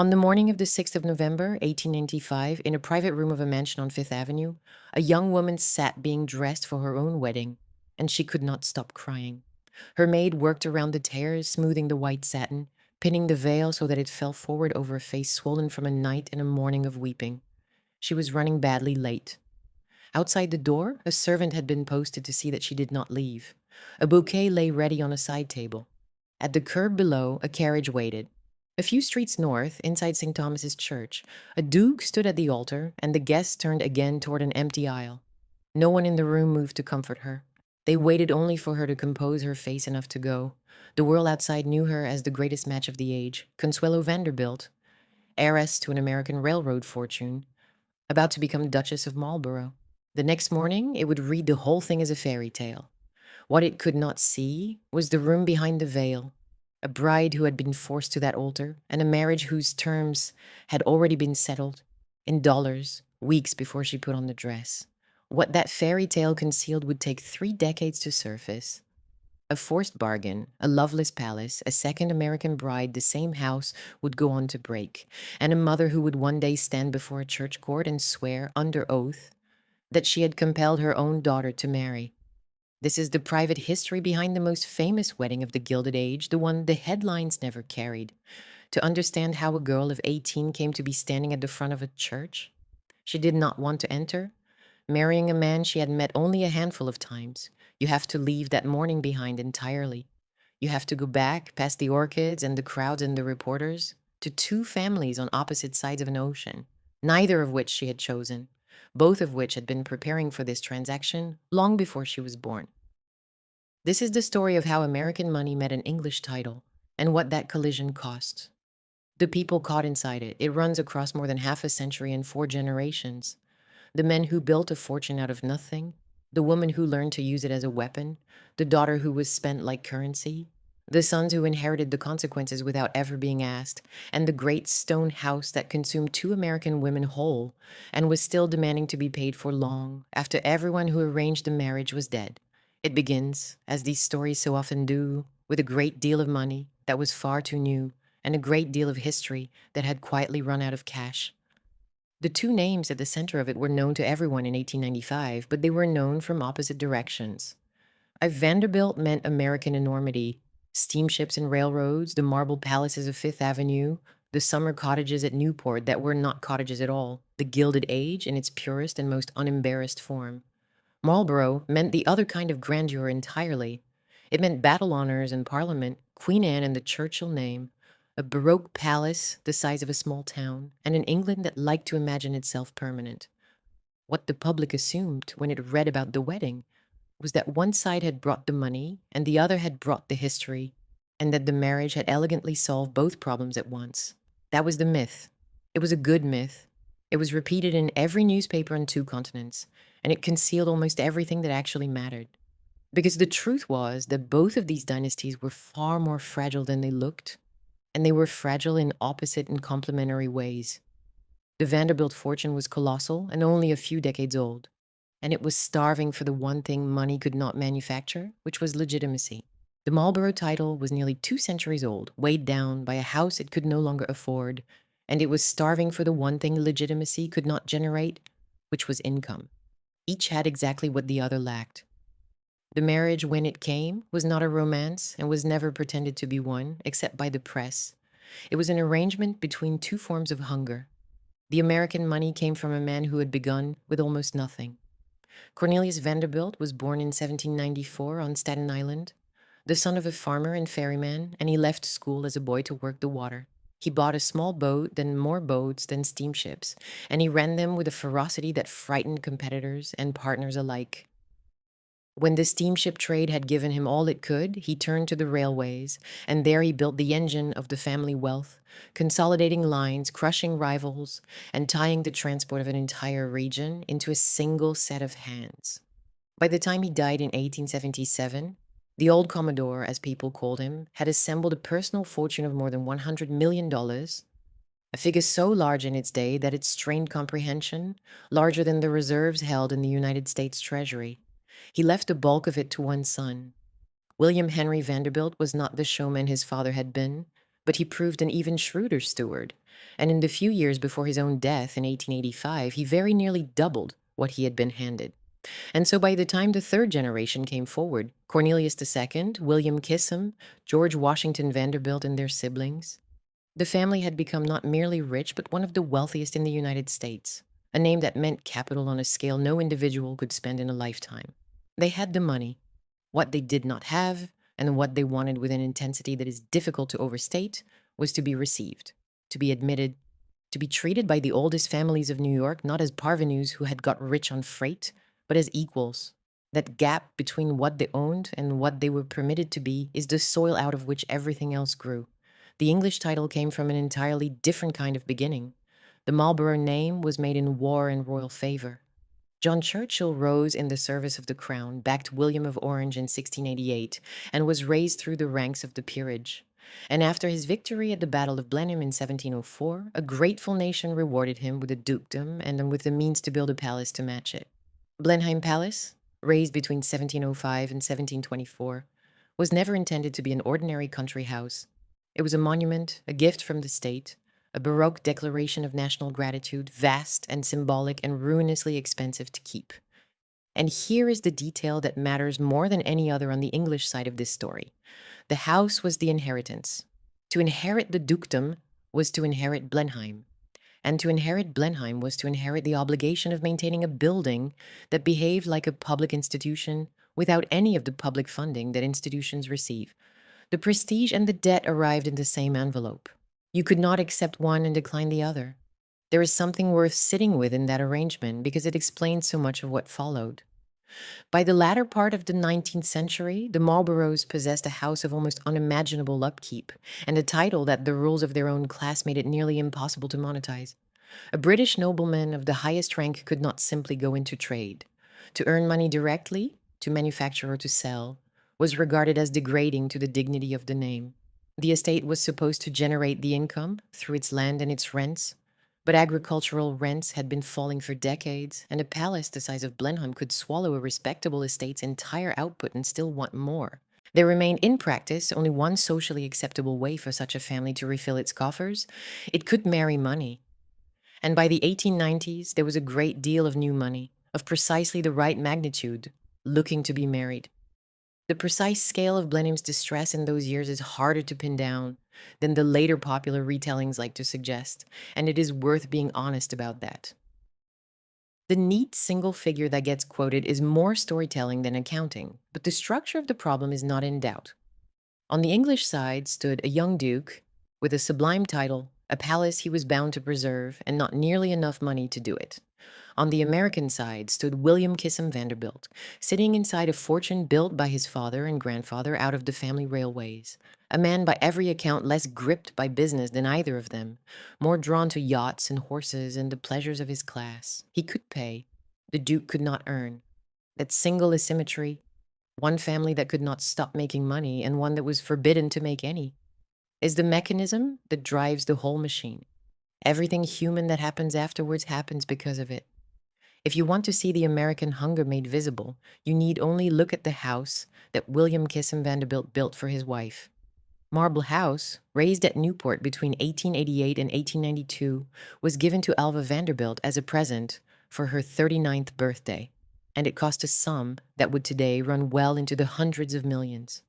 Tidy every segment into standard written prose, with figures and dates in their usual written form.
On the morning of the 6th of November, 1895, in a private room of a mansion on Fifth Avenue, a young woman sat being dressed for her own wedding, and she could not stop crying. Her maid worked around the tears, smoothing the white satin, pinning the veil so that it fell forward over a face swollen from a night and a morning of weeping. She was running badly late. Outside the door, a servant had been posted to see that she did not leave. A bouquet lay ready on a side table. At the curb below, a carriage waited. A few streets north, inside St. Thomas's Church, a duke stood at the altar, and the guests turned again toward an empty aisle. No one in the room moved to comfort her. They waited only for her to compose her face enough to go. The world outside knew her as the greatest match of the age, Consuelo Vanderbilt, heiress to an American railroad fortune, about to become Duchess of Marlborough. The next morning, it would read the whole thing as a fairy tale. What it could not see was the room behind the veil, a bride who had been forced to that altar, and a marriage whose terms had already been settled in dollars weeks before she put on the dress. What that fairy tale concealed would take 3 decades to surface. A forced bargain, a loveless palace, a second American bride the same house would go on to break, and a mother who would one day stand before a church court and swear under oath that she had compelled her own daughter to marry. This is the private history behind the most famous wedding of the Gilded Age, the one the headlines never carried. To understand how a girl of 18 came to be standing at the front of a church, she did not want to enter, marrying a man she had met only a handful of times. You have to leave that morning behind entirely. You have to go back past the orchids and the crowds and the reporters to two families on opposite sides of an ocean, neither of which she had chosen, both of which had been preparing for this transaction long before she was born. This is the story of how American money met an English title and what that collision cost. The people caught inside it. It runs across more than half a century and 4 generations. The men who built a fortune out of nothing, the woman who learned to use it as a weapon, the daughter who was spent like currency, the sons who inherited the consequences without ever being asked, and the great stone house that consumed 2 American women whole and was still demanding to be paid for long after everyone who arranged the marriage was dead. It begins, as these stories so often do, with a great deal of money that was far too new and a great deal of history that had quietly run out of cash. The two names at the center of it were known to everyone in 1895, but they were known from opposite directions. A Vanderbilt meant American enormity, steamships and railroads, the marble palaces of Fifth Avenue, the summer cottages at Newport that were not cottages at all, the Gilded Age in its purest and most unembarrassed form. Marlborough meant the other kind of grandeur entirely. It meant battle honors and Parliament, Queen Anne and the Churchill name, a Baroque palace the size of a small town, and an England that liked to imagine itself permanent. What the public assumed when it read about the wedding was that one side had brought the money and the other had brought the history, and that the marriage had elegantly solved both problems at once. That was the myth. It was a good myth. It was repeated in every newspaper on 2 continents, and it concealed almost everything that actually mattered. Because the truth was that both of these dynasties were far more fragile than they looked, and they were fragile in opposite and complementary ways. The Vanderbilt fortune was colossal and only a few decades old, and it was starving for the one thing money could not manufacture, which was legitimacy. The Marlborough title was nearly 2 centuries old, weighed down by a house it could no longer afford, and it was starving for the one thing legitimacy could not generate, which was income. Each had exactly what the other lacked. The marriage, when it came, was not a romance and was never pretended to be one, except by the press. It was an arrangement between two forms of hunger. The American money came from a man who had begun with almost nothing. Cornelius Vanderbilt was born in 1794 on Staten Island, the son of a farmer and ferryman, and he left school as a boy to work the water. He bought a small boat, then more boats, then steamships, and he ran them with a ferocity that frightened competitors and partners alike. When the steamship trade had given him all it could, he turned to the railways, and there he built the engine of the family wealth, consolidating lines, crushing rivals, and tying the transport of an entire region into a single set of hands. By the time he died in 1877, the old Commodore, as people called him, had assembled a personal fortune of more than $100 million, a figure so large in its day that it strained comprehension, larger than the reserves held in the United States Treasury. He left the bulk of it to one son. William Henry Vanderbilt was not the showman his father had been, but he proved an even shrewder steward. And in the few years before his own death in 1885, he very nearly doubled what he had been handed. And so by the time the third generation came forward, Cornelius II, William Kissam, George Washington Vanderbilt, and their siblings, the family had become not merely rich, but one of the wealthiest in the United States, a name that meant capital on a scale no individual could spend in a lifetime. They had the money. What they did not have, and what they wanted with an intensity that is difficult to overstate, was to be received, to be admitted, to be treated by the oldest families of New York not as parvenus who had got rich on freight, but as equals. That gap between what they owned and what they were permitted to be is the soil out of which everything else grew. The English title came from an entirely different kind of beginning. The Marlborough name was made in war and royal favor. John Churchill rose in the service of the crown, backed William of Orange in 1688, and was raised through the ranks of the peerage. And after his victory at the Battle of Blenheim in 1704, a grateful nation rewarded him with a dukedom and with the means to build a palace to match it. Blenheim Palace, raised between 1705 and 1724, was never intended to be an ordinary country house. It was a monument, a gift from the state, a Baroque declaration of national gratitude, vast and symbolic and ruinously expensive to keep. And here is the detail that matters more than any other on the English side of this story. The house was the inheritance. To inherit the dukedom was to inherit Blenheim. And to inherit Blenheim was to inherit the obligation of maintaining a building that behaved like a public institution without any of the public funding that institutions receive. The prestige and the debt arrived in the same envelope. You could not accept one and decline the other. There is something worth sitting with in that arrangement because it explains so much of what followed. By the latter part of the 19th century, the Marlboroughs possessed a house of almost unimaginable upkeep and a title that the rules of their own class made it nearly impossible to monetize. A British nobleman of the highest rank could not simply go into trade. To earn money directly, to manufacture or to sell, was regarded as degrading to the dignity of the name. The estate was supposed to generate the income through its land and its rents, but agricultural rents had been falling for decades, and a palace the size of Blenheim could swallow a respectable estate's entire output and still want more. There remained in practice only one socially acceptable way for such a family to refill its coffers. It could marry money. And by the 1890s, there was a great deal of new money, of precisely the right magnitude, looking to be married. The precise scale of Blenheim's distress in those years is harder to pin down than the later popular retellings like to suggest, and it is worth being honest about that. The neat single figure that gets quoted is more storytelling than accounting, but the structure of the problem is not in doubt. On the English side stood a young duke with a sublime title, a palace he was bound to preserve, and not nearly enough money to do it. On the American side stood William Kissam Vanderbilt, sitting inside a fortune built by his father and grandfather out of the family railways, a man by every account less gripped by business than either of them, more drawn to yachts and horses and the pleasures of his class. He could pay. The Duke could not earn. That single asymmetry, one family that could not stop making money and one that was forbidden to make any, is the mechanism that drives the whole machine. Everything human that happens afterwards happens because of it. If you want to see the American hunger made visible, you need only look at the house that William Kissam Vanderbilt built for his wife. Marble House, raised at Newport between 1888 and 1892, was given to Alva Vanderbilt as a present for her 39th birthday, and it cost a sum that would today run well into the hundreds of millions.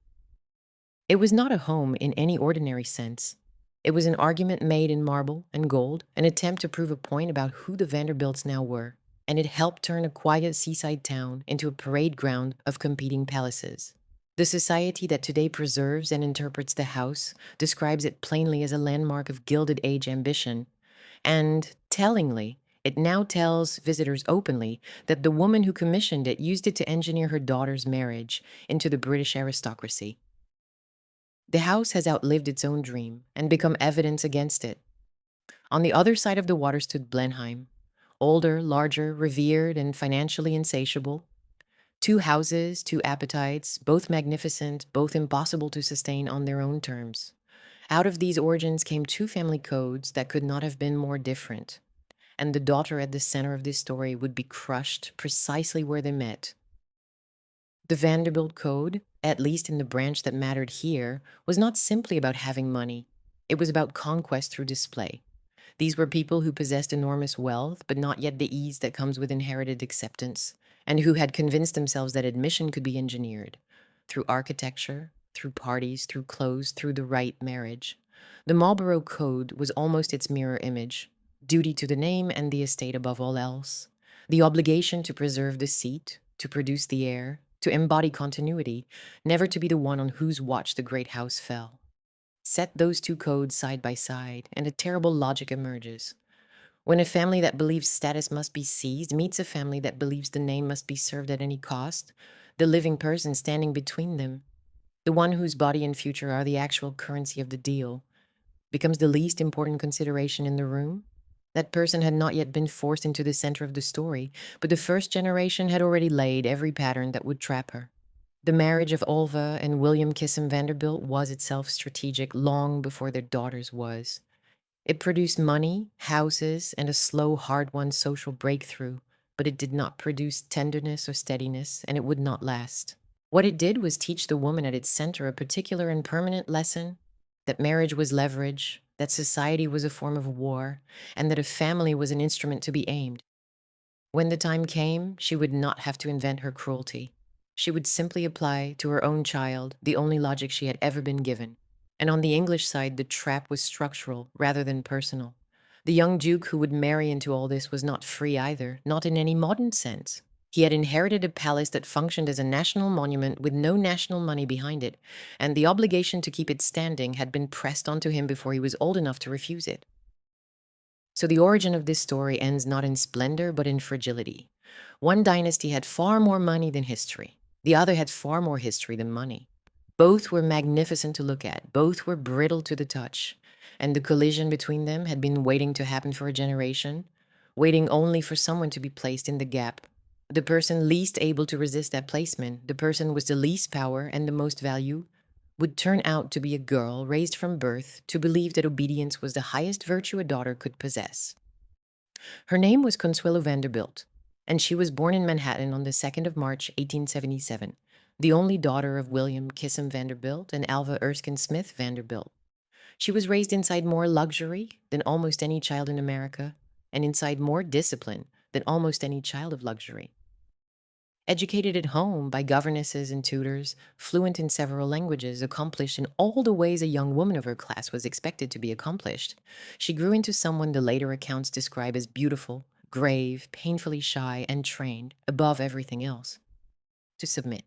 It was not a home in any ordinary sense. It was an argument made in marble and gold, an attempt to prove a point about who the Vanderbilts now were, and it helped turn a quiet seaside town into a parade ground of competing palaces. The society that today preserves and interprets the house describes it plainly as a landmark of Gilded Age ambition, and, tellingly, it now tells visitors openly that the woman who commissioned it used it to engineer her daughter's marriage into the British aristocracy. The house has outlived its own dream and become evidence against it. On the other side of the water stood Blenheim, older, larger, revered, and financially insatiable. Two houses, two appetites, both magnificent, both impossible to sustain on their own terms. Out of these origins came two family codes that could not have been more different. And the daughter at the center of this story would be crushed precisely where they met. The Vanderbilt Code, at least in the branch that mattered here, was not simply about having money. It was about conquest through display. These were people who possessed enormous wealth, but not yet the ease that comes with inherited acceptance, and who had convinced themselves that admission could be engineered through architecture, through parties, through clothes, through the right marriage. The Marlborough Code was almost its mirror image: duty to the name and the estate above all else, the obligation to preserve the seat, to produce the heir, to embody continuity, never to be the one on whose watch the great house fell. Set those two codes side by side, and a terrible logic emerges. When a family that believes status must be seized meets a family that believes the name must be served at any cost, the living person standing between them, the one whose body and future are the actual currency of the deal, becomes the least important consideration in the room. That person had not yet been forced into the center of the story, but the first generation had already laid every pattern that would trap her. The marriage of Olva and William Kissam Vanderbilt was itself strategic long before their daughter's was. It produced money, houses, and a slow, hard-won social breakthrough, but it did not produce tenderness or steadiness, and it would not last. What it did was teach the woman at its center a particular and permanent lesson: that marriage was leverage, that society was a form of war, and that a family was an instrument to be aimed. When the time came, she would not have to invent her cruelty. She would simply apply to her own child the only logic she had ever been given. And on the English side, the trap was structural rather than personal. The young duke who would marry into all this was not free either, not in any modern sense. He had inherited a palace that functioned as a national monument with no national money behind it, and the obligation to keep it standing had been pressed onto him before he was old enough to refuse it. So the origin of this story ends not in splendor, but in fragility. One dynasty had far more money than history. The other had far more history than money. Both were magnificent to look at. Both were brittle to the touch. And the collision between them had been waiting to happen for a generation, waiting only for someone to be placed in the gap. The person least able to resist that placement, the person with the least power and the most value, would turn out to be a girl raised from birth to believe that obedience was the highest virtue a daughter could possess. Her name was Consuelo Vanderbilt, and she was born in Manhattan on the 2nd of March, 1877, the only daughter of William Kissam Vanderbilt and Alva Erskine Smith Vanderbilt. She was raised inside more luxury than almost any child in America, and inside more discipline than almost any child of luxury. Educated at home by governesses and tutors, fluent in several languages, accomplished in all the ways a young woman of her class was expected to be accomplished, she grew into someone the later accounts describe as beautiful, grave, painfully shy, and trained, above everything else, to submit.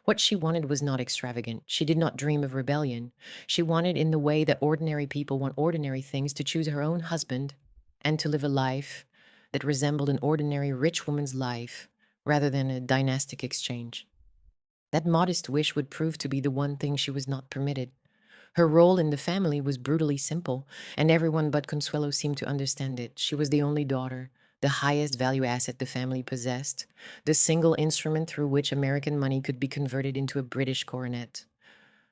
What she wanted was not extravagant. She did not dream of rebellion. She wanted, in the way that ordinary people want ordinary things, to choose her own husband and to live a life that resembled an ordinary rich woman's life rather than a dynastic exchange. That modest wish would prove to be the one thing she was not permitted. Her role in the family was brutally simple, and everyone but Consuelo seemed to understand it. She was the only daughter, the highest value asset the family possessed, the single instrument through which American money could be converted into a British coronet.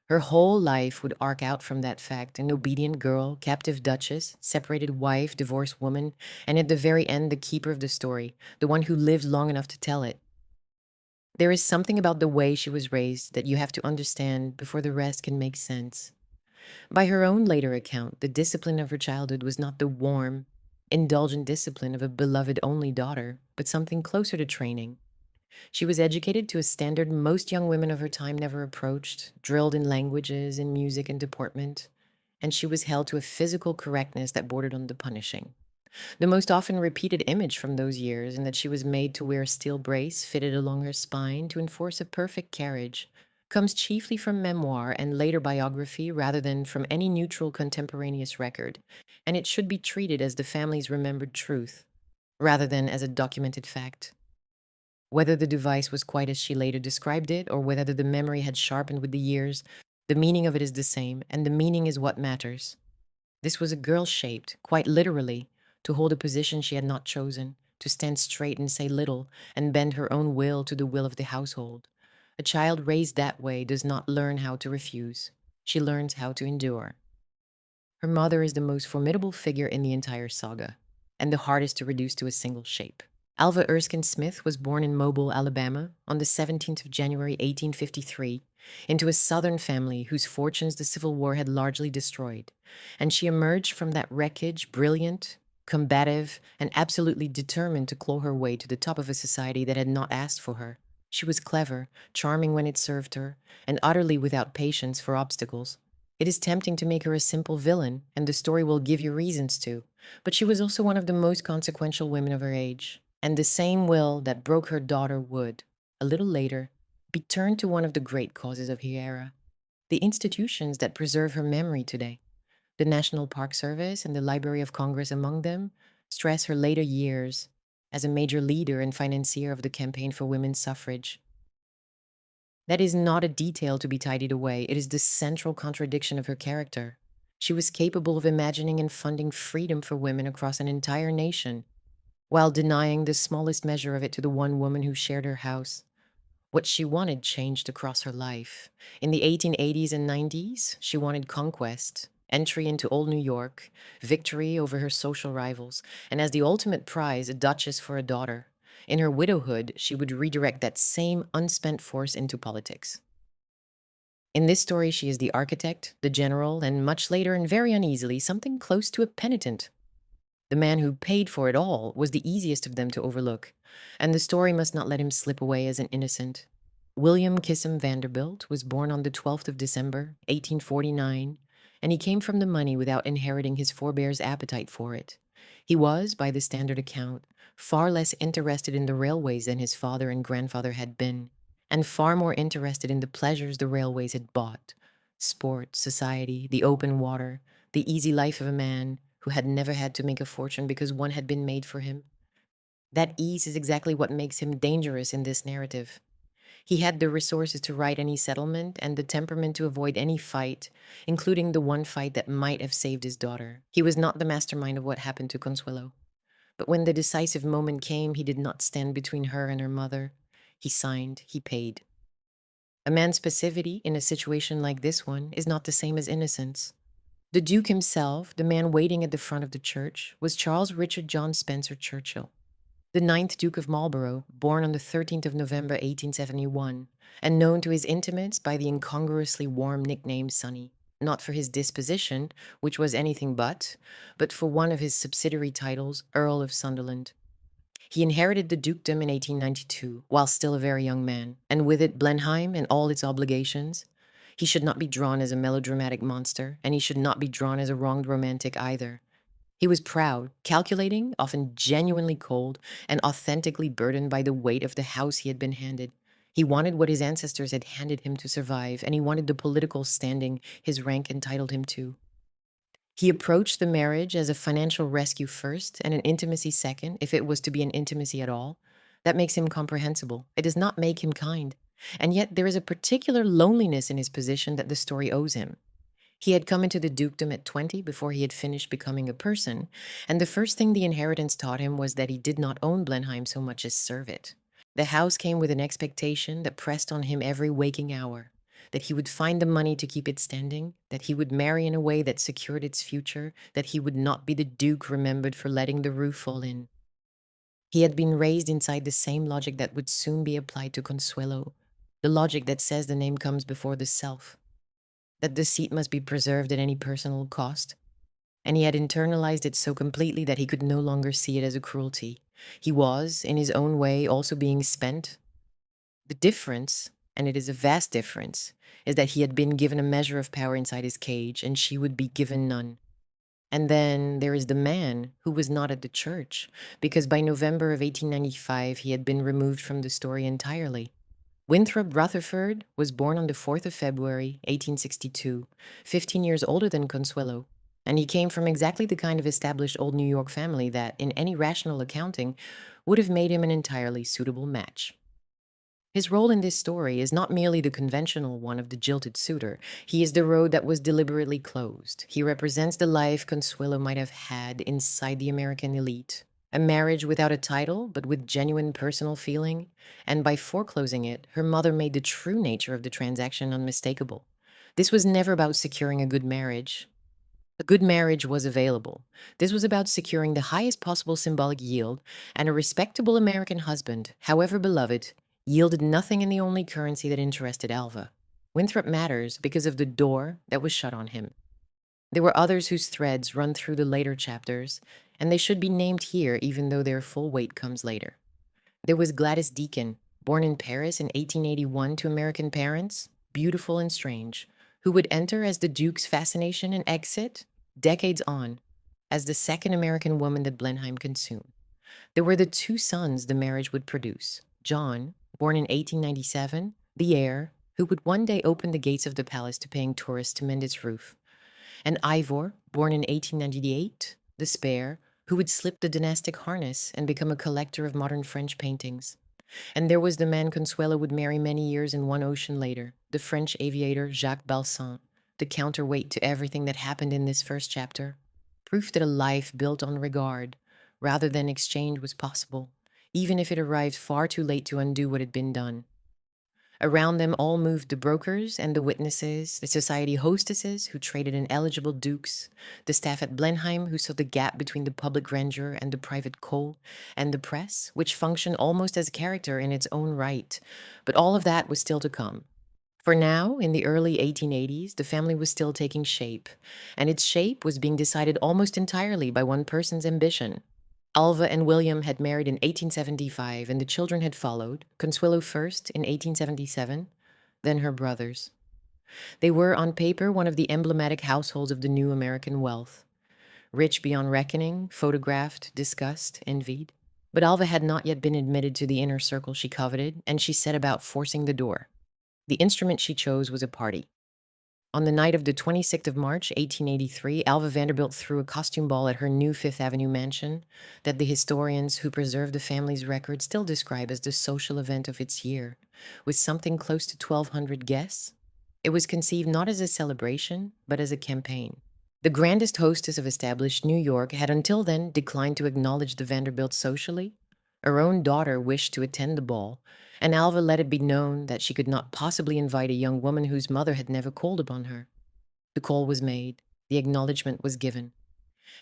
Her whole life would arc out from that fact: an obedient girl, captive duchess, separated wife, divorced woman, and at the very end, the keeper of the story, the one who lived long enough to tell it. There is something about the way she was raised that you have to understand before the rest can make sense. By her own later account, the discipline of her childhood was not the warm, indulgent discipline of a beloved only daughter, but something closer to training. She was educated to a standard most young women of her time never approached, drilled in languages, in music, and deportment, and she was held to a physical correctness that bordered on the punishing. The most often repeated image from those years, in that she was made to wear a steel brace fitted along her spine to enforce a perfect carriage, comes chiefly from memoir and later biography rather than from any neutral contemporaneous record, and it should be treated as the family's remembered truth, rather than as a documented fact. Whether the device was quite as she later described it, or whether the memory had sharpened with the years, the meaning of it is the same, and the meaning is what matters. This was a girl shaped, quite literally, to hold a position she had not chosen, to stand straight and say little, and bend her own will to the will of the household. A child raised that way does not learn how to refuse. She learns how to endure. Her mother is the most formidable figure in the entire saga, and the hardest to reduce to a single shape. Alva Erskine Smith was born in Mobile, Alabama, on the 17th of January, 1853, into a Southern family whose fortunes the Civil War had largely destroyed, and she emerged from that wreckage brilliant, combative, and absolutely determined to claw her way to the top of a society that had not asked for her. She was clever, charming when it served her, and utterly without patience for obstacles. It is tempting to make her a simple villain, and the story will give you reasons to, but she was also one of the most consequential women of her age, and the same will that broke her daughter would, a little later, be turned to one of the great causes of her era, the institutions that preserve her memory today. The National Park Service and the Library of Congress among them stress her later years as a major leader and financier of the campaign for women's suffrage. That is not a detail to be tidied away, it is the central contradiction of her character. She was capable of imagining and funding freedom for women across an entire nation, while denying the smallest measure of it to the one woman who shared her house. What she wanted changed across her life. In the 1880s and 90s, she wanted conquest, entry into old New York, victory over her social rivals, and as the ultimate prize, a duchess for a daughter. In her widowhood, she would redirect that same unspent force into politics. In this story, she is the architect, the general, and much later and very uneasily, something close to a penitent. The man who paid for it all was the easiest of them to overlook, and the story must not let him slip away as an innocent. William Kissam Vanderbilt was born on the 12th of December, 1849, and he came from the money without inheriting his forebears' appetite for it. He was, by the standard account, far less interested in the railways than his father and grandfather had been, and far more interested in the pleasures the railways had bought: sport, society, the open water, the easy life of a man who had never had to make a fortune because one had been made for him. That ease is exactly what makes him dangerous in this narrative. He had the resources to write any settlement and the temperament to avoid any fight, including the one fight that might have saved his daughter. He was not the mastermind of what happened to Consuelo. But when the decisive moment came, he did not stand between her and her mother. He signed, he paid. A man's passivity in a situation like this one is not the same as innocence. The Duke himself, the man waiting at the front of the church, was Charles Richard John Spencer Churchill, the ninth Duke of Marlborough, born on the 13th of November 1871, and known to his intimates by the incongruously warm nickname Sonny, not for his disposition, which was anything but for one of his subsidiary titles, Earl of Sunderland. He inherited the dukedom in 1892, while still a very young man, and with it Blenheim and all its obligations. He should not be drawn as a melodramatic monster, and he should not be drawn as a wronged romantic either. He was proud, calculating, often genuinely cold, and authentically burdened by the weight of the house he had been handed. He wanted what his ancestors had handed him to survive, and he wanted the political standing his rank entitled him to. He approached the marriage as a financial rescue first and an intimacy second, if it was to be an intimacy at all. That makes him comprehensible. It does not make him kind. And yet there is a particular loneliness in his position that the story owes him. He had come into the dukedom at 20 before he had finished becoming a person, and the first thing the inheritance taught him was that he did not own Blenheim so much as serve it. The house came with an expectation that pressed on him every waking hour, that he would find the money to keep it standing, that he would marry in a way that secured its future, that he would not be the duke remembered for letting the roof fall in. He had been raised inside the same logic that would soon be applied to Consuelo, the logic that says the name comes before the self, that the seat must be preserved at any personal cost. And he had internalized it so completely that he could no longer see it as a cruelty. He was, in his own way, also being spent. The difference, and it is a vast difference, is that he had been given a measure of power inside his cage, and she would be given none. And then there is the man who was not at the church, because by November of 1895 he had been removed from the story entirely. Winthrop Rutherford was born on the 4th of February, 1862, 15 years older than Consuelo, and he came from exactly the kind of established old New York family that, in any rational accounting, would have made him an entirely suitable match. His role in this story is not merely the conventional one of the jilted suitor. He is the road that was deliberately closed. He represents the life Consuelo might have had inside the American elite. A marriage without a title, but with genuine personal feeling. And by foreclosing it, her mother made the true nature of the transaction unmistakable. This was never about securing a good marriage. A good marriage was available. This was about securing the highest possible symbolic yield, and a respectable American husband, however beloved, yielded nothing in the only currency that interested Alva. Winthrop matters because of the door that was shut on him. There were others whose threads run through the later chapters, and they should be named here even though their full weight comes later. There was Gladys Deacon, born in Paris in 1881 to American parents, beautiful and strange, who would enter as the Duke's fascination and exit, decades on, as the second American woman that Blenheim consumed. There were the two sons the marriage would produce: John, born in 1897, the heir, who would one day open the gates of the palace to paying tourists to mend its roof, and Ivor, born in 1898, the spare, who would slip the dynastic harness and become a collector of modern French paintings. And there was the man Consuelo would marry many years in one ocean later, the French aviator Jacques Balsan, the counterweight to everything that happened in this first chapter. Proof that a life built on regard, rather than exchange, was possible, even if it arrived far too late to undo what had been done. Around them all moved the brokers and the witnesses, the society hostesses who traded in eligible dukes, the staff at Blenheim who saw the gap between the public grandeur and the private coal, and the press, which functioned almost as a character in its own right. But all of that was still to come. For now, in the early 1880s, the family was still taking shape, and its shape was being decided almost entirely by one person's ambition. Alva and William had married in 1875, and the children had followed, Consuelo first in 1877, then her brothers. They were, on paper, one of the emblematic households of the new American wealth. Rich beyond reckoning, photographed, discussed, envied. But Alva had not yet been admitted to the inner circle she coveted, and she set about forcing the door. The instrument she chose was a party. On the night of the 26th of March, 1883, Alva Vanderbilt threw a costume ball at her new Fifth Avenue mansion that the historians who preserve the family's record still describe as the social event of its year, with something close to 1,200 guests. It was conceived not as a celebration, but as a campaign. The grandest hostess of established New York had until then declined to acknowledge the Vanderbilts socially. Her own daughter wished to attend the ball, and Alva let it be known that she could not possibly invite a young woman whose mother had never called upon her. The call was made, the acknowledgement was given,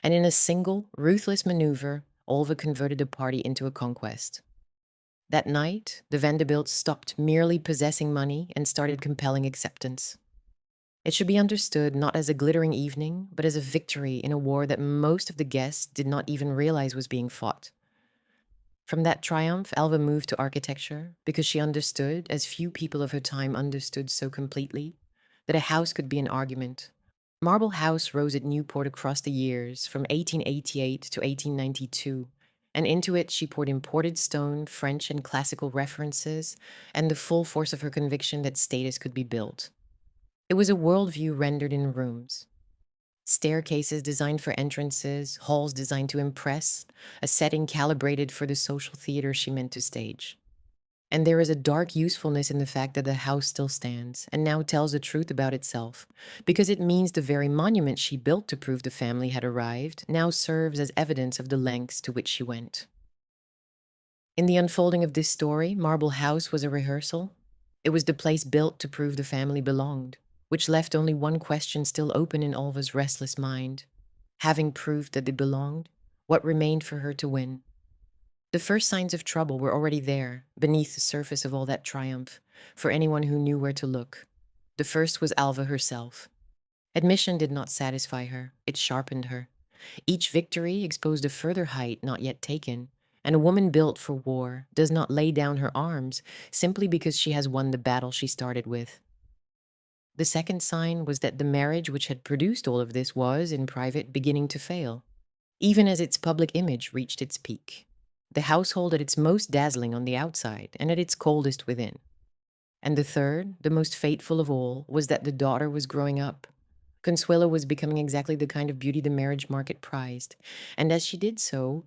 and in a single, ruthless maneuver, Alva converted the party into a conquest. That night, the Vanderbilts stopped merely possessing money and started compelling acceptance. It should be understood not as a glittering evening, but as a victory in a war that most of the guests did not even realize was being fought. From that triumph, Alva moved to architecture because she understood, as few people of her time understood so completely, that a house could be an argument. Marble House rose at Newport across the years from 1888 to 1892, and into it she poured imported stone, French and classical references, and the full force of her conviction that status could be built. It was a worldview rendered in rooms. Staircases designed for entrances, halls designed to impress, a setting calibrated for the social theater she meant to stage. And there is a dark usefulness in the fact that the house still stands and now tells the truth about itself, because it means the very monument she built to prove the family had arrived now serves as evidence of the lengths to which she went. In the unfolding of this story, Marble House was a rehearsal. It was the place built to prove the family belonged, which left only one question still open in Alva's restless mind. Having proved that they belonged, what remained for her to win? The first signs of trouble were already there, beneath the surface of all that triumph, for anyone who knew where to look. The first was Alva herself. Admission did not satisfy her, it sharpened her. Each victory exposed a further height not yet taken, and a woman built for war does not lay down her arms simply because she has won the battle she started with. The second sign was that the marriage which had produced all of this was, in private, beginning to fail, even as its public image reached its peak. The household at its most dazzling on the outside and at its coldest within. And the third, the most fateful of all, was that the daughter was growing up. Consuelo was becoming exactly the kind of beauty the marriage market prized, and as she did so,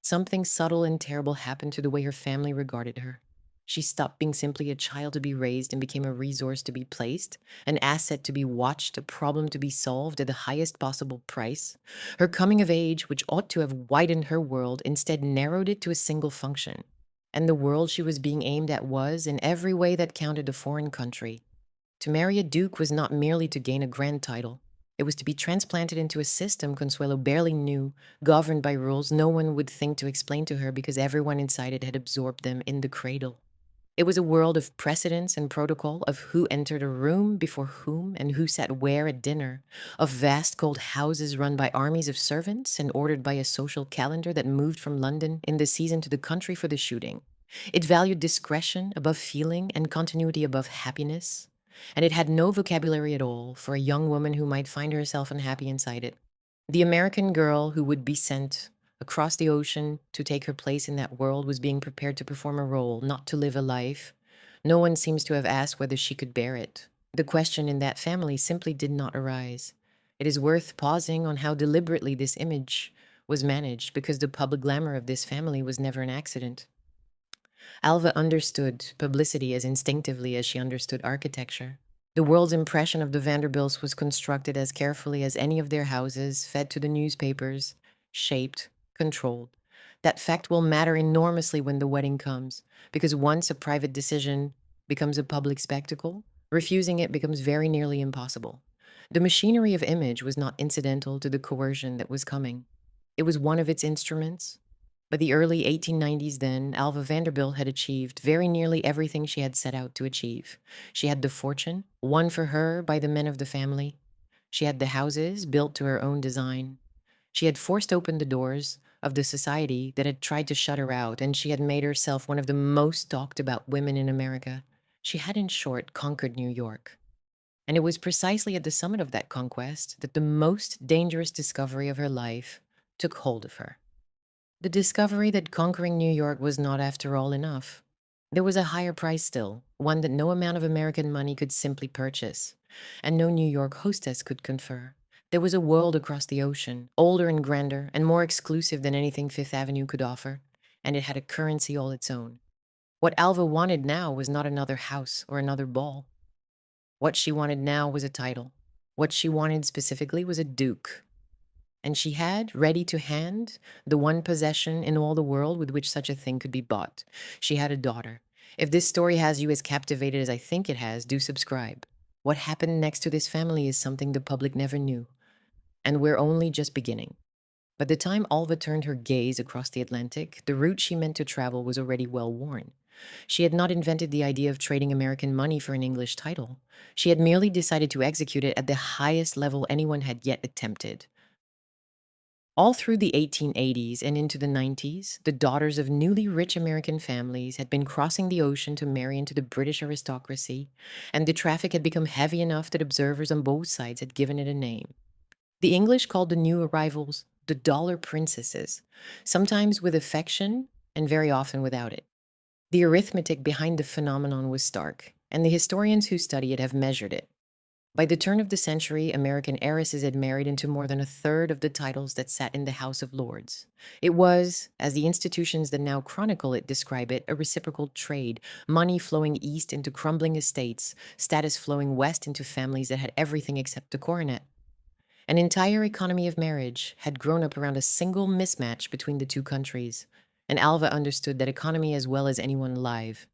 something subtle and terrible happened to the way her family regarded her. She stopped being simply a child to be raised and became a resource to be placed, an asset to be watched, a problem to be solved at the highest possible price. Her coming of age, which ought to have widened her world, instead narrowed it to a single function. And the world she was being aimed at was, in every way that counted, a foreign country. To marry a duke was not merely to gain a grand title. It was to be transplanted into a system Consuelo barely knew, governed by rules no one would think to explain to her because everyone inside it had absorbed them in the cradle. It was a world of precedence and protocol, of who entered a room before whom and who sat where at dinner, of vast cold houses run by armies of servants and ordered by a social calendar that moved from London in the season to the country for the shooting. It valued discretion above feeling and continuity above happiness, and it had no vocabulary at all for a young woman who might find herself unhappy inside it. The American girl who would be sent across the ocean to take her place in that world was being prepared to perform a role, not to live a life. No one seems to have asked whether she could bear it. The question in that family simply did not arise. It is worth pausing on how deliberately this image was managed, because the public glamour of this family was never an accident. Alva understood publicity as instinctively as she understood architecture. The world's impression of the Vanderbilts was constructed as carefully as any of their houses, fed to the newspapers, shaped, controlled. That fact will matter enormously when the wedding comes, because once a private decision becomes a public spectacle, refusing it becomes very nearly impossible. The machinery of image was not incidental to the coercion that was coming. It was one of its instruments. By the early 1890s, then, Alva Vanderbilt had achieved very nearly everything she had set out to achieve. She had the fortune, won for her by the men of the family. She had the houses, built to her own design. She had forced open the doors of the society that had tried to shut her out, and she had made herself one of the most talked about women in America. She had, in short, conquered New York. And it was precisely at the summit of that conquest that the most dangerous discovery of her life took hold of her. The discovery that conquering New York was not, after all, enough. There was a higher price still, one that no amount of American money could simply purchase, and no New York hostess could confer. There was a world across the ocean, older and grander and more exclusive than anything Fifth Avenue could offer, and it had a currency all its own. What Alva wanted now was not another house or another ball. What she wanted now was a title. What she wanted specifically was a duke. And she had, ready to hand, the one possession in all the world with which such a thing could be bought. She had a daughter. If this story has you as captivated as I think it has, do subscribe. What happened next to this family is something the public never knew, and we're only just beginning. By the time Alva turned her gaze across the Atlantic, the route she meant to travel was already well worn. She had not invented the idea of trading American money for an English title. She had merely decided to execute it at the highest level anyone had yet attempted. All through the 1880s and into the 90s, the daughters of newly rich American families had been crossing the ocean to marry into the British aristocracy, and the traffic had become heavy enough that observers on both sides had given it a name. The English called the new arrivals the dollar princesses, sometimes with affection and very often without it. The arithmetic behind the phenomenon was stark, and the historians who study it have measured it. By the turn of the century, American heiresses had married into more than a third of the titles that sat in the House of Lords. It was, as the institutions that now chronicle it describe it, a reciprocal trade, money flowing east into crumbling estates, status flowing west into families that had everything except the coronet. An entire economy of marriage had grown up around a single mismatch between the two countries, and Alva understood that economy as well as anyone alive.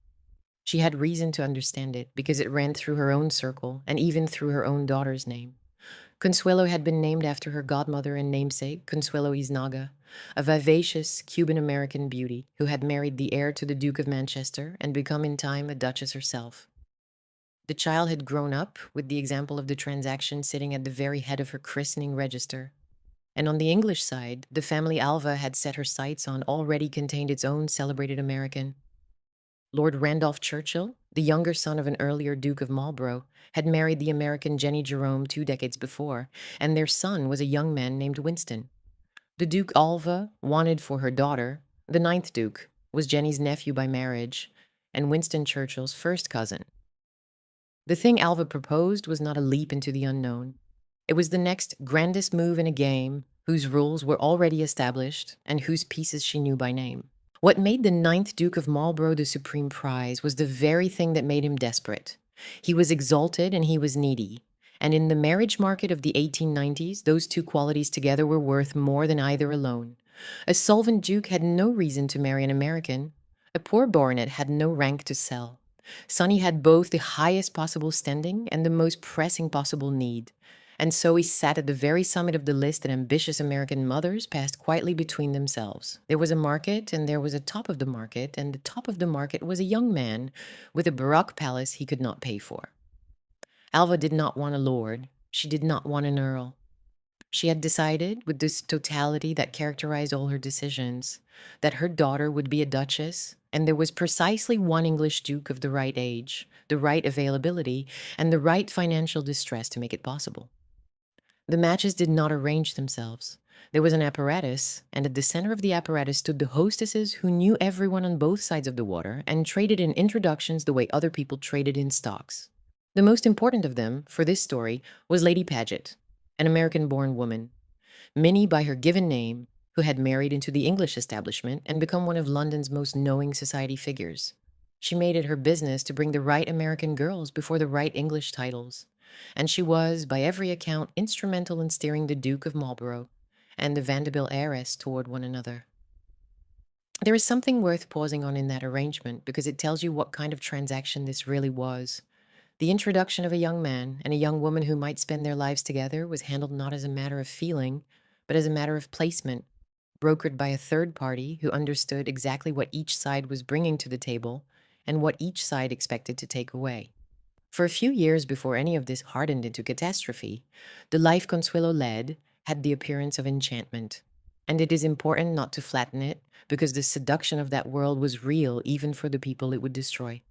She had reason to understand it because it ran through her own circle and even through her own daughter's name. Consuelo had been named after her godmother and namesake, Consuelo Iznaga, a vivacious Cuban-American beauty who had married the heir to the Duke of Manchester and become in time a duchess herself. The child had grown up with the example of the transaction sitting at the very head of her christening register. And on the English side, the family Alva had set her sights on already contained its own celebrated American. Lord Randolph Churchill, the younger son of an earlier Duke of Marlborough, had married the American Jenny Jerome 2 decades before, and their son was a young man named Winston. The Duke Alva wanted for her daughter, the ninth Duke, was Jenny's nephew by marriage, and Winston Churchill's first cousin. The thing Alva proposed was not a leap into the unknown. It was the next grandest move in a game whose rules were already established and whose pieces she knew by name. What made the ninth Duke of Marlborough the supreme prize was the very thing that made him desperate. He was exalted and he was needy. And in the marriage market of the 1890s, those two qualities together were worth more than either alone. A solvent duke had no reason to marry an American. A poor baronet had no rank to sell. Sonny had both the highest possible standing and the most pressing possible need. And so he sat at the very summit of the list, and ambitious American mothers passed quietly between themselves. There was a market, and there was a top of the market, and the top of the market was a young man with a baroque palace he could not pay for. Alva did not want a lord. She did not want an earl. She had decided, with this totality that characterized all her decisions, that her daughter would be a duchess, and there was precisely one English duke of the right age, the right availability, and the right financial distress to make it possible. The matches did not arrange themselves. There was an apparatus, and at the center of the apparatus stood the hostesses who knew everyone on both sides of the water and traded in introductions the way other people traded in stocks. The most important of them, for this story, was Lady Paget, an American-born woman, Minnie by her given name, who had married into the English establishment and become one of London's most knowing society figures. She made it her business to bring the right American girls before the right English titles, and she was, by every account, instrumental in steering the Duke of Marlborough and the Vanderbilt heiress toward one another. There is something worth pausing on in that arrangement because it tells you what kind of transaction this really was. The introduction of a young man and a young woman who might spend their lives together was handled not as a matter of feeling, but as a matter of placement, brokered by a third party who understood exactly what each side was bringing to the table and what each side expected to take away. For a few years before any of this hardened into catastrophe, the life Consuelo led had the appearance of enchantment. And it is important not to flatten it, because the seduction of that world was real even for the people it would destroy.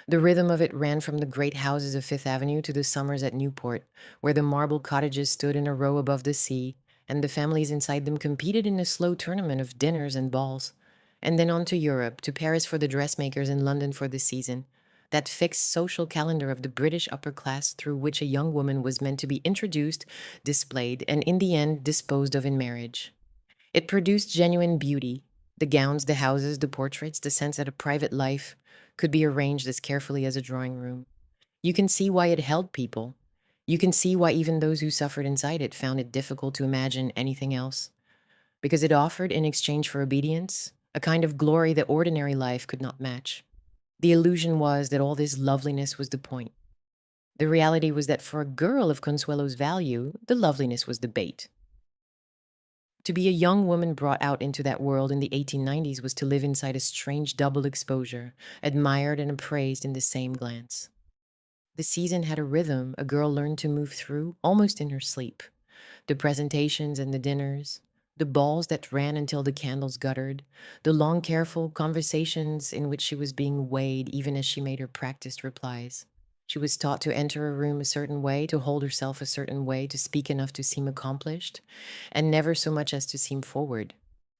The rhythm of it ran from the great houses of Fifth Avenue to the summers at Newport, where the marble cottages stood in a row above the sea, and the families inside them competed in a slow tournament of dinners and balls. And then on to Europe, to Paris for the dressmakers and London for the season, that fixed social calendar of the British upper class through which a young woman was meant to be introduced, displayed, and in the end disposed of in marriage. It produced genuine beauty. The gowns, the houses, the portraits, the sense that a private life could be arranged as carefully as a drawing room. You can see why it held people. You can see why even those who suffered inside it found it difficult to imagine anything else. Because it offered, in exchange for obedience, a kind of glory that ordinary life could not match. The illusion was that all this loveliness was the point. The reality was that for a girl of Consuelo's value, the loveliness was the bait. To be a young woman brought out into that world in the 1890s was to live inside a strange double exposure, admired and appraised in the same glance. The season had a rhythm a girl learned to move through almost in her sleep. The presentations and the dinners, the balls that ran until the candles guttered, the long, careful conversations in which she was being weighed even as she made her practiced replies. She was taught to enter a room a certain way, to hold herself a certain way, to speak enough to seem accomplished, and never so much as to seem forward.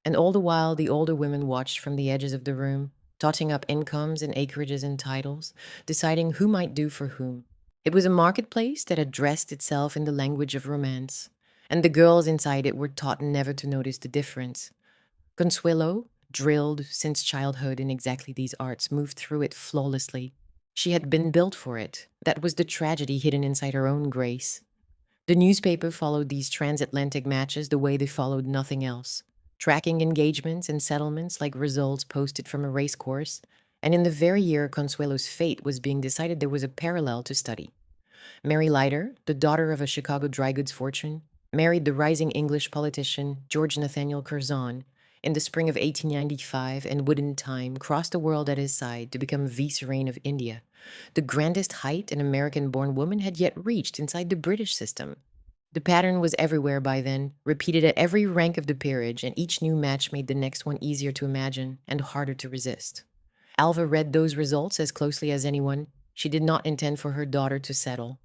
And all the while, the older women watched from the edges of the room, totting up incomes and acreages and titles, deciding who might do for whom. It was a marketplace that had dressed itself in the language of romance, and the girls inside it were taught never to notice the difference. Consuelo, drilled since childhood in exactly these arts, moved through it flawlessly. She had been built for it. That was the tragedy hidden inside her own grace. The newspaper followed these transatlantic matches the way they followed nothing else, tracking engagements and settlements like results posted from a race course, and in the very year Consuelo's fate was being decided there was a parallel to study. Mary Leiter, the daughter of a Chicago dry goods fortune, married the rising English politician George Nathaniel Curzon in the spring of 1895, and would in time cross the world at his side to become vicereine of India, the grandest height an American-born woman had yet reached inside the British system. The pattern was everywhere by then, repeated at every rank of the peerage, and each new match made the next one easier to imagine and harder to resist. Alva read those results as closely as anyone. She did not intend for her daughter to settle,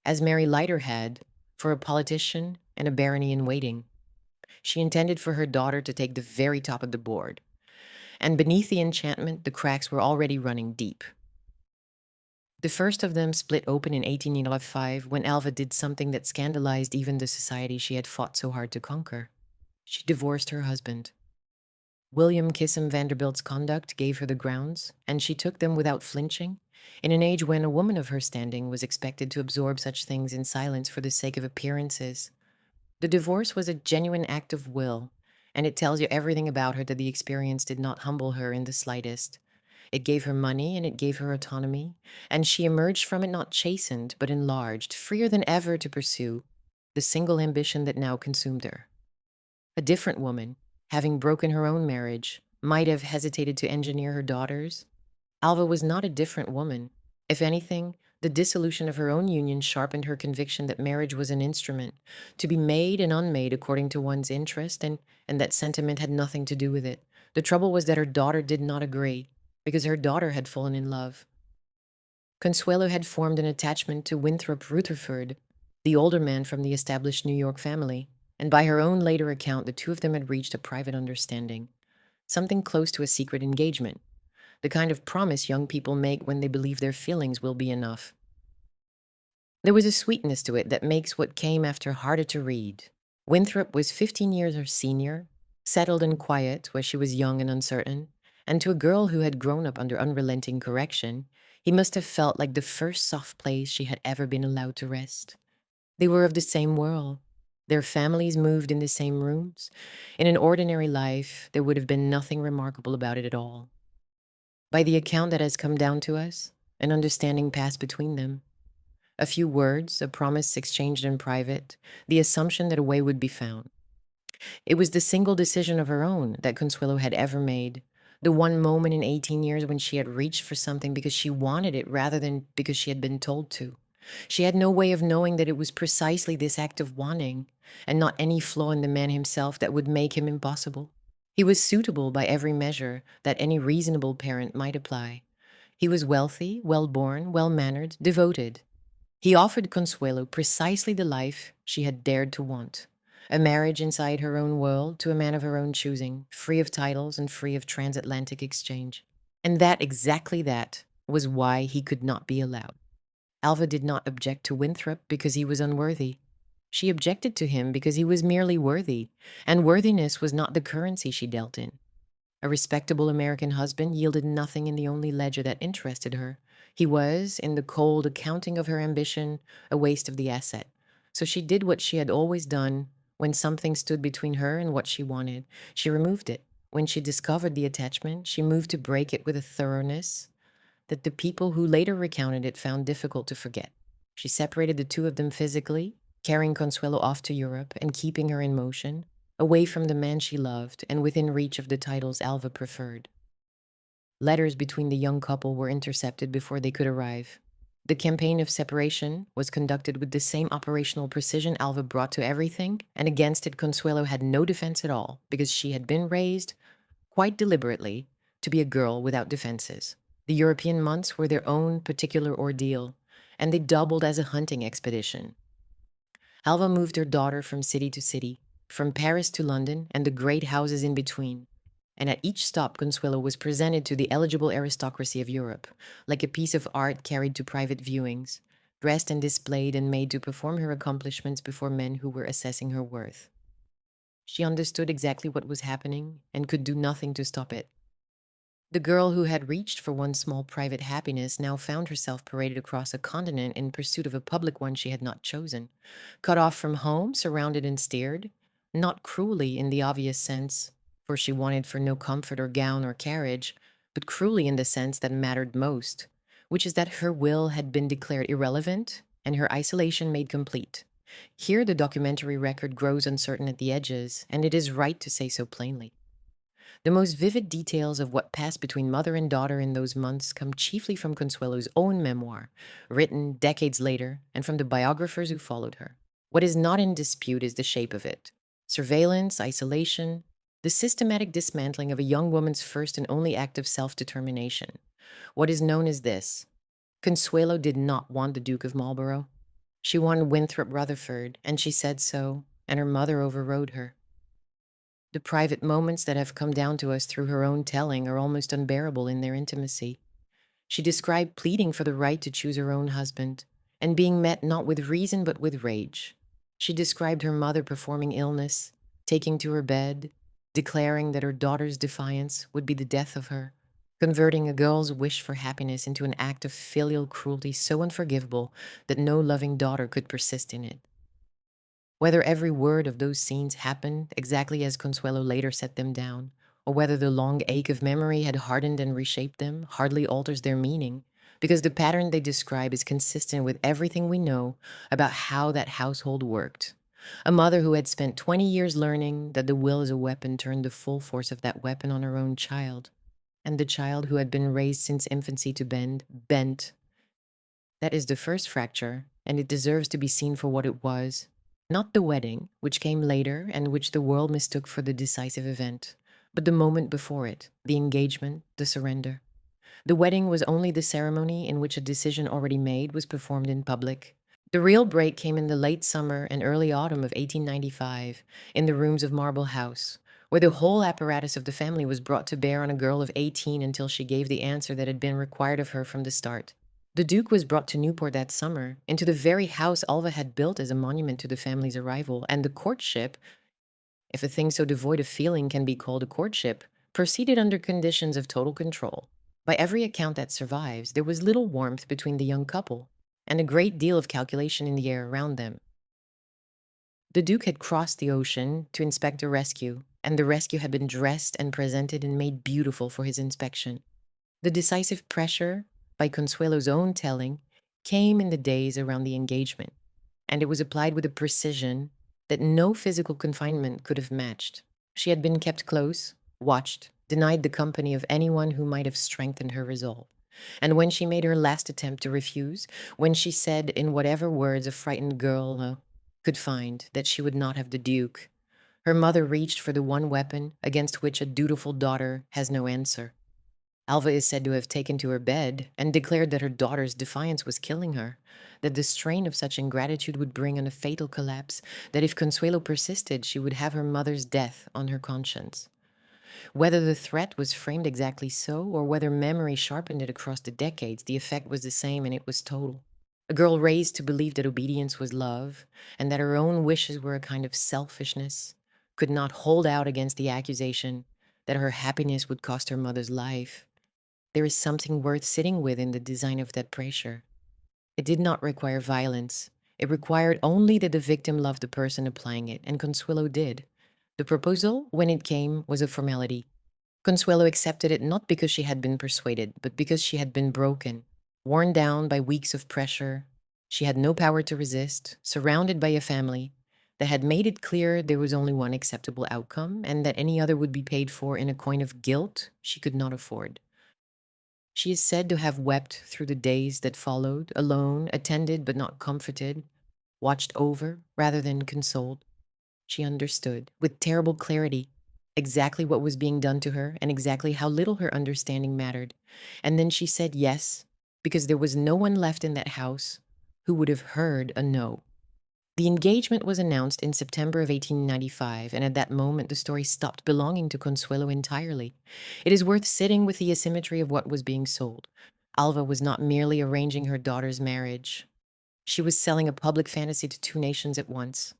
as Mary Leiter had, for a politician and a barony in waiting. She intended for her daughter to take the very top of the board. And beneath the enchantment, the cracks were already running deep. The first of them split open in 1805 when Alva did something that scandalized even the society she had fought so hard to conquer. She divorced her husband. William Kissam Vanderbilt's conduct gave her the grounds, and she took them without flinching, in an age when a woman of her standing was expected to absorb such things in silence for the sake of appearances. The divorce was a genuine act of will, and it tells you everything about her that the experience did not humble her in the slightest. It gave her money and it gave her autonomy, and she emerged from it not chastened, but enlarged, freer than ever to pursue, the single ambition that now consumed her. A different woman, having broken her own marriage, might have hesitated to engineer her daughter's. Alva was not a different woman. If anything, the dissolution of her own union sharpened her conviction that marriage was an instrument, to be made and unmade according to one's interest, and that sentiment had nothing to do with it. The trouble was that her daughter did not agree, because her daughter had fallen in love. Consuelo had formed an attachment to Winthrop Rutherford, the older man from the established New York family, and by her own later account, the two of them had reached a private understanding, something close to a secret engagement, the kind of promise young people make when they believe their feelings will be enough. There was a sweetness to it that makes what came after harder to read. Winthrop was 15 years her senior, settled and quiet where she was young and uncertain, and to a girl who had grown up under unrelenting correction, he must have felt like the first soft place she had ever been allowed to rest. They were of the same world. Their families moved in the same rooms. In an ordinary life, there would have been nothing remarkable about it at all. By the account that has come down to us, an understanding passed between them. A few words, a promise exchanged in private, the assumption that a way would be found. It was the single decision of her own that Consuelo had ever made, the one moment in 18 years when she had reached for something because she wanted it rather than because she had been told to. She had no way of knowing that it was precisely this act of wanting, and not any flaw in the man himself, that would make him impossible. He was suitable by every measure that any reasonable parent might apply. He was wealthy, well-born, well-mannered, devoted. He offered Consuelo precisely the life she had dared to want. A marriage inside her own world to a man of her own choosing, free of titles and free of transatlantic exchange. And exactly that, was why he could not be allowed. Alva did not object to Winthrop because he was unworthy. She objected to him because he was merely worthy, and worthiness was not the currency she dealt in. A respectable American husband yielded nothing in the only ledger that interested her. He was, in the cold accounting of her ambition, a waste of the asset. So she did what she had always done when something stood between her and what she wanted. She removed it. When she discovered the attachment, she moved to break it with a thoroughness that the people who later recounted it found difficult to forget. She separated the two of them physically, carrying Consuelo off to Europe and keeping her in motion, away from the man she loved and within reach of the titles Alva preferred. Letters between the young couple were intercepted before they could arrive. The campaign of separation was conducted with the same operational precision Alva brought to everything, and against it Consuelo had no defense at all, because she had been raised, quite deliberately, to be a girl without defenses. The European months were their own particular ordeal, and they doubled as a hunting expedition. Alva moved her daughter from city to city, from Paris to London and the great houses in between, and at each stop Consuelo was presented to the eligible aristocracy of Europe, like a piece of art carried to private viewings, dressed and displayed and made to perform her accomplishments before men who were assessing her worth. She understood exactly what was happening and could do nothing to stop it. The girl who had reached for one small private happiness now found herself paraded across a continent in pursuit of a public one she had not chosen, cut off from home, surrounded and steered, not cruelly in the obvious sense, for she wanted for no comfort or gown or carriage, but cruelly in the sense that mattered most, which is that her will had been declared irrelevant and her isolation made complete. Here the documentary record grows uncertain at the edges, and it is right to say so plainly. The most vivid details of what passed between mother and daughter in those months come chiefly from Consuelo's own memoir, written decades later, and from the biographers who followed her. What is not in dispute is the shape of it. Surveillance, isolation, the systematic dismantling of a young woman's first and only act of self-determination. What is known as this: Consuelo did not want the Duke of Marlborough. She wanted Winthrop Rutherford, and she said so, and her mother overrode her. The private moments that have come down to us through her own telling are almost unbearable in their intimacy. She described pleading for the right to choose her own husband, and being met not with reason but with rage. She described her mother performing illness, taking to her bed, declaring that her daughter's defiance would be the death of her, converting a girl's wish for happiness into an act of filial cruelty so unforgivable that no loving daughter could persist in it. Whether every word of those scenes happened exactly as Consuelo later set them down, or whether the long ache of memory had hardened and reshaped them, hardly alters their meaning, because the pattern they describe is consistent with everything we know about how that household worked. A mother who had spent 20 years learning that the will is a weapon turned the full force of that weapon on her own child. And the child who had been raised since infancy to bend, bent. That is the first fracture, and it deserves to be seen for what it was. Not the wedding, which came later and which the world mistook for the decisive event, but the moment before it, the engagement, the surrender. The wedding was only the ceremony in which a decision already made was performed in public. The real break came in the late summer and early autumn of 1895, in the rooms of Marble House, where the whole apparatus of the family was brought to bear on a girl of 18 until she gave the answer that had been required of her from the start. The Duke was brought to Newport that summer, into the very house Alva had built as a monument to the family's arrival, and the courtship, if a thing so devoid of feeling can be called a courtship, proceeded under conditions of total control. By every account that survives, there was little warmth between the young couple, and a great deal of calculation in the air around them. The Duke had crossed the ocean to inspect a rescue, and the rescue had been dressed and presented and made beautiful for his inspection. The decisive pressure, by Consuelo's own telling, came in the days around the engagement, and it was applied with a precision that no physical confinement could have matched. She had been kept close, watched, denied the company of anyone who might have strengthened her resolve. And when she made her last attempt to refuse, when she said in whatever words a frightened girl could find that she would not have the Duke, her mother reached for the one weapon against which a dutiful daughter has no answer. Alva is said to have taken to her bed and declared that her daughter's defiance was killing her, that the strain of such ingratitude would bring on a fatal collapse, that if Consuelo persisted, she would have her mother's death on her conscience. Whether the threat was framed exactly so, or whether memory sharpened it across the decades, the effect was the same, and it was total. A girl raised to believe that obedience was love, and that her own wishes were a kind of selfishness, could not hold out against the accusation that her happiness would cost her mother's life. There is something worth sitting with in the design of that pressure. It did not require violence. It required only that the victim love the person applying it, and Consuelo did. The proposal, when it came, was a formality. Consuelo accepted it not because she had been persuaded, but because she had been broken, worn down by weeks of pressure. She had no power to resist, surrounded by a family that had made it clear there was only one acceptable outcome, and that any other would be paid for in a coin of guilt she could not afford. She is said to have wept through the days that followed, alone, attended but not comforted, watched over rather than consoled. She understood, with terrible clarity, exactly what was being done to her and exactly how little her understanding mattered. And then she said yes, because there was no one left in that house who would have heard a no. The engagement was announced in September of 1895, and at that moment the story stopped belonging to Consuelo entirely. It is worth sitting with the asymmetry of what was being sold. Alva was not merely arranging her daughter's marriage. She was selling a public fantasy to two nations at once.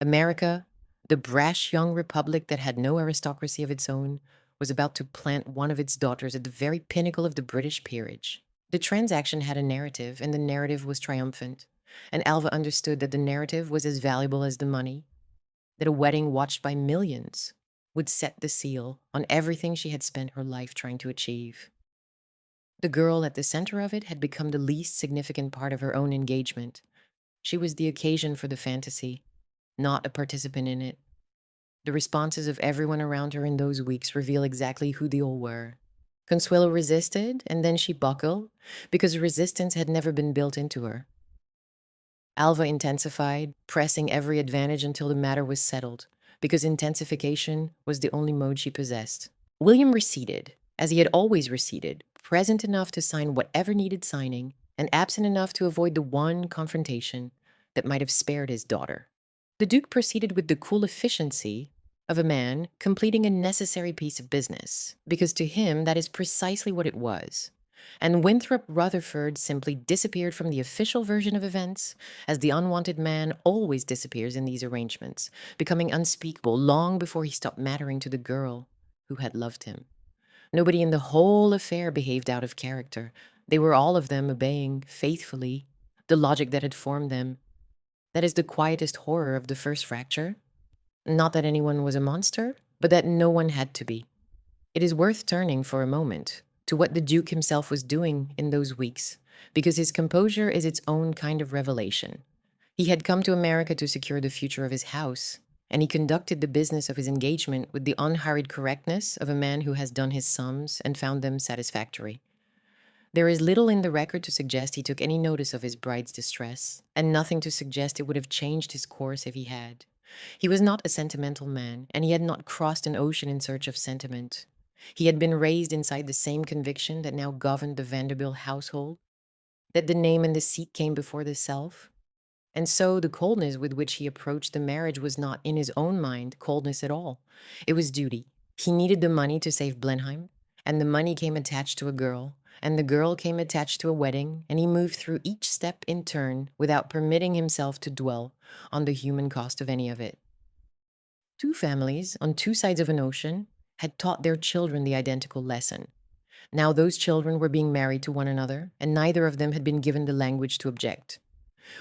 America, the brash young republic that had no aristocracy of its own, was about to plant one of its daughters at the very pinnacle of the British peerage. The transaction had a narrative, and the narrative was triumphant. And Alva understood that the narrative was as valuable as the money, that a wedding watched by millions would set the seal on everything she had spent her life trying to achieve. The girl at the center of it had become the least significant part of her own engagement. She was the occasion for the fantasy, not a participant in it. The responses of everyone around her in those weeks reveal exactly who they all were. Consuelo resisted, and then she buckled, because resistance had never been built into her. Alva intensified, pressing every advantage until the matter was settled, because intensification was the only mode she possessed. William receded, as he had always receded, present enough to sign whatever needed signing, and absent enough to avoid the one confrontation that might have spared his daughter. The Duke proceeded with the cool efficiency of a man completing a necessary piece of business, because to him that is precisely what it was. And Winthrop Rutherford simply disappeared from the official version of events, as the unwanted man always disappears in these arrangements, becoming unspeakable long before he stopped mattering to the girl who had loved him. Nobody in the whole affair behaved out of character. They were all of them obeying faithfully the logic that had formed them. That is the quietest horror of the first fracture. Not that anyone was a monster, but that no one had to be. It is worth turning for a moment to what the Duke himself was doing in those weeks, because his composure is its own kind of revelation. He had come to America to secure the future of his house, and he conducted the business of his engagement with the unhurried correctness of a man who has done his sums and found them satisfactory. There is little in the record to suggest he took any notice of his bride's distress, and nothing to suggest it would have changed his course if he had. He was not a sentimental man, and he had not crossed an ocean in search of sentiment. He had been raised inside the same conviction that now governed the Vanderbilt household, that the name and the seat came before the self. And so the coldness with which he approached the marriage was not, in his own mind, coldness at all. It was duty. He needed the money to save Blenheim, and the money came attached to a girl, and the girl came attached to a wedding, and he moved through each step in turn without permitting himself to dwell on the human cost of any of it. Two families on two sides of an ocean had taught their children the identical lesson. Now those children were being married to one another, and neither of them had been given the language to object.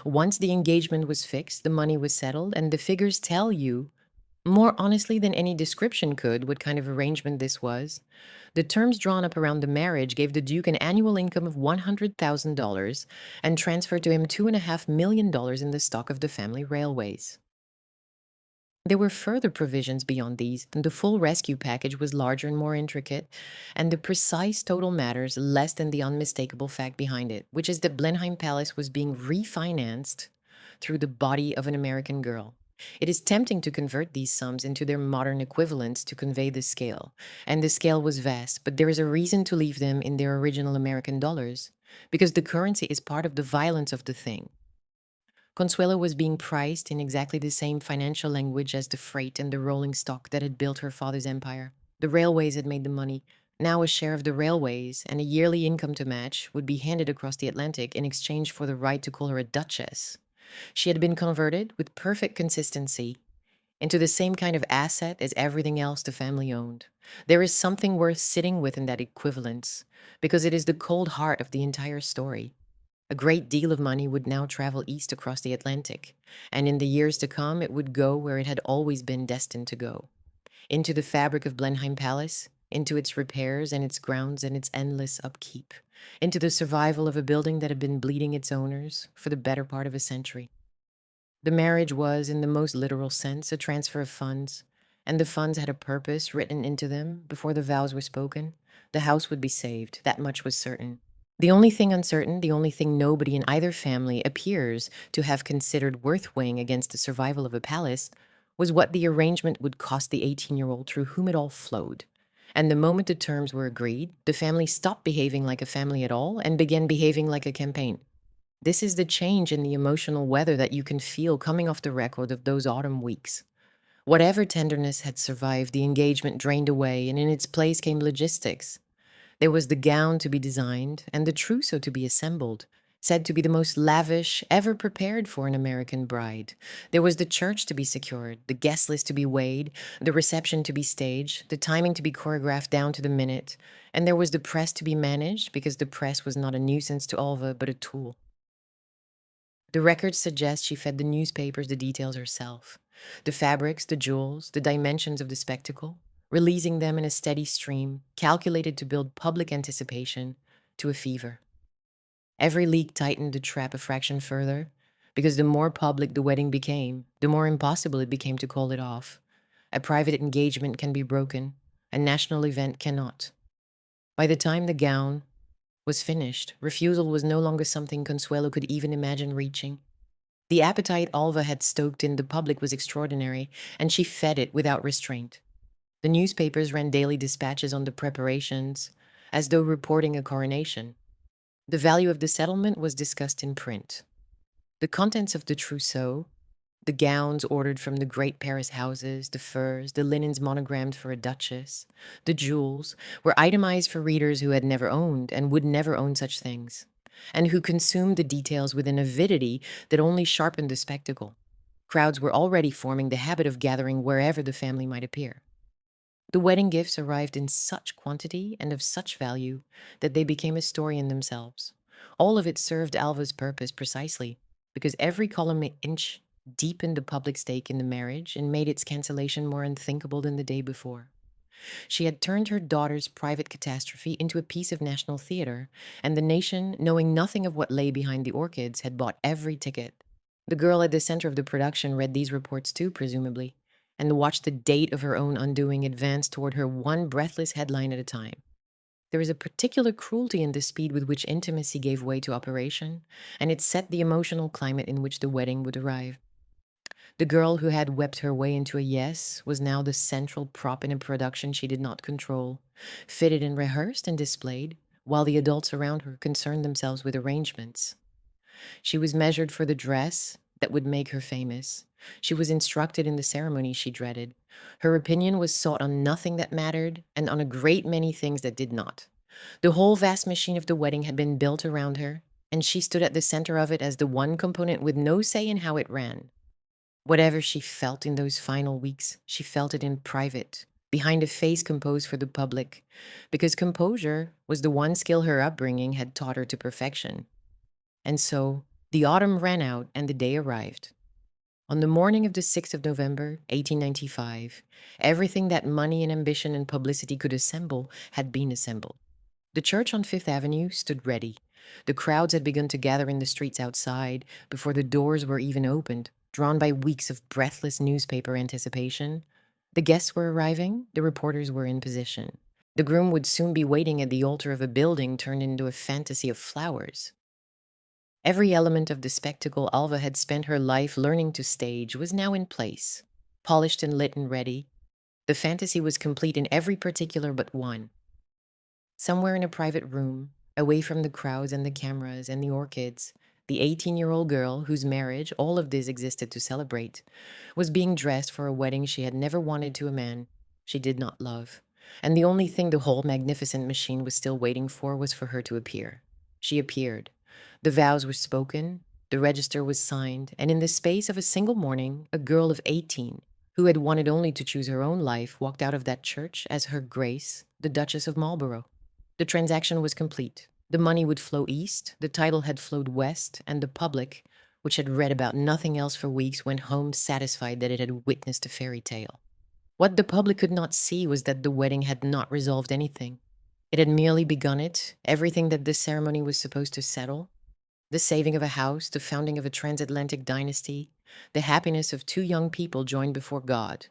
Once the engagement was fixed, the money was settled, and the figures tell you, more honestly than any description could, what kind of arrangement this was. The terms drawn up around the marriage gave the Duke an annual income of $100,000 and transferred to him $2.5 million in the stock of the family railways. There were further provisions beyond these, and the full rescue package was larger and more intricate, and the precise total matters less than the unmistakable fact behind it, which is that Blenheim Palace was being refinanced through the body of an American girl. It is tempting to convert these sums into their modern equivalents to convey the scale, and the scale was vast, but there is a reason to leave them in their original American dollars, because the currency is part of the violence of the thing. Consuelo was being priced in exactly the same financial language as the freight and the rolling stock that had built her father's empire. The railways had made the money. Now a share of the railways and a yearly income to match would be handed across the Atlantic in exchange for the right to call her a duchess. She had been converted, with perfect consistency, into the same kind of asset as everything else the family owned. There is something worth sitting with in that equivalence, because it is the cold heart of the entire story. A great deal of money would now travel east across the Atlantic, and in the years to come it would go where it had always been destined to go, into the fabric of Blenheim Palace, into its repairs and its grounds and its endless upkeep, into the survival of a building that had been bleeding its owners for the better part of a century. The marriage was, in the most literal sense, a transfer of funds, and the funds had a purpose written into them before the vows were spoken. The house would be saved, that much was certain. The only thing uncertain, the only thing nobody in either family appears to have considered worth weighing against the survival of a palace, was what the arrangement would cost the 18-year-old through whom it all flowed. And the moment the terms were agreed, the family stopped behaving like a family at all and began behaving like a campaign. This is the change in the emotional weather that you can feel coming off the record of those autumn weeks. Whatever tenderness had survived, the engagement drained away, and in its place came logistics. There was the gown to be designed and the trousseau to be assembled, said to be the most lavish ever prepared for an American bride. There was the church to be secured, the guest list to be weighed, the reception to be staged, the timing to be choreographed down to the minute, and there was the press to be managed, because the press was not a nuisance to Alva but a tool. The records suggest she fed the newspapers the details herself, the fabrics, the jewels, the dimensions of the spectacle, releasing them in a steady stream, calculated to build public anticipation to a fever. Every leak tightened the trap a fraction further, because the more public the wedding became, the more impossible it became to call it off. A private engagement can be broken, a national event cannot. By the time the gown was finished, refusal was no longer something Consuelo could even imagine reaching. The appetite Alva had stoked in the public was extraordinary, and she fed it without restraint. The newspapers ran daily dispatches on the preparations, as though reporting a coronation. The value of the settlement was discussed in print. The contents of the trousseau, the gowns ordered from the great Paris houses, the furs, the linens monogrammed for a duchess, the jewels, were itemized for readers who had never owned and would never own such things, and who consumed the details with an avidity that only sharpened the spectacle. Crowds were already forming the habit of gathering wherever the family might appear. The wedding gifts arrived in such quantity and of such value that they became a story in themselves. All of it served Alva's purpose precisely, because every column inch deepened the public stake in the marriage and made its cancellation more unthinkable than the day before. She had turned her daughter's private catastrophe into a piece of national theater, and the nation, knowing nothing of what lay behind the orchids, had bought every ticket. The girl at the center of the production read these reports too, presumably, and watched the date of her own undoing advance toward her one breathless headline at a time. There is a particular cruelty in the speed with which intimacy gave way to operation, and it set the emotional climate in which the wedding would arrive. The girl who had wept her way into a yes was now the central prop in a production she did not control, fitted and rehearsed and displayed, while the adults around her concerned themselves with arrangements. She was measured for the dress that would make her famous. She was instructed in the ceremony she dreaded. Her opinion was sought on nothing that mattered and on a great many things that did not. The whole vast machine of the wedding had been built around her, and she stood at the center of it as the one component with no say in how it ran. Whatever she felt in those final weeks, she felt it in private, behind a face composed for the public, because composure was the one skill her upbringing had taught her to perfection. And so, the autumn ran out and the day arrived. On the morning of the 6th of November, 1895, everything that money and ambition and publicity could assemble had been assembled. The church on Fifth Avenue stood ready. The crowds had begun to gather in the streets outside before the doors were even opened, drawn by weeks of breathless newspaper anticipation. The guests were arriving, the reporters were in position. The groom would soon be waiting at the altar of a building turned into a fantasy of flowers. Every element of the spectacle Alva had spent her life learning to stage was now in place, polished and lit and ready. The fantasy was complete in every particular but one. Somewhere in a private room, away from the crowds and the cameras and the orchids, the 18-year-old girl, whose marriage all of this existed to celebrate, was being dressed for a wedding she had never wanted to a man she did not love. And the only thing the whole magnificent machine was still waiting for was for her to appear. She appeared. The vows were spoken, the register was signed, and in the space of a single morning, a girl of 18, who had wanted only to choose her own life, walked out of that church as Her Grace, the Duchess of Marlborough. The transaction was complete. The money would flow east, the title had flowed west, and the public, which had read about nothing else for weeks, went home satisfied that it had witnessed a fairy tale. What the public could not see was that the wedding had not resolved anything. It had merely begun it, everything that this ceremony was supposed to settle. The saving of a house, the founding of a transatlantic dynasty, the happiness of two young people joined before God,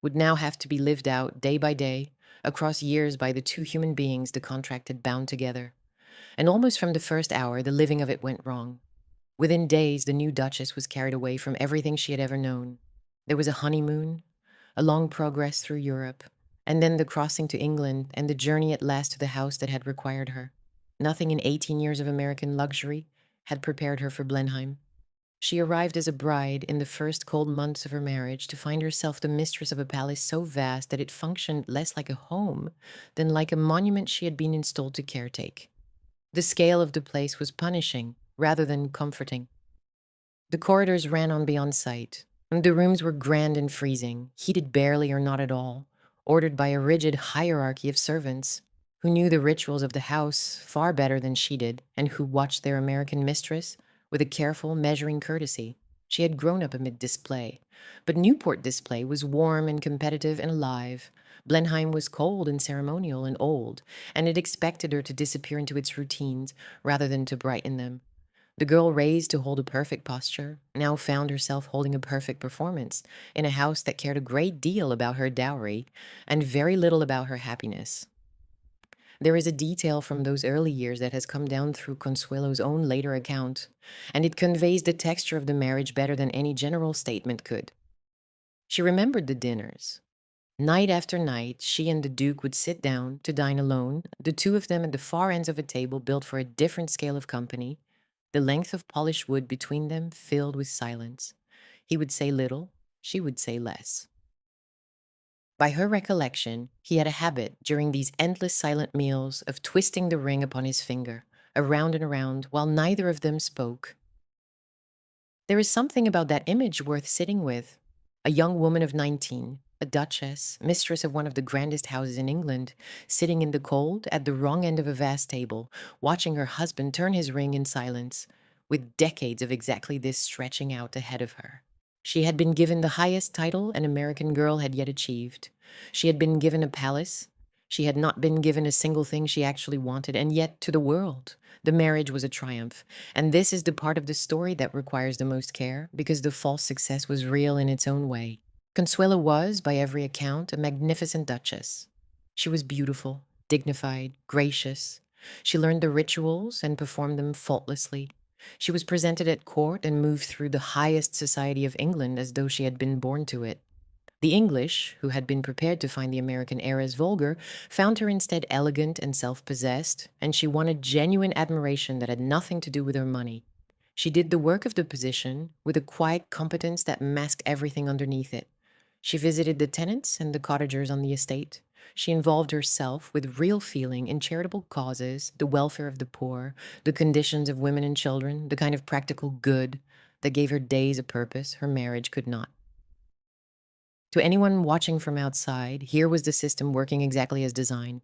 would now have to be lived out day by day, across years by the two human beings the contract had bound together. And almost from the first hour, the living of it went wrong. Within days, the new Duchess was carried away from everything she had ever known. There was a honeymoon, a long progress through Europe, and then the crossing to England and the journey at last to the house that had required her. Nothing in 18 years of American luxury had prepared her for Blenheim. She arrived as a bride in the first cold months of her marriage to find herself the mistress of a palace so vast that it functioned less like a home than like a monument she had been installed to caretake. The scale of the place was punishing rather than comforting. The corridors ran on beyond sight, and the rooms were grand and freezing, heated barely or not at all, ordered by a rigid hierarchy of servants who knew the rituals of the house far better than she did and who watched their American mistress with a careful, measuring courtesy. She had grown up amid display, but Newport display was warm and competitive and alive. Blenheim was cold and ceremonial and old, and it expected her to disappear into its routines rather than to brighten them. The girl raised to hold a perfect posture now found herself holding a perfect performance in a house that cared a great deal about her dowry and very little about her happiness. There is a detail from those early years that has come down through Consuelo's own later account, and it conveys the texture of the marriage better than any general statement could. She remembered the dinners. Night after night, she and the Duke would sit down to dine alone, the two of them at the far ends of a table built for a different scale of company, the length of polished wood between them filled with silence. He would say little, she would say less. By her recollection, he had a habit during these endless silent meals of twisting the ring upon his finger, around and around, while neither of them spoke. There is something about that image worth sitting with. A young woman of 19, a duchess, mistress of one of the grandest houses in England, sitting in the cold at the wrong end of a vast table, watching her husband turn his ring in silence, with decades of exactly this stretching out ahead of her. She had been given the highest title an American girl had yet achieved. She had been given a palace. She had not been given a single thing she actually wanted, and yet, to the world, the marriage was a triumph. And this is the part of the story that requires the most care, because the false success was real in its own way. Consuelo was, by every account, a magnificent duchess. She was beautiful, dignified, gracious. She learned the rituals and performed them faultlessly. She was presented at court and moved through the highest society of England as though she had been born to it. The English, who had been prepared to find the American heiress vulgar, found her instead elegant and self-possessed, and she won a genuine admiration that had nothing to do with her money. She did the work of the position with a quiet competence that masked everything underneath it. She visited the tenants and the cottagers on the estate. She involved herself with real feeling in charitable causes, the welfare of the poor, the conditions of women and children, the kind of practical good that gave her days a purpose her marriage could not. To anyone watching from outside, here was the system working exactly as designed.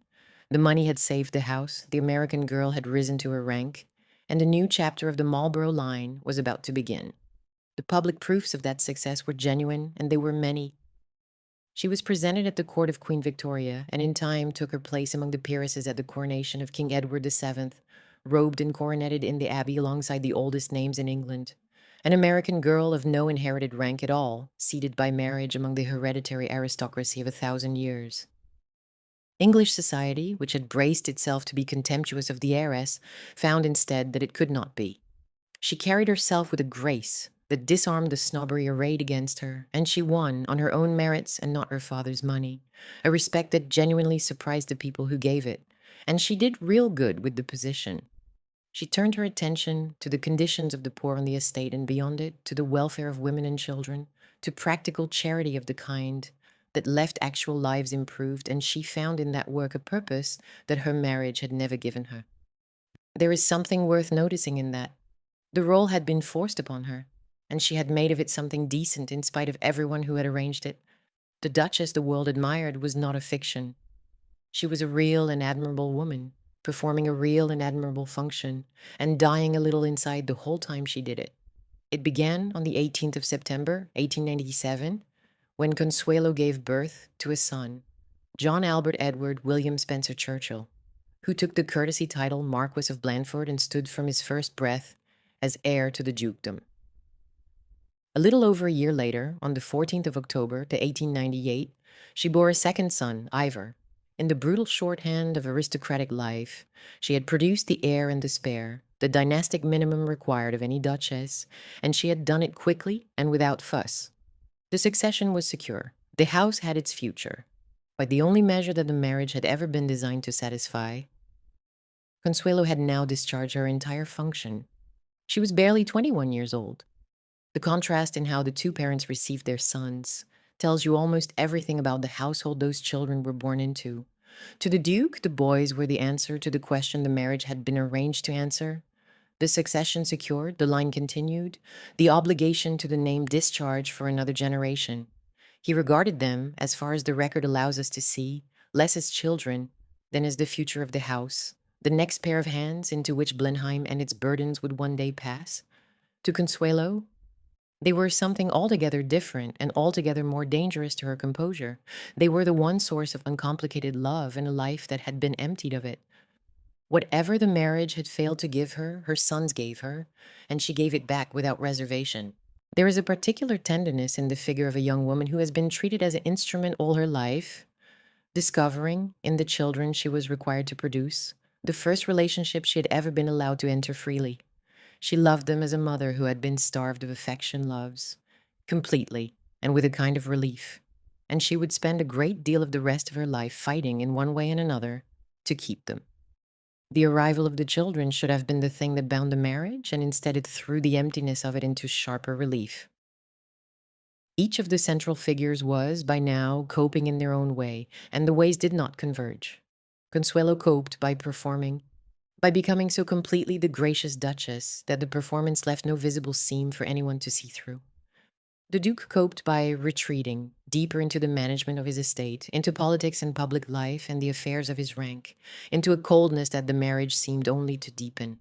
The money had saved the house, the American girl had risen to her rank, and a new chapter of the Marlborough line was about to begin. The public proofs of that success were genuine, and they were many. She was presented at the court of Queen Victoria, and in time took her place among the peeresses at the coronation of King Edward VII, robed and coroneted in the Abbey alongside the oldest names in England. An American girl of no inherited rank at all, seated by marriage among the hereditary aristocracy of 1,000 years. English society, which had braced itself to be contemptuous of the heiress, found instead that it could not be. She carried herself with a grace that disarmed the snobbery arrayed against her, and she won on her own merits and not her father's money, a respect that genuinely surprised the people who gave it, and she did real good with the position. She turned her attention to the conditions of the poor on the estate and beyond it, to the welfare of women and children, to practical charity of the kind that left actual lives improved, and she found in that work a purpose that her marriage had never given her. There is something worth noticing in that. The role had been forced upon her, and she had made of it something decent in spite of everyone who had arranged it. The Duchess the world admired was not a fiction. She was a real and admirable woman, performing a real and admirable function, and dying a little inside the whole time she did it. It began on the 18th of September, 1897, when Consuelo gave birth to a son, John Albert Edward William Spencer Churchill, who took the courtesy title Marquis of Blandford and stood from his first breath as heir to the dukedom. A little over a year later, on the 14th of October to 1898, she bore a second son, Ivor. In the brutal shorthand of aristocratic life, she had produced the heir and the spare, the dynastic minimum required of any duchess, and she had done it quickly and without fuss. The succession was secure. The house had its future. By the only measure that the marriage had ever been designed to satisfy, Consuelo had now discharged her entire function. She was barely 21 years old. The contrast in how the two parents received their sons tells you almost everything about the household those children were born into. To the Duke, the boys were the answer to the question the marriage had been arranged to answer. The succession secured, the line continued, the obligation to the name discharged for another generation. He regarded them, as far as the record allows us to see, less as children than as the future of the house, the next pair of hands into which Blenheim and its burdens would one day pass. To Consuelo, they were something altogether different and altogether more dangerous to her composure. They were the one source of uncomplicated love in a life that had been emptied of it. Whatever the marriage had failed to give her, her sons gave her, and she gave it back without reservation. There is a particular tenderness in the figure of a young woman who has been treated as an instrument all her life, discovering, in the children she was required to produce, the first relationship she had ever been allowed to enter freely. She loved them as a mother who had been starved of affection loves, completely and with a kind of relief, and she would spend a great deal of the rest of her life fighting in one way and another to keep them. The arrival of the children should have been the thing that bound the marriage, and instead it threw the emptiness of it into sharper relief. Each of the central figures was, by now, coping in their own way, and the ways did not converge. Consuelo coped by becoming so completely the gracious duchess that the performance left no visible seam for anyone to see through. The Duke coped by retreating deeper into the management of his estate, into politics and public life and the affairs of his rank, into a coldness that the marriage seemed only to deepen.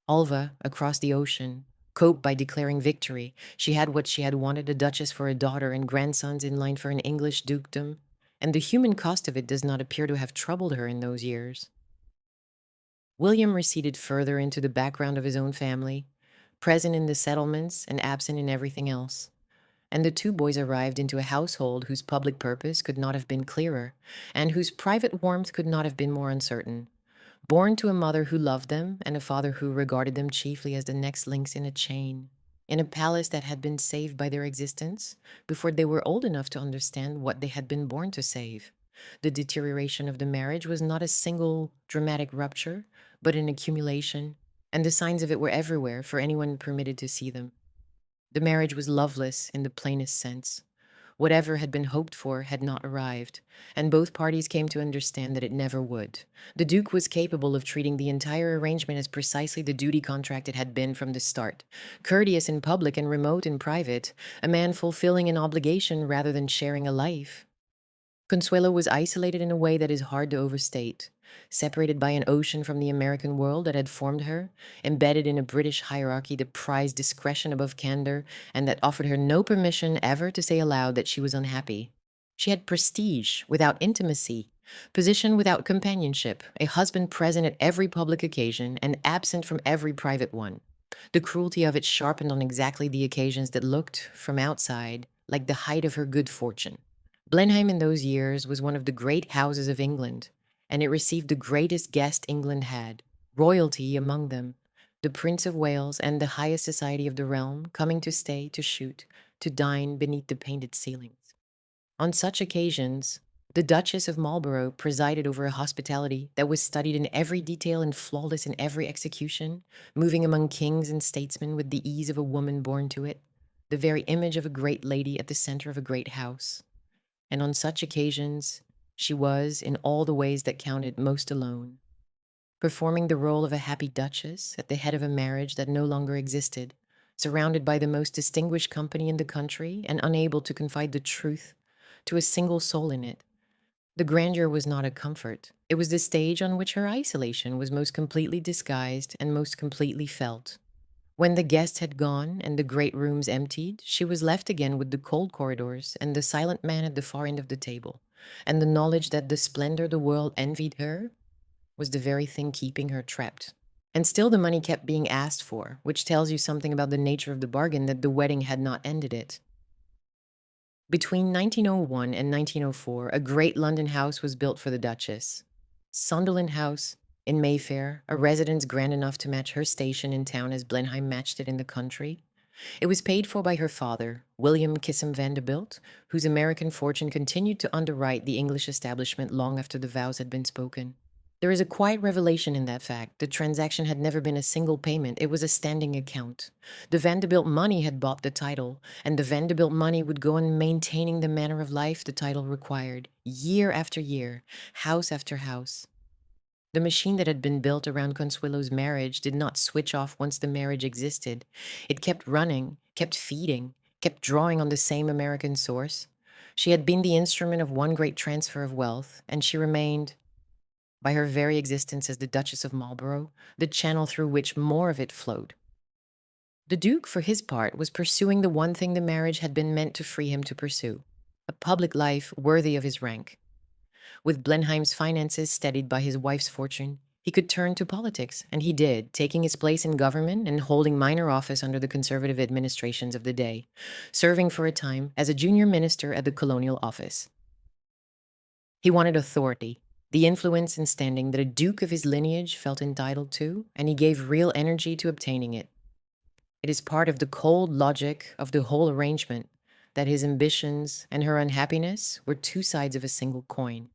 Alva, across the ocean, coped by declaring victory. She had what she had wanted, a duchess for a daughter and grandsons in line for an English dukedom, and the human cost of it does not appear to have troubled her in those years. William receded further into the background of his own family, present in the settlements and absent in everything else. And the two boys arrived into a household whose public purpose could not have been clearer, and whose private warmth could not have been more uncertain. Born to a mother who loved them and a father who regarded them chiefly as the next links in a chain, in a palace that had been saved by their existence before they were old enough to understand what they had been born to save. The deterioration of the marriage was not a single dramatic rupture, but an accumulation, and the signs of it were everywhere for anyone permitted to see them. The marriage was loveless in the plainest sense. Whatever had been hoped for had not arrived, and both parties came to understand that it never would. The Duke was capable of treating the entire arrangement as precisely the duty contract it had been from the start. Courteous in public and remote in private, a man fulfilling an obligation rather than sharing a life. Consuelo was isolated in a way that is hard to overstate, separated by an ocean from the American world that had formed her, embedded in a British hierarchy that prized discretion above candor and that offered her no permission ever to say aloud that she was unhappy. She had prestige without intimacy, position without companionship, a husband present at every public occasion and absent from every private one. The cruelty of it sharpened on exactly the occasions that looked, from outside, like the height of her good fortune. Blenheim in those years was one of the great houses of England, and it received the greatest guest England had, royalty among them, the Prince of Wales and the highest society of the realm coming to stay, to shoot, to dine beneath the painted ceilings. On such occasions, the Duchess of Marlborough presided over a hospitality that was studied in every detail and flawless in every execution, moving among kings and statesmen with the ease of a woman born to it, the very image of a great lady at the center of a great house. And on such occasions, she was, in all the ways that counted, most alone, performing the role of a happy duchess at the head of a marriage that no longer existed, surrounded by the most distinguished company in the country and unable to confide the truth to a single soul in it. The grandeur was not a comfort. It was the stage on which her isolation was most completely disguised and most completely felt. When the guests had gone and the great rooms emptied, she was left again with the cold corridors and the silent man at the far end of the table, and the knowledge that the splendor the world envied her was the very thing keeping her trapped. And still the money kept being asked for, which tells you something about the nature of the bargain, that the wedding had not ended it. Between 1901 and 1904, a great London house was built for the Duchess. Sunderland House, in Mayfair, a residence grand enough to match her station in town as Blenheim matched it in the country. It was paid for by her father, William Vanderbilt, whose American fortune continued to underwrite the English establishment long after the vows had been spoken. There is a quiet revelation in that fact. The transaction had never been a single payment. It was a standing account. The Vanderbilt money had bought the title, and the Vanderbilt money would go on maintaining the manner of life the title required, year after year, house after house. The machine that had been built around Consuelo's marriage did not switch off once the marriage existed. It kept running, kept feeding, kept drawing on the same American source. She had been the instrument of one great transfer of wealth, and she remained, by her very existence as the Duchess of Marlborough, the channel through which more of it flowed. The Duke, for his part, was pursuing the one thing the marriage had been meant to free him to pursue, a public life worthy of his rank. With Blenheim's finances steadied by his wife's fortune, he could turn to politics, and he did, taking his place in government and holding minor office under the conservative administrations of the day, serving for a time as a junior minister at the Colonial Office. He wanted authority, the influence and standing that a duke of his lineage felt entitled to, and he gave real energy to obtaining it. It is part of the cold logic of the whole arrangement that his ambitions and her unhappiness were two sides of a single coin.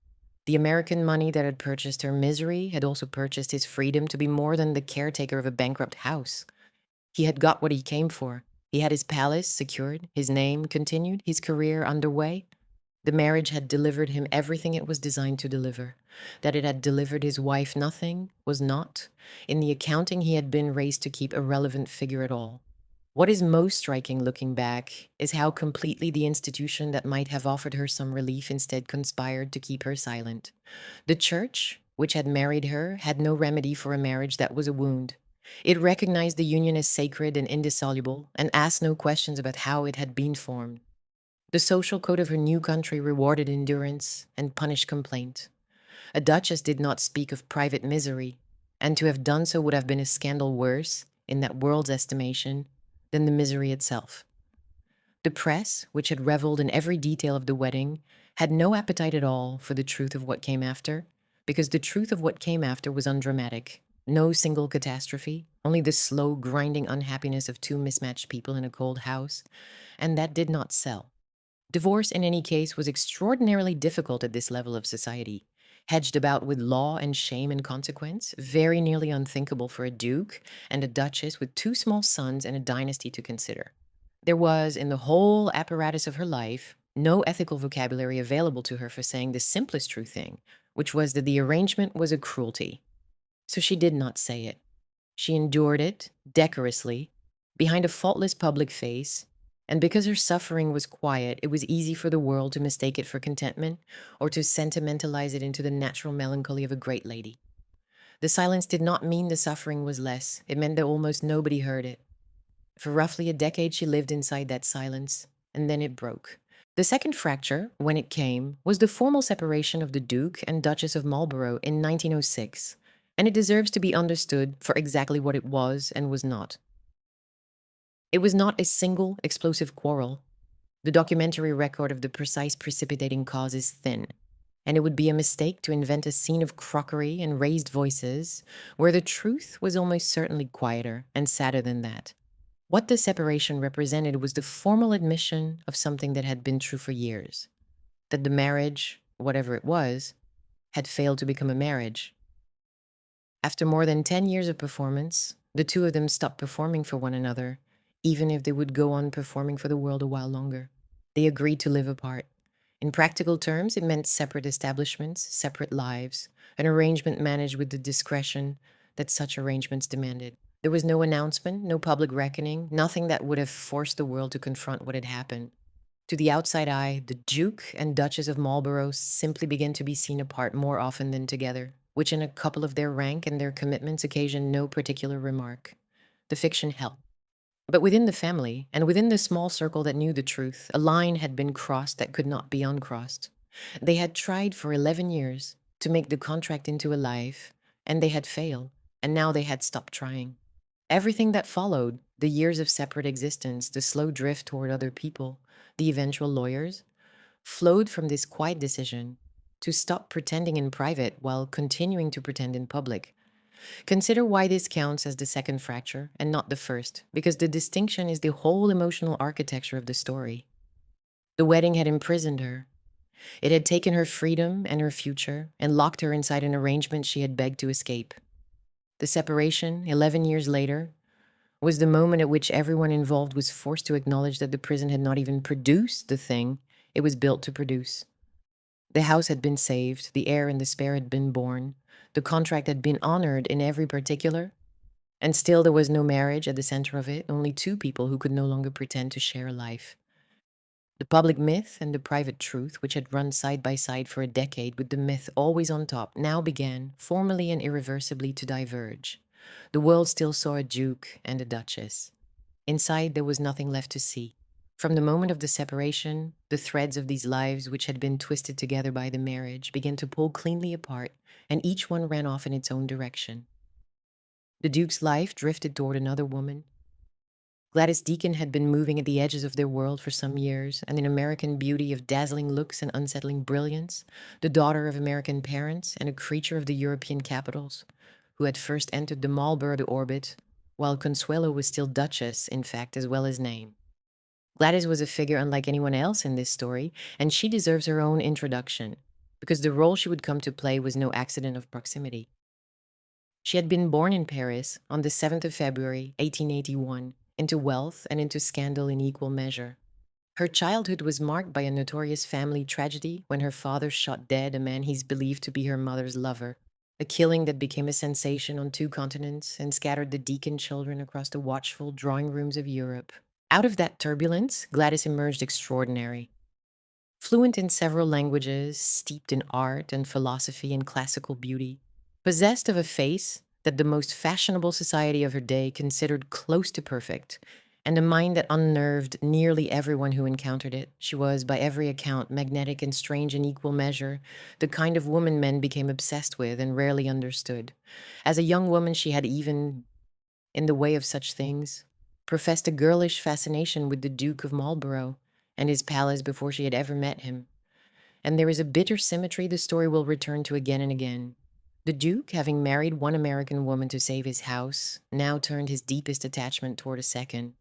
The American money that had purchased her misery had also purchased his freedom to be more than the caretaker of a bankrupt house. He had got what he came for. He had his palace secured, his name continued, his career underway. The marriage had delivered him everything it was designed to deliver. That it had delivered his wife nothing was not. In the accounting, he had been raised to keep a relevant figure at all. What is most striking looking back is how completely the institution that might have offered her some relief instead conspired to keep her silent. The church, which had married her, had no remedy for a marriage that was a wound. It recognized the union as sacred and indissoluble and asked no questions about how it had been formed. The social code of her new country rewarded endurance and punished complaint. A duchess did not speak of private misery, and to have done so would have been a scandal worse, in that world's estimation, than the misery itself. The press, which had reveled in every detail of the wedding, had no appetite at all for the truth of what came after, because the truth of what came after was undramatic. No single catastrophe, only the slow, grinding unhappiness of two mismatched people in a cold house, and that did not sell. Divorce, in any case, was extraordinarily difficult at this level of society. Hedged about with law and shame and consequence, very nearly unthinkable for a duke and a duchess with two small sons and a dynasty to consider. There was, in the whole apparatus of her life, no ethical vocabulary available to her for saying the simplest true thing, which was that the arrangement was a cruelty. So she did not say it. She endured it, decorously, behind a faultless public face, and because her suffering was quiet, it was easy for the world to mistake it for contentment or to sentimentalize it into the natural melancholy of a great lady. The silence did not mean the suffering was less, it meant that almost nobody heard it. For roughly a decade, she lived inside that silence, and then it broke. The second fracture, when it came, was the formal separation of the Duke and Duchess of Marlborough in 1906, and it deserves to be understood for exactly what it was and was not. It was not a single explosive quarrel. The documentary record of the precise precipitating cause is thin, and it would be a mistake to invent a scene of crockery and raised voices where the truth was almost certainly quieter and sadder than that. What the separation represented was the formal admission of something that had been true for years, that the marriage, whatever it was, had failed to become a marriage. After more than 10 years of performance, the two of them stopped performing for one another, even if they would go on performing for the world a while longer. They agreed to live apart. In practical terms, it meant separate establishments, separate lives, an arrangement managed with the discretion that such arrangements demanded. There was no announcement, no public reckoning, nothing that would have forced the world to confront what had happened. To the outside eye, the Duke and Duchess of Marlborough simply began to be seen apart more often than together, which in a couple of their rank and their commitments occasioned no particular remark. The fiction held. But within the family, and within the small circle that knew the truth, a line had been crossed that could not be uncrossed. They had tried for 11 years to make the contract into a life, and they had failed, and now they had stopped trying. Everything that followed, the years of separate existence, the slow drift toward other people, the eventual lawyers, flowed from this quiet decision to stop pretending in private while continuing to pretend in public. Consider why this counts as the second fracture and not the first, because the distinction is the whole emotional architecture of the story. The wedding had imprisoned her. It had taken her freedom and her future and locked her inside an arrangement she had begged to escape. The separation, 11 years later, was the moment at which everyone involved was forced to acknowledge that the prison had not even produced the thing it was built to produce. The house had been saved, the heir and the spare had been born, the contract had been honored in every particular, and still there was no marriage at the center of it, only two people who could no longer pretend to share a life. The public myth and the private truth, which had run side by side for a decade with the myth always on top, now began, formally and irreversibly, to diverge. The world still saw a duke and a duchess. Inside, there was nothing left to see. From the moment of the separation, the threads of these lives, which had been twisted together by the marriage, began to pull cleanly apart, and each one ran off in its own direction. The Duke's life drifted toward another woman. Gladys Deacon had been moving at the edges of their world for some years, and an American beauty of dazzling looks and unsettling brilliance, the daughter of American parents and a creature of the European capitals, who had first entered the Marlborough orbit, while Consuelo was still Duchess, in fact, as well as name. Gladys was a figure unlike anyone else in this story, and she deserves her own introduction, because the role she would come to play was no accident of proximity. She had been born in Paris on the 7th of February, 1881, into wealth and into scandal in equal measure. Her childhood was marked by a notorious family tragedy when her father shot dead a man he's believed to be her mother's lover, a killing that became a sensation on 2 continents and scattered the Deacon children across the watchful drawing rooms of Europe. Out of that turbulence, Gladys emerged extraordinary. Fluent in several languages, steeped in art and philosophy and classical beauty, possessed of a face that the most fashionable society of her day considered close to perfect, and a mind that unnerved nearly everyone who encountered it. She was, by every account, magnetic and strange in equal measure, the kind of woman men became obsessed with and rarely understood. As a young woman, she had even, in the way of such things, professed a girlish fascination with the Duke of Marlborough and his palace before she had ever met him. And there is a bitter symmetry the story will return to again and again. The Duke, having married one American woman to save his house, now turned his deepest attachment toward a second.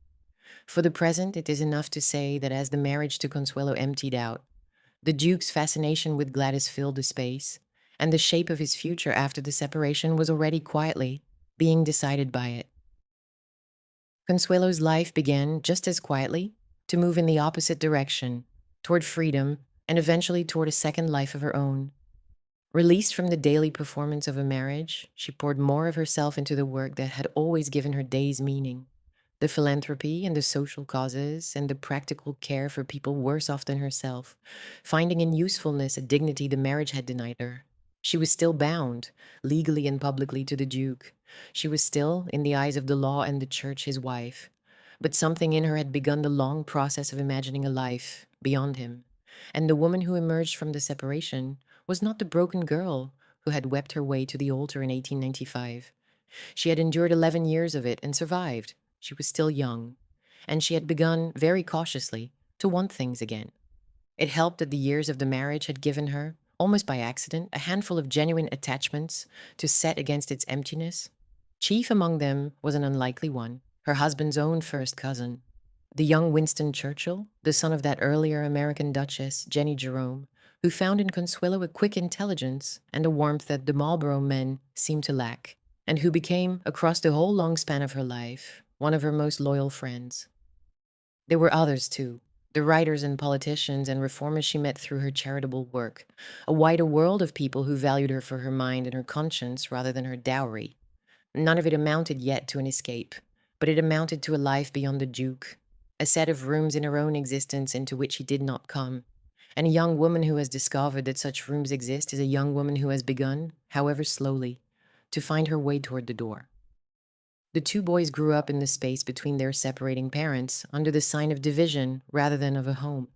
For the present, it is enough to say that as the marriage to Consuelo emptied out, the Duke's fascination with Gladys filled the space, and the shape of his future after the separation was already quietly being decided by it. Consuelo's life began just as quietly to move in the opposite direction, toward freedom and eventually toward a second life of her own. Released from the daily performance of a marriage, she poured more of herself into the work that had always given her days meaning: the philanthropy and the social causes and the practical care for people worse off than herself, finding in usefulness a dignity the marriage had denied her. She was still bound, legally and publicly, to the Duke. She was still, in the eyes of the law and the church, his wife. But something in her had begun the long process of imagining a life beyond him. And the woman who emerged from the separation was not the broken girl who had wept her way to the altar in 1895. She had endured 11 years of it and survived. She was still young, and she had begun, very cautiously, to want things again. It helped that the years of the marriage had given her, almost by accident, a handful of genuine attachments to set against its emptiness. Chief among them was an unlikely one, her husband's own first cousin, the young Winston Churchill, the son of that earlier American Duchess, Jenny Jerome, who found in Consuelo a quick intelligence and a warmth that the Marlborough men seemed to lack, and who became, across the whole long span of her life, one of her most loyal friends. There were others, too, the writers and politicians and reformers she met through her charitable work, a wider world of people who valued her for her mind and her conscience rather than her dowry. None of it amounted yet to an escape, but it amounted to a life beyond the Duke, a set of rooms in her own existence into which he did not come. And a young woman who has discovered that such rooms exist is a young woman who has begun, however slowly, to find her way toward the door. The two boys grew up in the space between their separating parents, under the sign of division rather than of a home.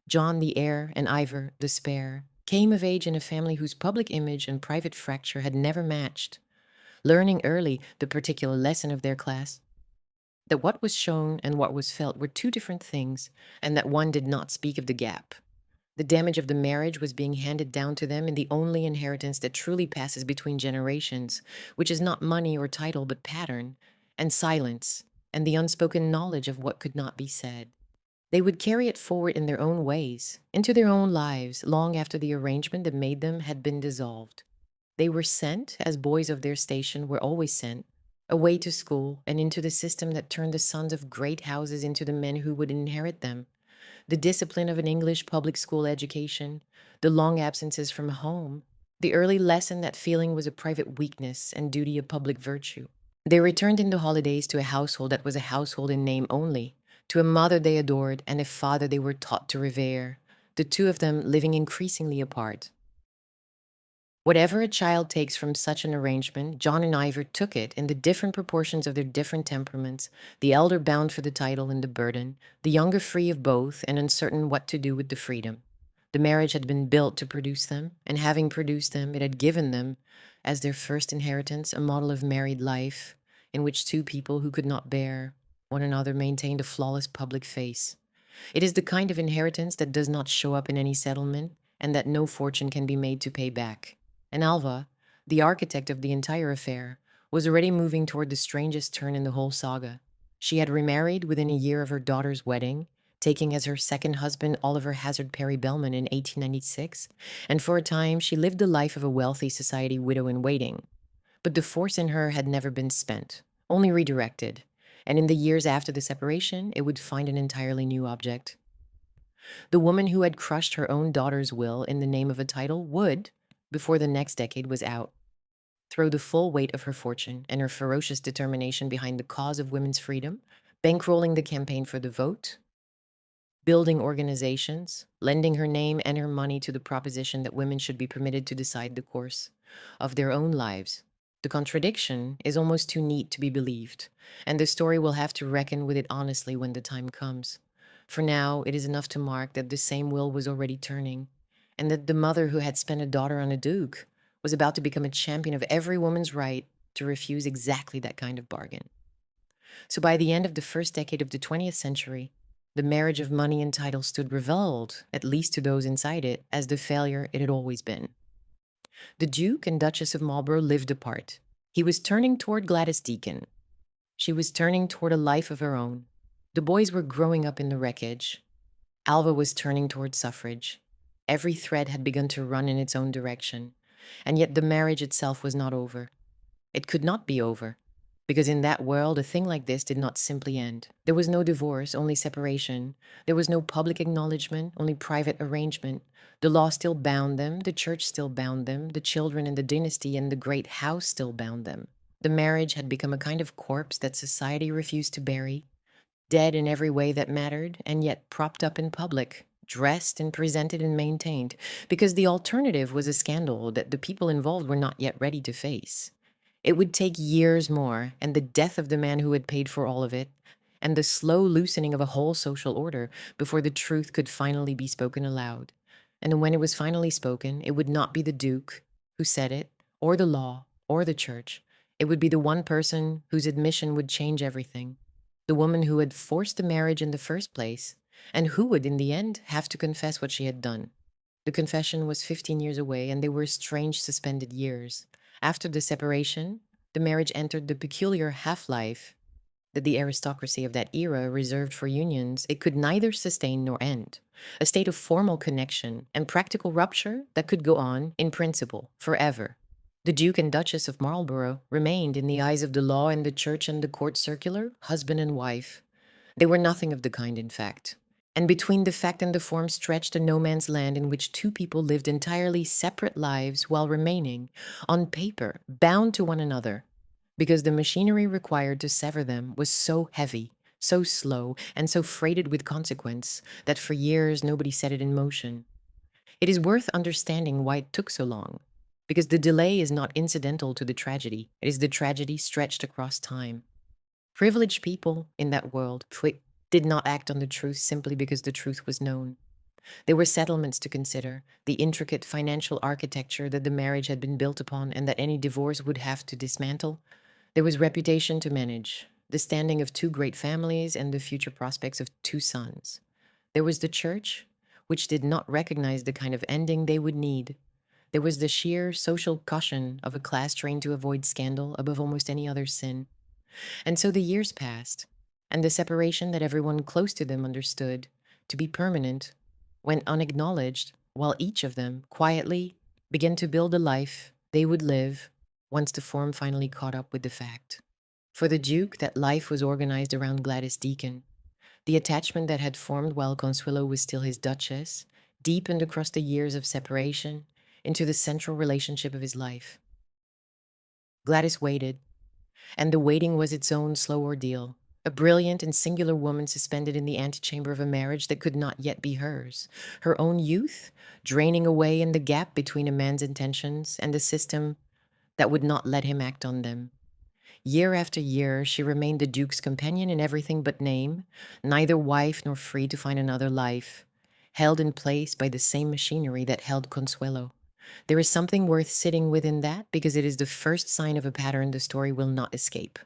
John, the heir, and Ivor, the spare, came of age in a family whose public image and private fracture had never matched, learning early the particular lesson of their class: that what was shown and what was felt were two different things, and that one did not speak of the gap. The damage of the marriage was being handed down to them in the only inheritance that truly passes between generations, which is not money or title, but pattern, and silence, and the unspoken knowledge of what could not be said. They would carry it forward in their own ways, into their own lives, long after the arrangement that made them had been dissolved. They were sent, as boys of their station were always sent, away to school and into the system that turned the sons of great houses into the men who would inherit them. The discipline of an English public school education, the long absences from home, the early lesson that feeling was a private weakness and duty a public virtue. They returned in the holidays to a household that was a household in name only, to a mother they adored and a father they were taught to revere, the two of them living increasingly apart. Whatever a child takes from such an arrangement, John and Ivor took it in the different proportions of their different temperaments, the elder bound for the title and the burden, the younger free of both and uncertain what to do with the freedom. The marriage had been built to produce them, and having produced them, it had given them, as their first inheritance, a model of married life in which two people who could not bear one another maintained a flawless public face. It is the kind of inheritance that does not show up in any settlement and that no fortune can be made to pay back. And Alva, the architect of the entire affair, was already moving toward the strangest turn in the whole saga. She had remarried within a year of her daughter's wedding, taking as her second husband Oliver Hazard Perry Bellman in 1896, and for a time she lived the life of a wealthy society widow in waiting. But the force in her had never been spent, only redirected, and in the years after the separation it would find an entirely new object. The woman who had crushed her own daughter's will in the name of a title would, before the next decade was out, throw the full weight of her fortune and her ferocious determination behind the cause of women's freedom, bankrolling the campaign for the vote, building organizations, lending her name and her money to the proposition that women should be permitted to decide the course of their own lives. The contradiction is almost too neat to be believed, and the story will have to reckon with it honestly when the time comes. For now, it is enough to mark that the same wheel was already turning, and that the mother who had spent a daughter on a duke was about to become a champion of every woman's right to refuse exactly that kind of bargain. So by the end of the first decade of the 20th century, the marriage of money and title stood revealed, at least to those inside it, as the failure it had always been. The Duke and Duchess of Marlborough lived apart. He was turning toward Gladys Deacon. She was turning toward a life of her own. The boys were growing up in the wreckage. Alva was turning toward suffrage. Every thread had begun to run in its own direction, and yet the marriage itself was not over. It could not be over, because in that world a thing like this did not simply end. There was no divorce, only separation. There was no public acknowledgement, only private arrangement. The law still bound them, the church still bound them, the children and the dynasty and the great house still bound them. The marriage had become a kind of corpse that society refused to bury, dead in every way that mattered, and yet propped up in public, dressed and presented and maintained, because the alternative was a scandal that the people involved were not yet ready to face. It would take years more, and the death of the man who had paid for all of it, and the slow loosening of a whole social order before the truth could finally be spoken aloud. And when it was finally spoken, it would not be the Duke who said it, or the law, or the church. It would be the one person whose admission would change everything, the woman who had forced the marriage in the first place, and who would, in the end, have to confess what she had done. The confession was 15 years away, and they were strange suspended years. After the separation, the marriage entered the peculiar half-life that the aristocracy of that era reserved for unions. It could neither sustain nor end. A state of formal connection and practical rupture that could go on, in principle, forever. The Duke and Duchess of Marlborough remained, in the eyes of the law and the church and the court circular, husband and wife. They were nothing of the kind, in fact. And between the fact and the form stretched a no man's land in which two people lived entirely separate lives while remaining, on paper, bound to one another, because the machinery required to sever them was so heavy, so slow, and so freighted with consequence that for years nobody set it in motion. It is worth understanding why it took so long, because the delay is not incidental to the tragedy. It is the tragedy stretched across time. Privileged people in that world did not act on the truth simply because the truth was known. There were settlements to consider, the intricate financial architecture that the marriage had been built upon and that any divorce would have to dismantle. There was reputation to manage, the standing of two great families and the future prospects of two sons. There was the church, which did not recognize the kind of ending they would need. There was the sheer social caution of a class trained to avoid scandal above almost any other sin. And so the years passed, and the separation that everyone close to them understood to be permanent went unacknowledged, while each of them quietly began to build a life they would live once the form finally caught up with the fact. For the Duke, that life was organized around Gladys Deacon. The attachment that had formed while Consuelo was still his duchess deepened across the years of separation into the central relationship of his life. Gladys waited, and the waiting was its own slow ordeal. A brilliant and singular woman suspended in the antechamber of a marriage that could not yet be hers. Her own youth, draining away in the gap between a man's intentions and the system that would not let him act on them. Year after year, she remained the Duke's companion in everything but name, neither wife nor free to find another life, held in place by the same machinery that held Consuelo. There is something worth sitting with in that, because it is the first sign of a pattern the story will not escape.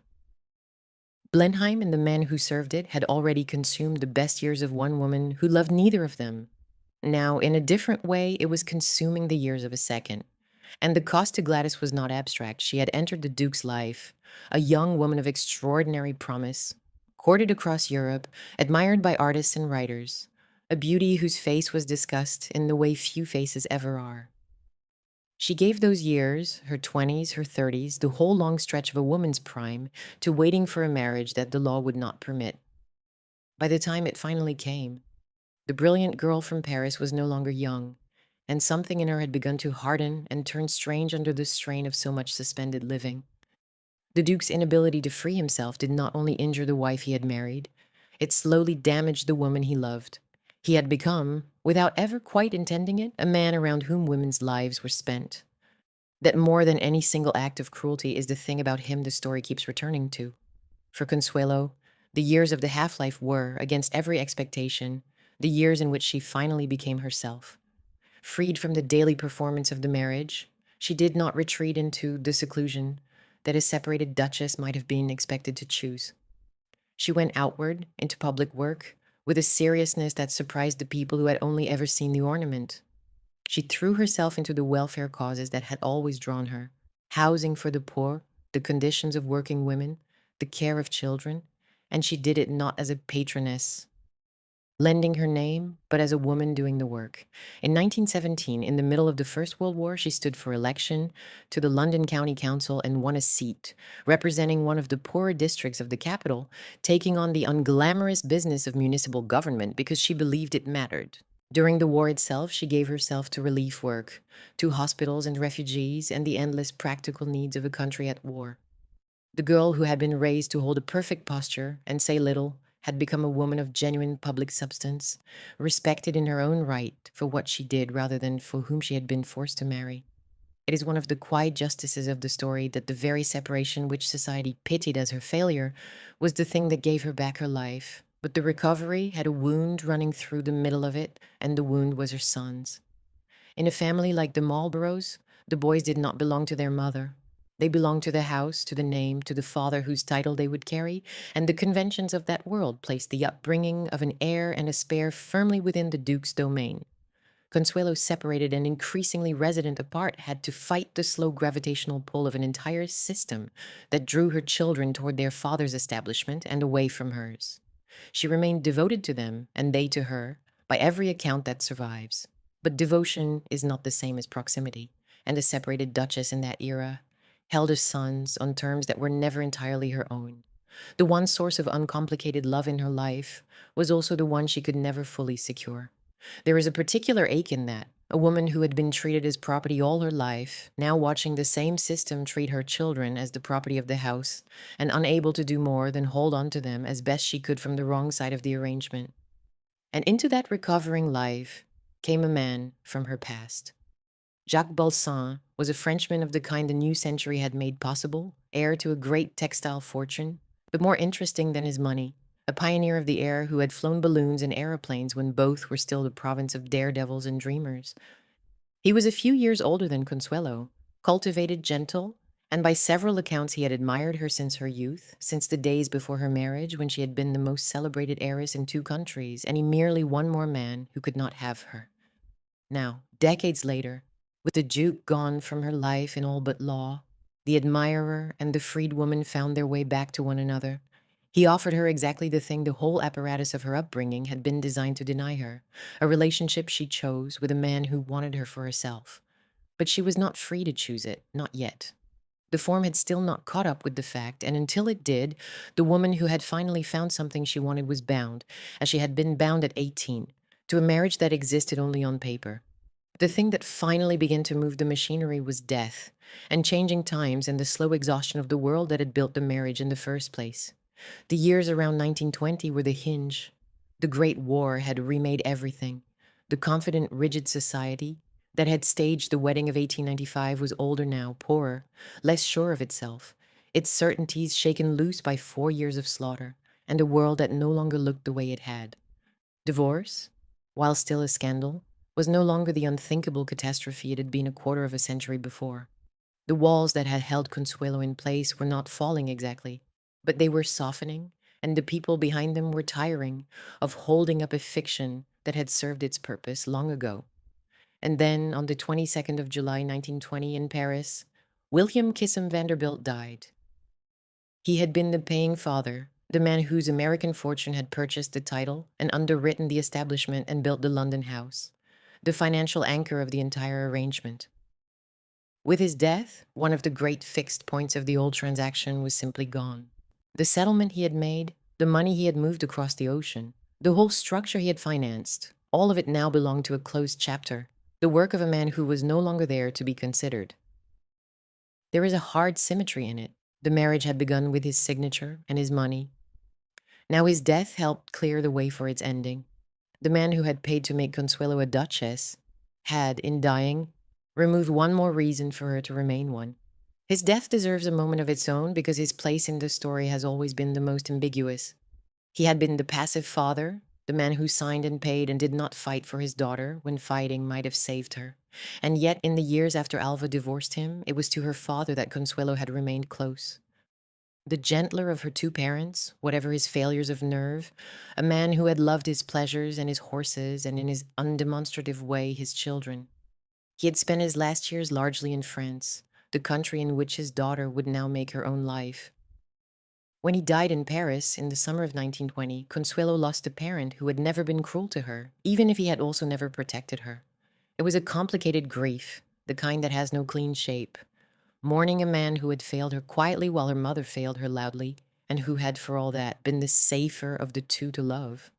Blenheim and the men who served it had already consumed the best years of one woman who loved neither of them. Now, in a different way, it was consuming the years of a second. And the cost to Gladys was not abstract. She had entered the Duke's life, a young woman of extraordinary promise, courted across Europe, admired by artists and writers, a beauty whose face was discussed in the way few faces ever are. She gave those years, her 20s, her 30s, the whole long stretch of a woman's prime, to waiting for a marriage that the law would not permit. By the time it finally came, the brilliant girl from Paris was no longer young, and something in her had begun to harden and turn strange under the strain of so much suspended living. The Duke's inability to free himself did not only injure the wife he had married, it slowly damaged the woman he loved. He had become, without ever quite intending it, a man around whom women's lives were spent. That more than any single act of cruelty is the thing about him the story keeps returning to. For Consuelo, the years of the half-life were, against every expectation, the years in which she finally became herself. Freed from the daily performance of the marriage, she did not retreat into the seclusion that a separated duchess might have been expected to choose. She went outward into public work with a seriousness that surprised the people who had only ever seen the ornament. She threw herself into the welfare causes that had always drawn her: housing for the poor, the conditions of working women, the care of children, and she did it not as a patroness, lending her name, but as a woman doing the work. In 1917, in the middle of the First World War, she stood for election to the London County Council and won a seat, representing one of the poorer districts of the capital, taking on the unglamorous business of municipal government because she believed it mattered. During the war itself, she gave herself to relief work, to hospitals and refugees, and the endless practical needs of a country at war. The girl who had been raised to hold a perfect posture and say little had become a woman of genuine public substance, respected in her own right for what she did rather than for whom she had been forced to marry. It is one of the quiet justices of the story that the very separation which society pitied as her failure was the thing that gave her back her life. But the recovery had a wound running through the middle of it, and the wound was her son's. In a family like the Marlboroughs, the boys did not belong to their mother. They belonged to the house, to the name, to the father whose title they would carry, and the conventions of that world placed the upbringing of an heir and a spare firmly within the Duke's domain. Consuelo, separated and increasingly resident apart, had to fight the slow gravitational pull of an entire system that drew her children toward their father's establishment and away from hers. She remained devoted to them, and they to her, by every account that survives. But devotion is not the same as proximity, and the separated duchess in that era held her sons on terms that were never entirely her own. The one source of uncomplicated love in her life was also the one she could never fully secure. There is a particular ache in that. A woman who had been treated as property all her life, now watching the same system treat her children as the property of the house, and unable to do more than hold on to them as best she could from the wrong side of the arrangement. And into that recovering life came a man from her past. Jacques Balsan was a Frenchman of the kind the new century had made possible, heir to a great textile fortune, but more interesting than his money, a pioneer of the air who had flown balloons and aeroplanes when both were still the province of daredevils and dreamers. He was a few years older than Consuelo, cultivated, gentle, and by several accounts he had admired her since her youth, since the days before her marriage when she had been the most celebrated heiress in 2 countries, and he merely one more man who could not have her. Now, decades later, with the Duke gone from her life in all but law, the admirer and the freed woman found their way back to one another. He offered her exactly the thing the whole apparatus of her upbringing had been designed to deny her, a relationship she chose with a man who wanted her for herself. But she was not free to choose it, not yet. The form had still not caught up with the fact, and until it did, the woman who had finally found something she wanted was bound, as she had been bound at 18, to a marriage that existed only on paper. The thing that finally began to move the machinery was death, and changing times and the slow exhaustion of the world that had built the marriage in the first place. The years around 1920 were the hinge. The Great War had remade everything. The confident, rigid society that had staged the wedding of 1895 was older now, poorer, less sure of itself, its certainties shaken loose by 4 years of slaughter, and a world that no longer looked the way it had. Divorce, while still a scandal, was no longer the unthinkable catastrophe it had been a quarter of a century before. The walls that had held Consuelo in place were not falling exactly, but they were softening, and the people behind them were tiring of holding up a fiction that had served its purpose long ago. And then, on the 22nd of July, 1920, in Paris, William Kissam Vanderbilt died. He had been the paying father, the man whose American fortune had purchased the title and underwritten the establishment and built the London house, the financial anchor of the entire arrangement. With his death, one of the great fixed points of the old transaction was simply gone. The settlement he had made, the money he had moved across the ocean, the whole structure he had financed, all of it now belonged to a closed chapter, the work of a man who was no longer there to be considered. There is a hard symmetry in it. The marriage had begun with his signature and his money. Now his death helped clear the way for its ending. The man who had paid to make Consuelo a duchess had, in dying, removed one more reason for her to remain one. His death deserves a moment of its own because his place in the story has always been the most ambiguous. He had been the passive father, the man who signed and paid and did not fight for his daughter when fighting might have saved her. And yet, in the years after Alva divorced him, it was to her father that Consuelo had remained close. The gentler of her two parents, whatever his failures of nerve, a man who had loved his pleasures and his horses and in his undemonstrative way his children. He had spent his last years largely in France, the country in which his daughter would now make her own life. When he died in Paris in the summer of 1920, Consuelo lost a parent who had never been cruel to her, even if he had also never protected her. It was a complicated grief, the kind that has no clean shape, mourning a man who had failed her quietly while her mother failed her loudly, and who had, for all that, been the safer of the two to love.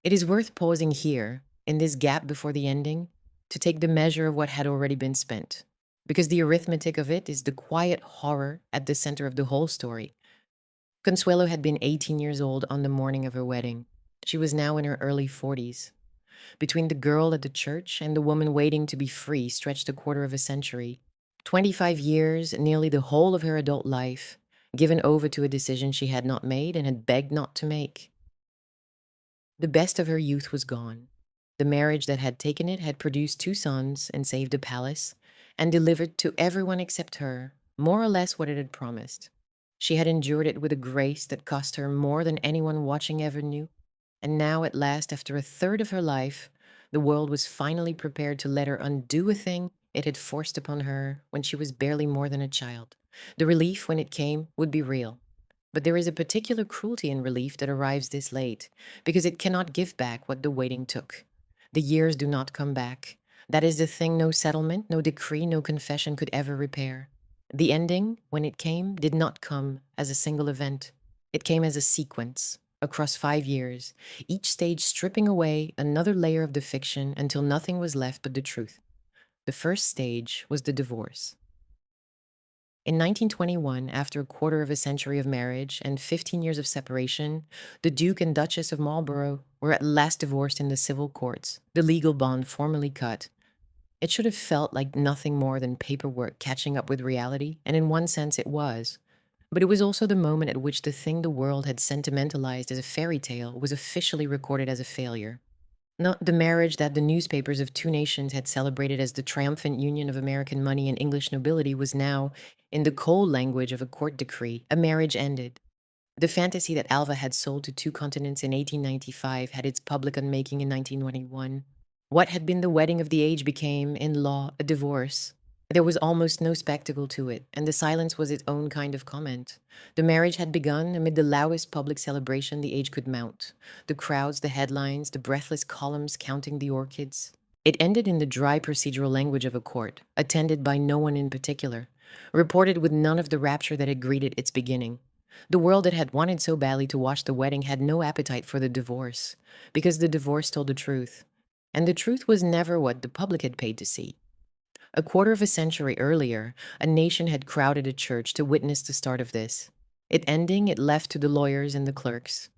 It is worth pausing here, in this gap before the ending, to take the measure of what had already been spent, because the arithmetic of it is the quiet horror at the center of the whole story. Consuelo had been 18 years old on the morning of her wedding. She was now in her early 40s. Between the girl at the church and the woman waiting to be free stretched a quarter of a century. 25 years, nearly the whole of her adult life, given over to a decision she had not made and had begged not to make. The best of her youth was gone. The marriage that had taken it had produced 2 sons and saved a palace, and delivered to everyone except her, more or less what it had promised. She had endured it with a grace that cost her more than anyone watching ever knew. And now, at last, after a third of her life, the world was finally prepared to let her undo a thing it had forced upon her when she was barely more than a child. The relief, when it came, would be real. But there is a particular cruelty in relief that arrives this late, because it cannot give back what the waiting took. The years do not come back. That is the thing no settlement, no decree, no confession could ever repair. The ending, when it came, did not come as a single event. It came as a sequence, across 5 years, each stage stripping away another layer of the fiction until nothing was left but the truth. The first stage was the divorce. In 1921, after a quarter of a century of marriage and 15 years of separation, the Duke and Duchess of Marlborough were at last divorced in the civil courts, the legal bond formally cut. It should have felt like nothing more than paperwork catching up with reality, and in one sense it was. But it was also the moment at which the thing the world had sentimentalized as a fairy tale was officially recorded as a failure. Not the marriage that the newspapers of 2 nations had celebrated as the triumphant union of American money and English nobility was now, in the cold language of a court decree, a marriage ended. The fantasy that Alva had sold to 2 continents in 1895 had its public unmaking in 1921. What had been the wedding of the age became, in law, a divorce. There was almost no spectacle to it, and the silence was its own kind of comment. The marriage had begun amid the loudest public celebration the age could mount. The crowds, the headlines, the breathless columns counting the orchids. It ended in the dry procedural language of a court, attended by no one in particular, reported with none of the rapture that had greeted its beginning. The world that had wanted so badly to watch the wedding had no appetite for the divorce, because the divorce told the truth. And the truth was never what the public had paid to see. A quarter of a century earlier, a nation had crowded a church to witness the start of this. It ending, it left to the lawyers and the clerks.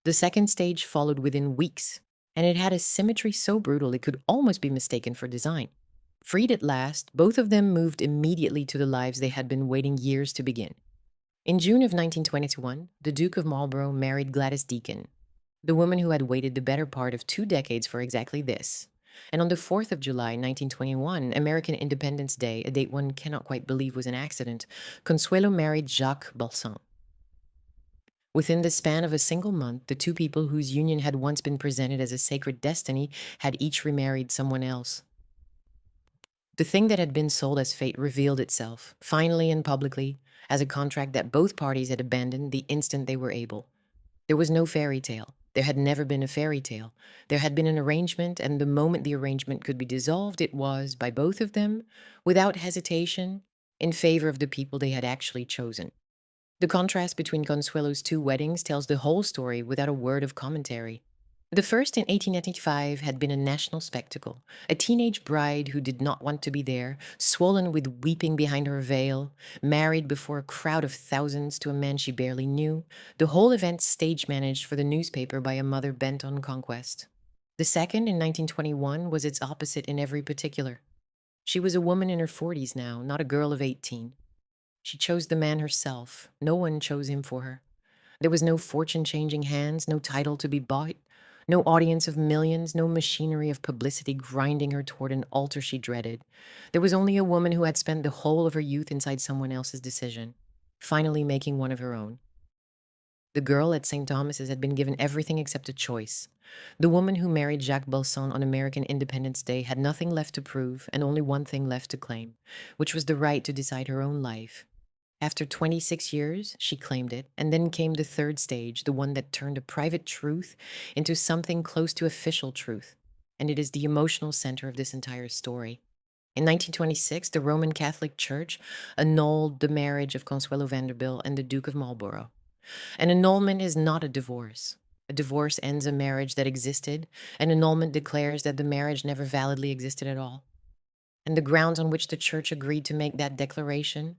The second stage followed within weeks, and it had a symmetry so brutal it could almost be mistaken for design. Freed at last, both of them moved immediately to the lives they had been waiting years to begin. In June of 1921, the Duke of Marlborough married Gladys Deacon, the woman who had waited the better part of 2 decades for exactly this. And on the 4th of July, 1921, American Independence Day, a date one cannot quite believe was an accident, Consuelo married Jacques Balsan. Within the span of a single month, the 2 people whose union had once been presented as a sacred destiny had each remarried someone else. The thing that had been sold as fate revealed itself, finally and publicly, as a contract that both parties had abandoned the instant they were able. There was no fairy tale. There had never been a fairy tale. There had been an arrangement, and the moment the arrangement could be dissolved, it was, by both of them, without hesitation, in favor of the people they had actually chosen. The contrast between Consuelo's 2 weddings tells the whole story without a word of commentary. The first in 1895 had been a national spectacle, a teenage bride who did not want to be there, swollen with weeping behind her veil, married before a crowd of thousands to a man she barely knew, the whole event stage-managed for the newspaper by a mother bent on conquest. The second, in 1921, was its opposite in every particular. She was a woman in her 40s now, not a girl of 18. She chose the man herself. No one chose him for her. There was no fortune changing hands, no title to be bought, no audience of millions, no machinery of publicity grinding her toward an altar she dreaded. There was only a woman who had spent the whole of her youth inside someone else's decision, finally making one of her own. The girl at St. Thomas's had been given everything except a choice. The woman who married Jacques Balsan on American Independence Day had nothing left to prove and only one thing left to claim, which was the right to decide her own life. After 26 years, she claimed it, and then came the third stage, the one that turned a private truth into something close to official truth. And it is the emotional center of this entire story. In 1926, the Roman Catholic Church annulled the marriage of Consuelo Vanderbilt and the Duke of Marlborough. An annulment is not a divorce. A divorce ends a marriage that existed. An annulment declares that the marriage never validly existed at all. And the grounds on which the church agreed to make that declaration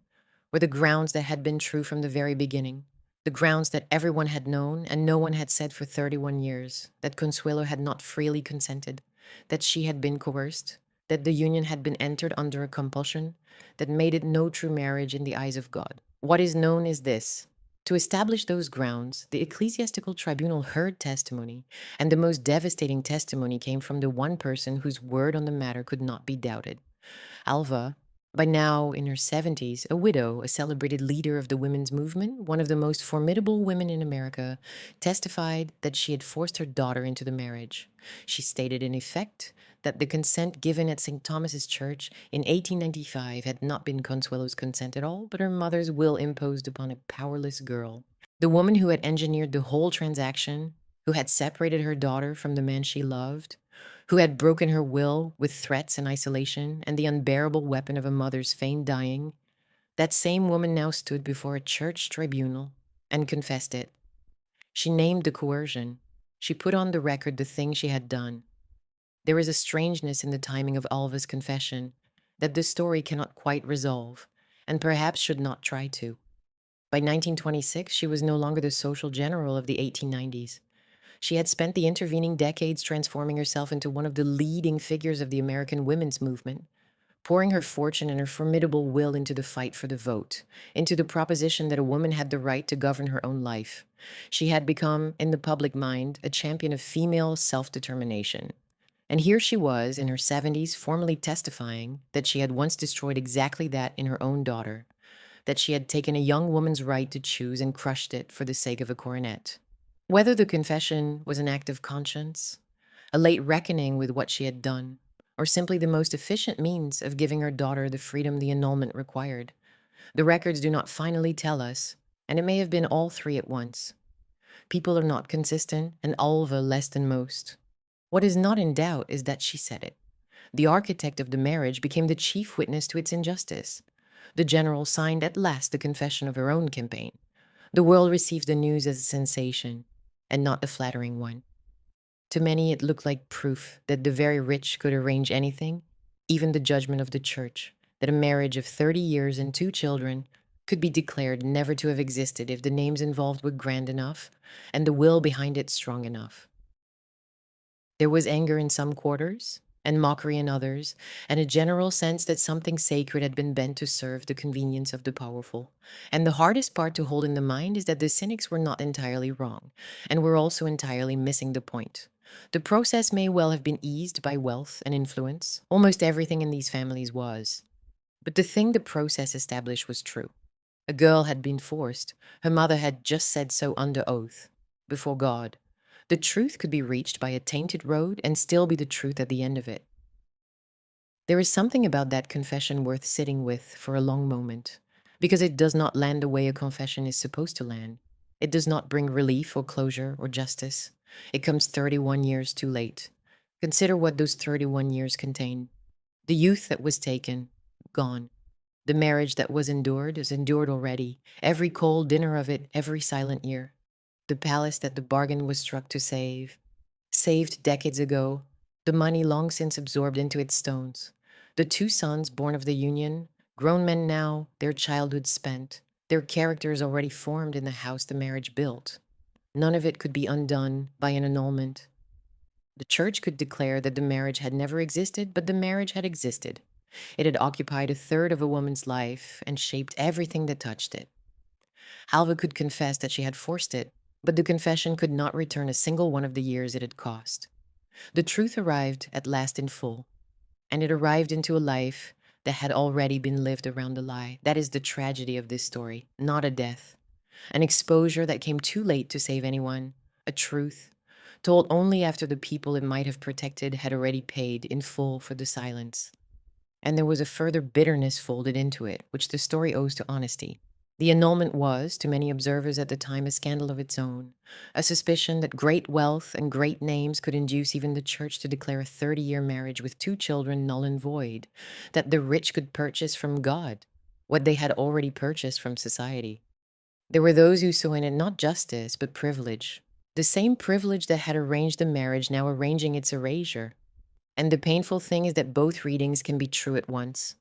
were the grounds that had been true from the very beginning, the grounds that everyone had known and no one had said for 31 years, that Consuelo had not freely consented, that she had been coerced, that the union had been entered under a compulsion that made it no true marriage in the eyes of God. What is known is this. To establish those grounds, the ecclesiastical tribunal heard testimony, and the most devastating testimony came from the one person whose word on the matter could not be doubted. Alva, by now in her 70s, a widow, a celebrated leader of the women's movement, one of the most formidable women in America, testified that she had forced her daughter into the marriage. She stated in effect that the consent given at St. Thomas's Church in 1895 had not been Consuelo's consent at all, but her mother's will imposed upon a powerless girl. The woman who had engineered the whole transaction, who had separated her daughter from the man she loved, who had broken her will with threats and isolation and the unbearable weapon of a mother's feigned dying, that same woman now stood before a church tribunal and confessed it. She named the coercion. She put on the record the thing she had done. There is a strangeness in the timing of Alva's confession that this story cannot quite resolve, and perhaps should not try to. By 1926, she was no longer the social general of the 1890s. She had spent the intervening decades transforming herself into one of the leading figures of the American women's movement, pouring her fortune and her formidable will into the fight for the vote, into the proposition that a woman had the right to govern her own life. She had become, in the public mind, a champion of female self-determination. And here she was, in her 70s, formally testifying that she had once destroyed exactly that in her own daughter, that she had taken a young woman's right to choose and crushed it for the sake of a coronet. Whether the confession was an act of conscience, a late reckoning with what she had done, or simply the most efficient means of giving her daughter the freedom the annulment required, the records do not finally tell us, and it may have been all three at once. People are not consistent, and Alva less than most. What is not in doubt is that she said it. The architect of the marriage became the chief witness to its injustice. The general signed at last the confession of her own campaign. The world received the news as a sensation, and not a flattering one. To many, it looked like proof that the very rich could arrange anything, even the judgment of the church, that a marriage of 30 years and 2 children could be declared never to have existed if the names involved were grand enough and the will behind it strong enough. There was anger in some quarters, and mockery in others, and a general sense that something sacred had been bent to serve the convenience of the powerful. And the hardest part to hold in the mind is that the cynics were not entirely wrong, and were also entirely missing the point. The process may well have been eased by wealth and influence. Almost everything in these families was. But the thing the process established was true. A girl had been forced. Her mother had just said so under oath, before God. The truth could be reached by a tainted road and still be the truth at the end of it. There is something about that confession worth sitting with for a long moment, because it does not land the way a confession is supposed to land. It does not bring relief or closure or justice. It comes 31 years too late. Consider what those 31 years contain. The youth that was taken, gone. The marriage that was endured is endured already, every cold dinner of it, every silent year. The palace that the bargain was struck to save, saved decades ago, the money long since absorbed into its stones. The 2 sons born of the union, grown men now, their childhood spent, their characters already formed in the house the marriage built. None of it could be undone by an annulment. The church could declare that the marriage had never existed, but the marriage had existed. It had occupied a third of a woman's life and shaped everything that touched it. Alva could confess that she had forced it, but the confession could not return a single one of the years it had cost. The truth arrived at last in full, and it arrived into a life that had already been lived around the lie. That is the tragedy of this story, not a death. An exposure that came too late to save anyone, a truth told only after the people it might have protected had already paid in full for the silence. And there was a further bitterness folded into it, which the story owes to honesty. The annulment was, to many observers at the time, a scandal of its own, a suspicion that great wealth and great names could induce even the church to declare a 30-year marriage with 2 children null and void, that the rich could purchase from God what they had already purchased from society. There were those who saw in it not justice, but privilege. The same privilege that had arranged the marriage now arranging its erasure. And the painful thing is that both readings can be true at once.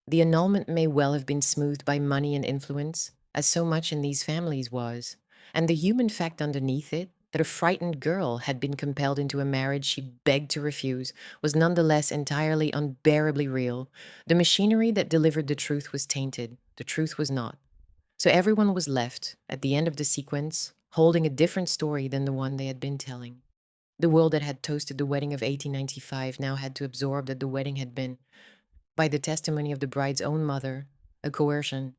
The annulment may well have been smoothed by money and influence, as so much in these families was, and the human fact underneath it, that a frightened girl had been compelled into a marriage she begged to refuse, was nonetheless entirely unbearably real. The machinery that delivered the truth was tainted, the truth was not. So everyone was left, at the end of the sequence, holding a different story than the one they had been telling. The world that had toasted the wedding of 1895 now had to absorb that the wedding had been, by the testimony of the bride's own mother, a coercion.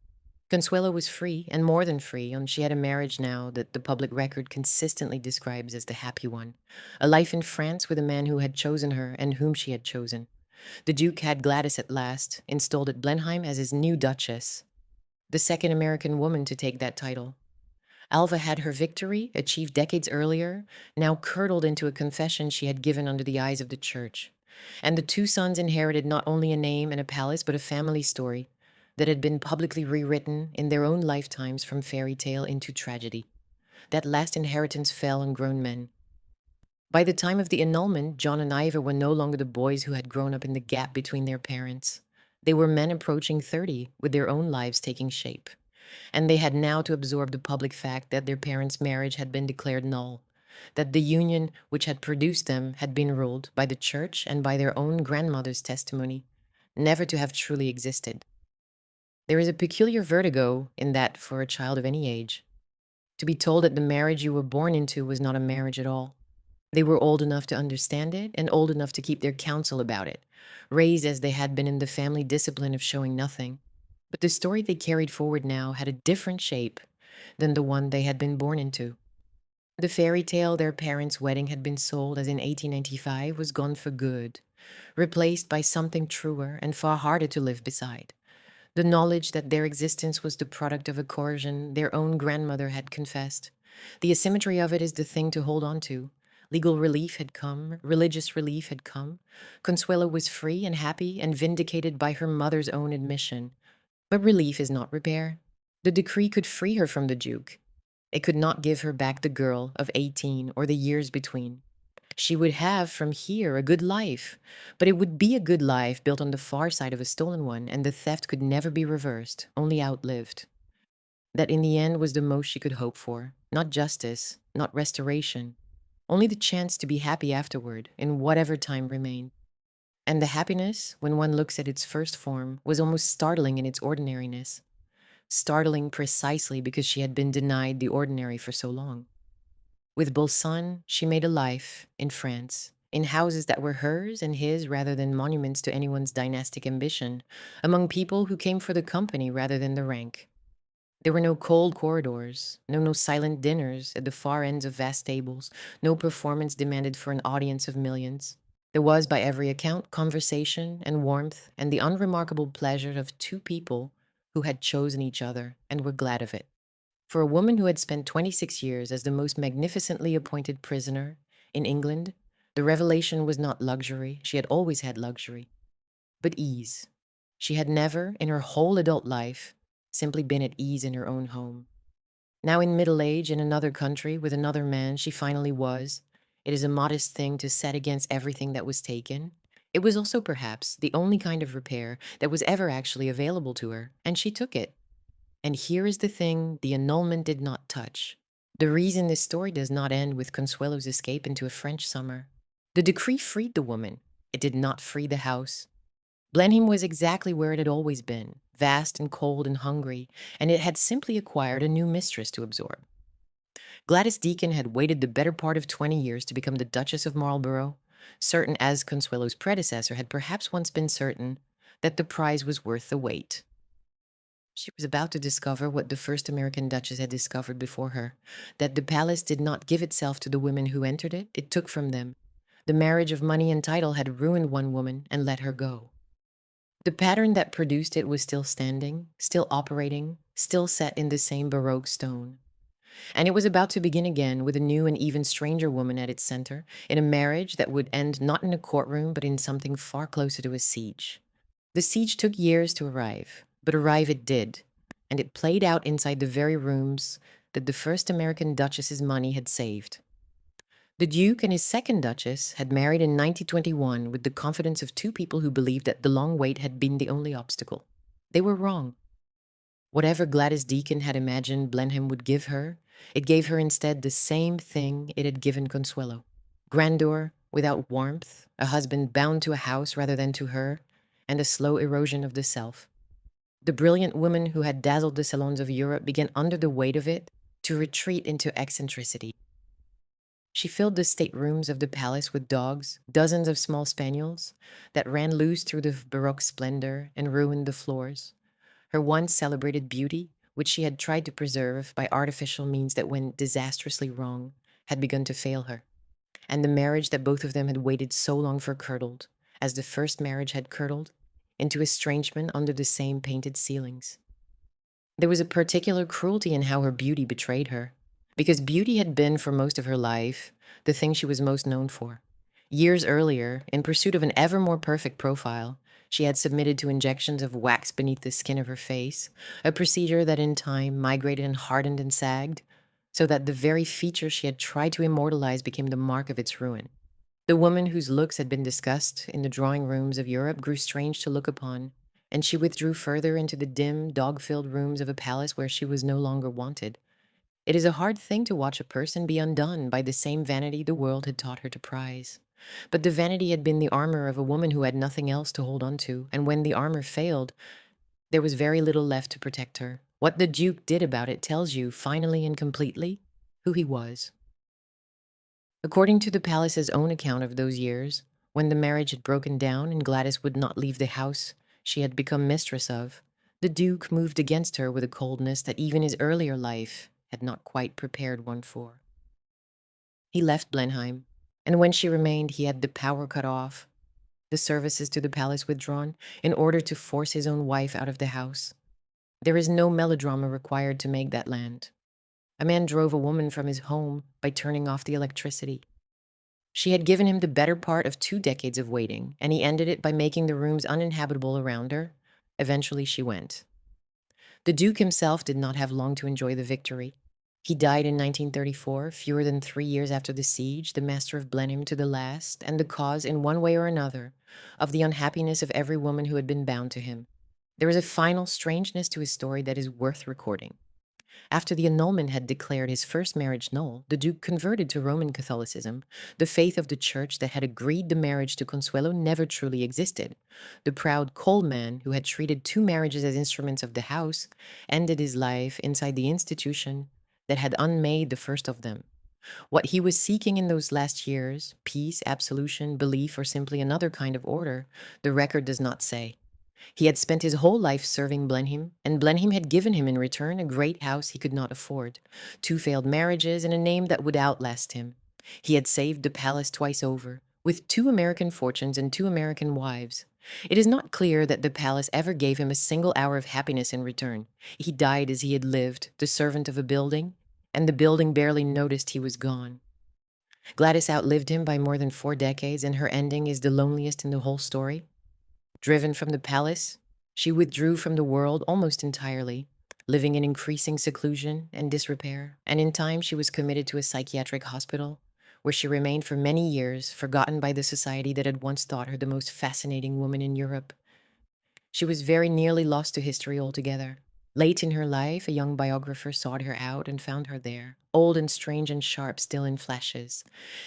Consuelo was free, and more than free, and she had a marriage now that the public record consistently describes as the happy one. A life in France with a man who had chosen her and whom she had chosen. The Duke had Gladys at last, installed at Blenheim as his new Duchess, the second American woman to take that title. Alva had her victory, achieved decades earlier, now curdled into a confession she had given under the eyes of the church. And the 2 sons inherited not only a name and a palace, but a family story that had been publicly rewritten in their own lifetimes from fairy tale into tragedy. That last inheritance fell on grown men. By the time of the annulment, John and Ivor were no longer the boys who had grown up in the gap between their parents. They were men approaching 30, with their own lives taking shape. And they had now to absorb the public fact that their parents' marriage had been declared null, that the union which had produced them had been ruled by the church and by their own grandmother's testimony never to have truly existed. There is a peculiar vertigo in that for a child of any age, to be told that the marriage you were born into was not a marriage at all. They were old enough to understand it and old enough to keep their counsel about it, raised as they had been in the family discipline of showing nothing. But the story they carried forward now had a different shape than the one they had been born into. The fairy tale their parents' wedding had been sold as in 1895 was gone for good, replaced by something truer and far harder to live beside. The knowledge that their existence was the product of a coercion their own grandmother had confessed. The asymmetry of it is the thing to hold on to. Legal relief had come, religious relief had come. Consuelo was free and happy and vindicated by her mother's own admission. But relief is not repair. The decree could free her from the Duke. It could not give her back the girl of 18 or the years between. She would have from here a good life, but it would be a good life built on the far side of a stolen one, and the theft could never be reversed, only outlived. That in the end was the most she could hope for. Not justice, not restoration, only the chance to be happy afterward, in whatever time remained. And the happiness, when one looks at its first form, was almost startling in its ordinariness. Startling precisely because she had been denied the ordinary for so long. With Bolsan, she made a life in France, in houses that were hers and his rather than monuments to anyone's dynastic ambition, among people who came for the company rather than the rank. There were no cold corridors, no silent dinners at the far ends of vast tables, no performance demanded for an audience of millions. There was, by every account, conversation and warmth and the unremarkable pleasure of 2 people who had chosen each other and were glad of it. For a woman who had spent 26 years as the most magnificently appointed prisoner in England, the revelation was not luxury. She had always had luxury, but ease. She had never, in her whole adult life, simply been at ease in her own home. Now in middle age, in another country, with another man, she finally was. It is a modest thing to set against everything that was taken. It was also, perhaps, the only kind of repair that was ever actually available to her, and she took it. And here is the thing the annulment did not touch. The reason this story does not end with Consuelo's escape into a French summer. The decree freed the woman. It did not free the house. Blenheim was exactly where it had always been, vast and cold and hungry, and it had simply acquired a new mistress to absorb. Gladys Deacon had waited the better part of 20 years to become the Duchess of Marlborough, certain as Consuelo's predecessor had perhaps once been certain that the prize was worth the wait. She was about to discover what the first American duchess had discovered before her, that the palace did not give itself to the women who entered it, it took from them. The marriage of money and title had ruined one woman and let her go. The pattern that produced it was still standing, still operating, still set in the same Baroque stone. And it was about to begin again with a new and even stranger woman at its center, in a marriage that would end not in a courtroom but in something far closer to a siege. The siege took years to arrive, but arrive it did, and it played out inside the very rooms that the first American duchess's money had saved. The Duke and his second Duchess had married in 1921 with the confidence of two people who believed that the long wait had been the only obstacle. They were wrong. Whatever Gladys Deacon had imagined Blenheim would give her, it gave her instead the same thing it had given Consuelo. Grandeur without warmth, a husband bound to a house rather than to her, and a slow erosion of the self. The brilliant woman who had dazzled the salons of Europe began under the weight of it to retreat into eccentricity. She filled the staterooms of the palace with dogs, dozens of small spaniels, that ran loose through the Baroque splendor and ruined the floors. Her once celebrated beauty, which she had tried to preserve by artificial means that went disastrously wrong, had begun to fail her. And the marriage that both of them had waited so long for curdled, as the first marriage had curdled, into estrangement under the same painted ceilings. There was a particular cruelty in how her beauty betrayed her, because beauty had been, for most of her life, the thing she was most known for. Years earlier, in pursuit of an ever more perfect profile, she had submitted to injections of wax beneath the skin of her face, a procedure that in time migrated and hardened and sagged, so that the very features she had tried to immortalize became the mark of its ruin. The woman whose looks had been discussed in the drawing rooms of Europe grew strange to look upon, and she withdrew further into the dim, dog-filled rooms of a palace where she was no longer wanted. It is a hard thing to watch a person be undone by the same vanity the world had taught her to prize. But the vanity had been the armor of a woman who had nothing else to hold on to, and when the armor failed, there was very little left to protect her. What the Duke did about it tells you, finally and completely, who he was. According to the palace's own account of those years, when the marriage had broken down and Gladys would not leave the house she had become mistress of, the Duke moved against her with a coldness that even his earlier life had not quite prepared one for. He left Blenheim, and when she remained, he had the power cut off, the services to the palace withdrawn, in order to force his own wife out of the house. There is no melodrama required to make that land. A man drove a woman from his home by turning off the electricity. She had given him the better part of 2 decades of waiting, and he ended it by making the rooms uninhabitable around her. Eventually, she went. The Duke himself did not have long to enjoy the victory. He died in 1934, fewer than 3 years after the siege, the master of Blenheim to the last, and the cause, in one way or another, of the unhappiness of every woman who had been bound to him. There is a final strangeness to his story that is worth recording. After the annulment had declared his first marriage null, the Duke converted to Roman Catholicism. The faith of the church that had agreed the marriage to Consuelo never truly existed. The proud coal man, who had treated 2 marriages as instruments of the house, ended his life inside the institution that had unmade the first of them. What he was seeking in those last years, peace, absolution, belief, or simply another kind of order, the record does not say. He had spent his whole life serving Blenheim, and Blenheim had given him in return a great house he could not afford, 2 failed marriages, and a name that would outlast him. He had saved the palace twice over, with 2 American fortunes and 2 American wives. It is not clear that the palace ever gave him a single hour of happiness in return. He died as he had lived, the servant of a building, and the building barely noticed he was gone. Gladys outlived him by more than 4 decades, and her ending is the loneliest in the whole story. Driven from the palace, she withdrew from the world almost entirely, living in increasing seclusion and disrepair, and in time she was committed to a psychiatric hospital, where she remained for many years, forgotten by the society that had once thought her the most fascinating woman in Europe. She was very nearly lost to history altogether. Late in her life, a young biographer sought her out and found her there, old and strange and sharp still in flashes,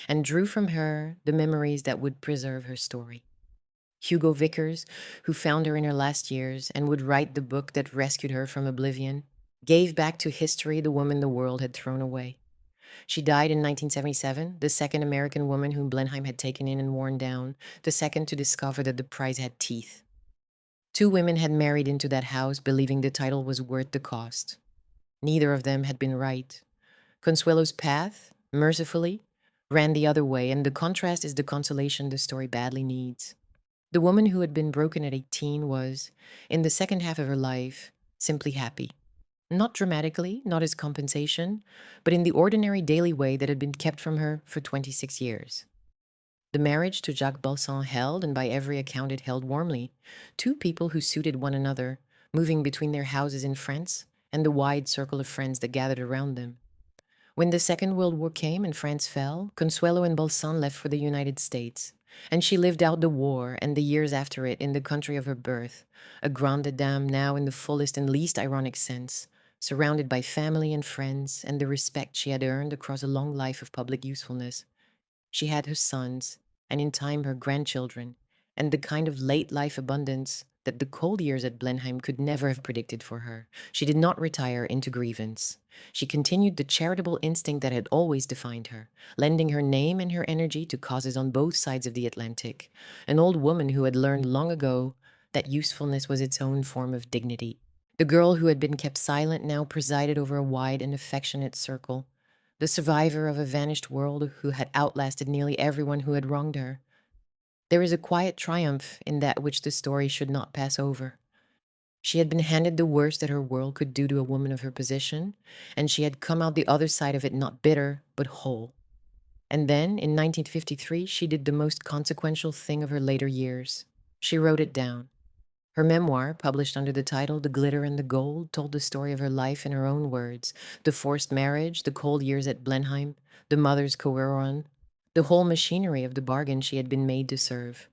and drew from her the memories that would preserve her story. Hugo Vickers, who found her in her last years and would write the book that rescued her from oblivion, gave back to history the woman the world had thrown away. She died in 1977, the second American woman whom Blenheim had taken in and worn down, the second to discover that the prize had teeth. Two women had married into that house, believing the title was worth the cost. Neither of them had been right. Consuelo's path, mercifully, ran the other way, and the contrast is the consolation the story badly needs. The woman who had been broken at 18 was, in the second half of her life, simply happy. Not dramatically, not as compensation, but in the ordinary daily way that had been kept from her for 26 years. The marriage to Jacques Balsan held, and by every account it held warmly, two people who suited one another, moving between their houses in France and the wide circle of friends that gathered around them. When the Second World War came and France fell, Consuelo and Balsan left for the United States, and she lived out the war and the years after it in the country of her birth, a grande dame now in the fullest and least ironic sense, surrounded by family and friends and the respect she had earned across a long life of public usefulness. She had her sons, and in time her grandchildren, and the kind of late life abundance that the cold years at Blenheim could never have predicted for her. She did not retire into grievance. She continued the charitable instinct that had always defined her, lending her name and her energy to causes on both sides of the Atlantic, an old woman who had learned long ago that usefulness was its own form of dignity. The girl who had been kept silent now presided over a wide and affectionate circle, the survivor of a vanished world who had outlasted nearly everyone who had wronged her. There is a quiet triumph in that which the story should not pass over. She had been handed the worst that her world could do to a woman of her position, and she had come out the other side of it not bitter, but whole. And then, in 1953, she did the most consequential thing of her later years. She wrote it down. Her memoir, published under the title The Glitter and the Gold, told the story of her life in her own words: the forced marriage, the cold years at Blenheim, the mother's coercion, the whole machinery of the bargain she had been made to serve.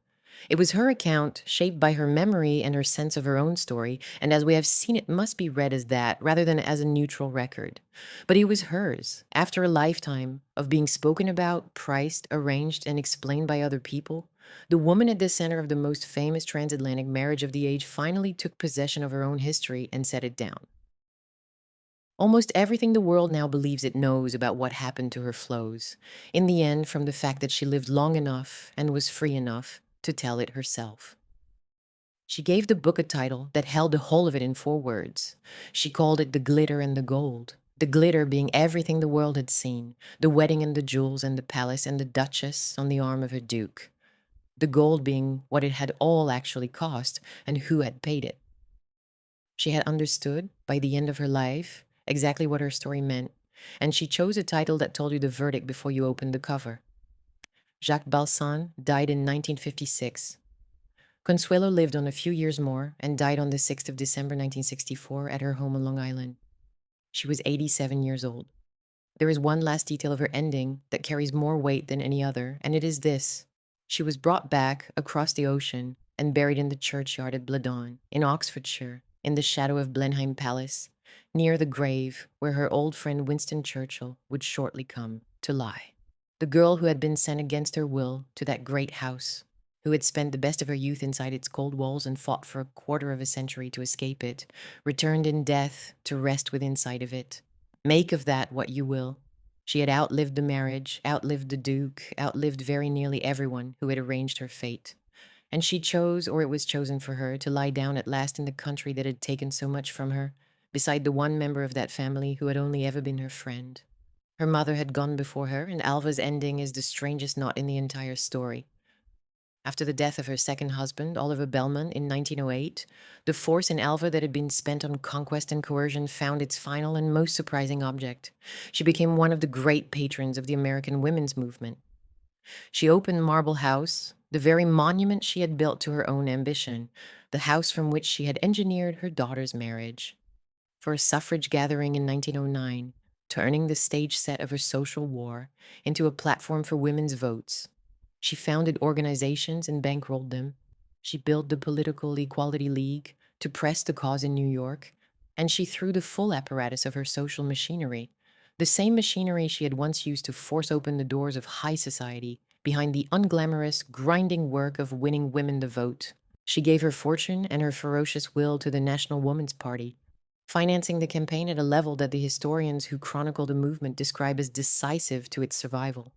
It was her account, shaped by her memory and her sense of her own story, and as we have seen, it must be read as that rather than as a neutral record. But it was hers, after a lifetime of being spoken about, priced, arranged, and explained by other people. The woman at the center of the most famous transatlantic marriage of the age finally took possession of her own history and set it down. Almost everything the world now believes it knows about what happened to her flows, in the end, from the fact that she lived long enough and was free enough to tell it herself. She gave the book a title that held the whole of it in 4 words. She called it The Glitter and the Gold, the glitter being everything the world had seen, the wedding and the jewels and the palace and the duchess on the arm of her duke, the gold being what it had all actually cost and who had paid it. She had understood, by the end of her life, exactly what her story meant, and she chose a title that told you the verdict before you opened the cover. Jacques Balsan died in 1956. Consuelo lived on a few years more and died on the 6th of December 1964 at her home on Long Island. She was 87 years old. There is one last detail of her ending that carries more weight than any other, and it is this. She was brought back across the ocean and buried in the churchyard at Bladon, in Oxfordshire, in the shadow of Blenheim Palace, near the grave where her old friend Winston Churchill would shortly come to lie. The girl who had been sent against her will to that great house, who had spent the best of her youth inside its cold walls and fought for a quarter of a century to escape it, returned in death to rest within sight of it. Make of that what you will. She had outlived the marriage, outlived the Duke, outlived very nearly everyone who had arranged her fate. And she chose, or it was chosen for her, to lie down at last in the country that had taken so much from her, beside the one member of that family who had only ever been her friend. Her mother had gone before her, and Alva's ending is the strangest knot in the entire story. After the death of her second husband, Oliver Bellman, in 1908, the force in Alva that had been spent on conquest and coercion found its final and most surprising object. She became one of the great patrons of the American women's movement. She opened Marble House, the very monument she had built to her own ambition, the house from which she had engineered her daughter's marriage. For a suffrage gathering in 1909, turning the stage set of her social war into a platform for women's votes. She founded organizations and bankrolled them. She built the Political Equality League to press the cause in New York, and she threw the full apparatus of her social machinery, the same machinery she had once used to force open the doors of high society, behind the unglamorous, grinding work of winning women the vote. She gave her fortune and her ferocious will to the National Woman's Party, financing the campaign at a level that the historians who chronicle the movement describe as decisive to its survival.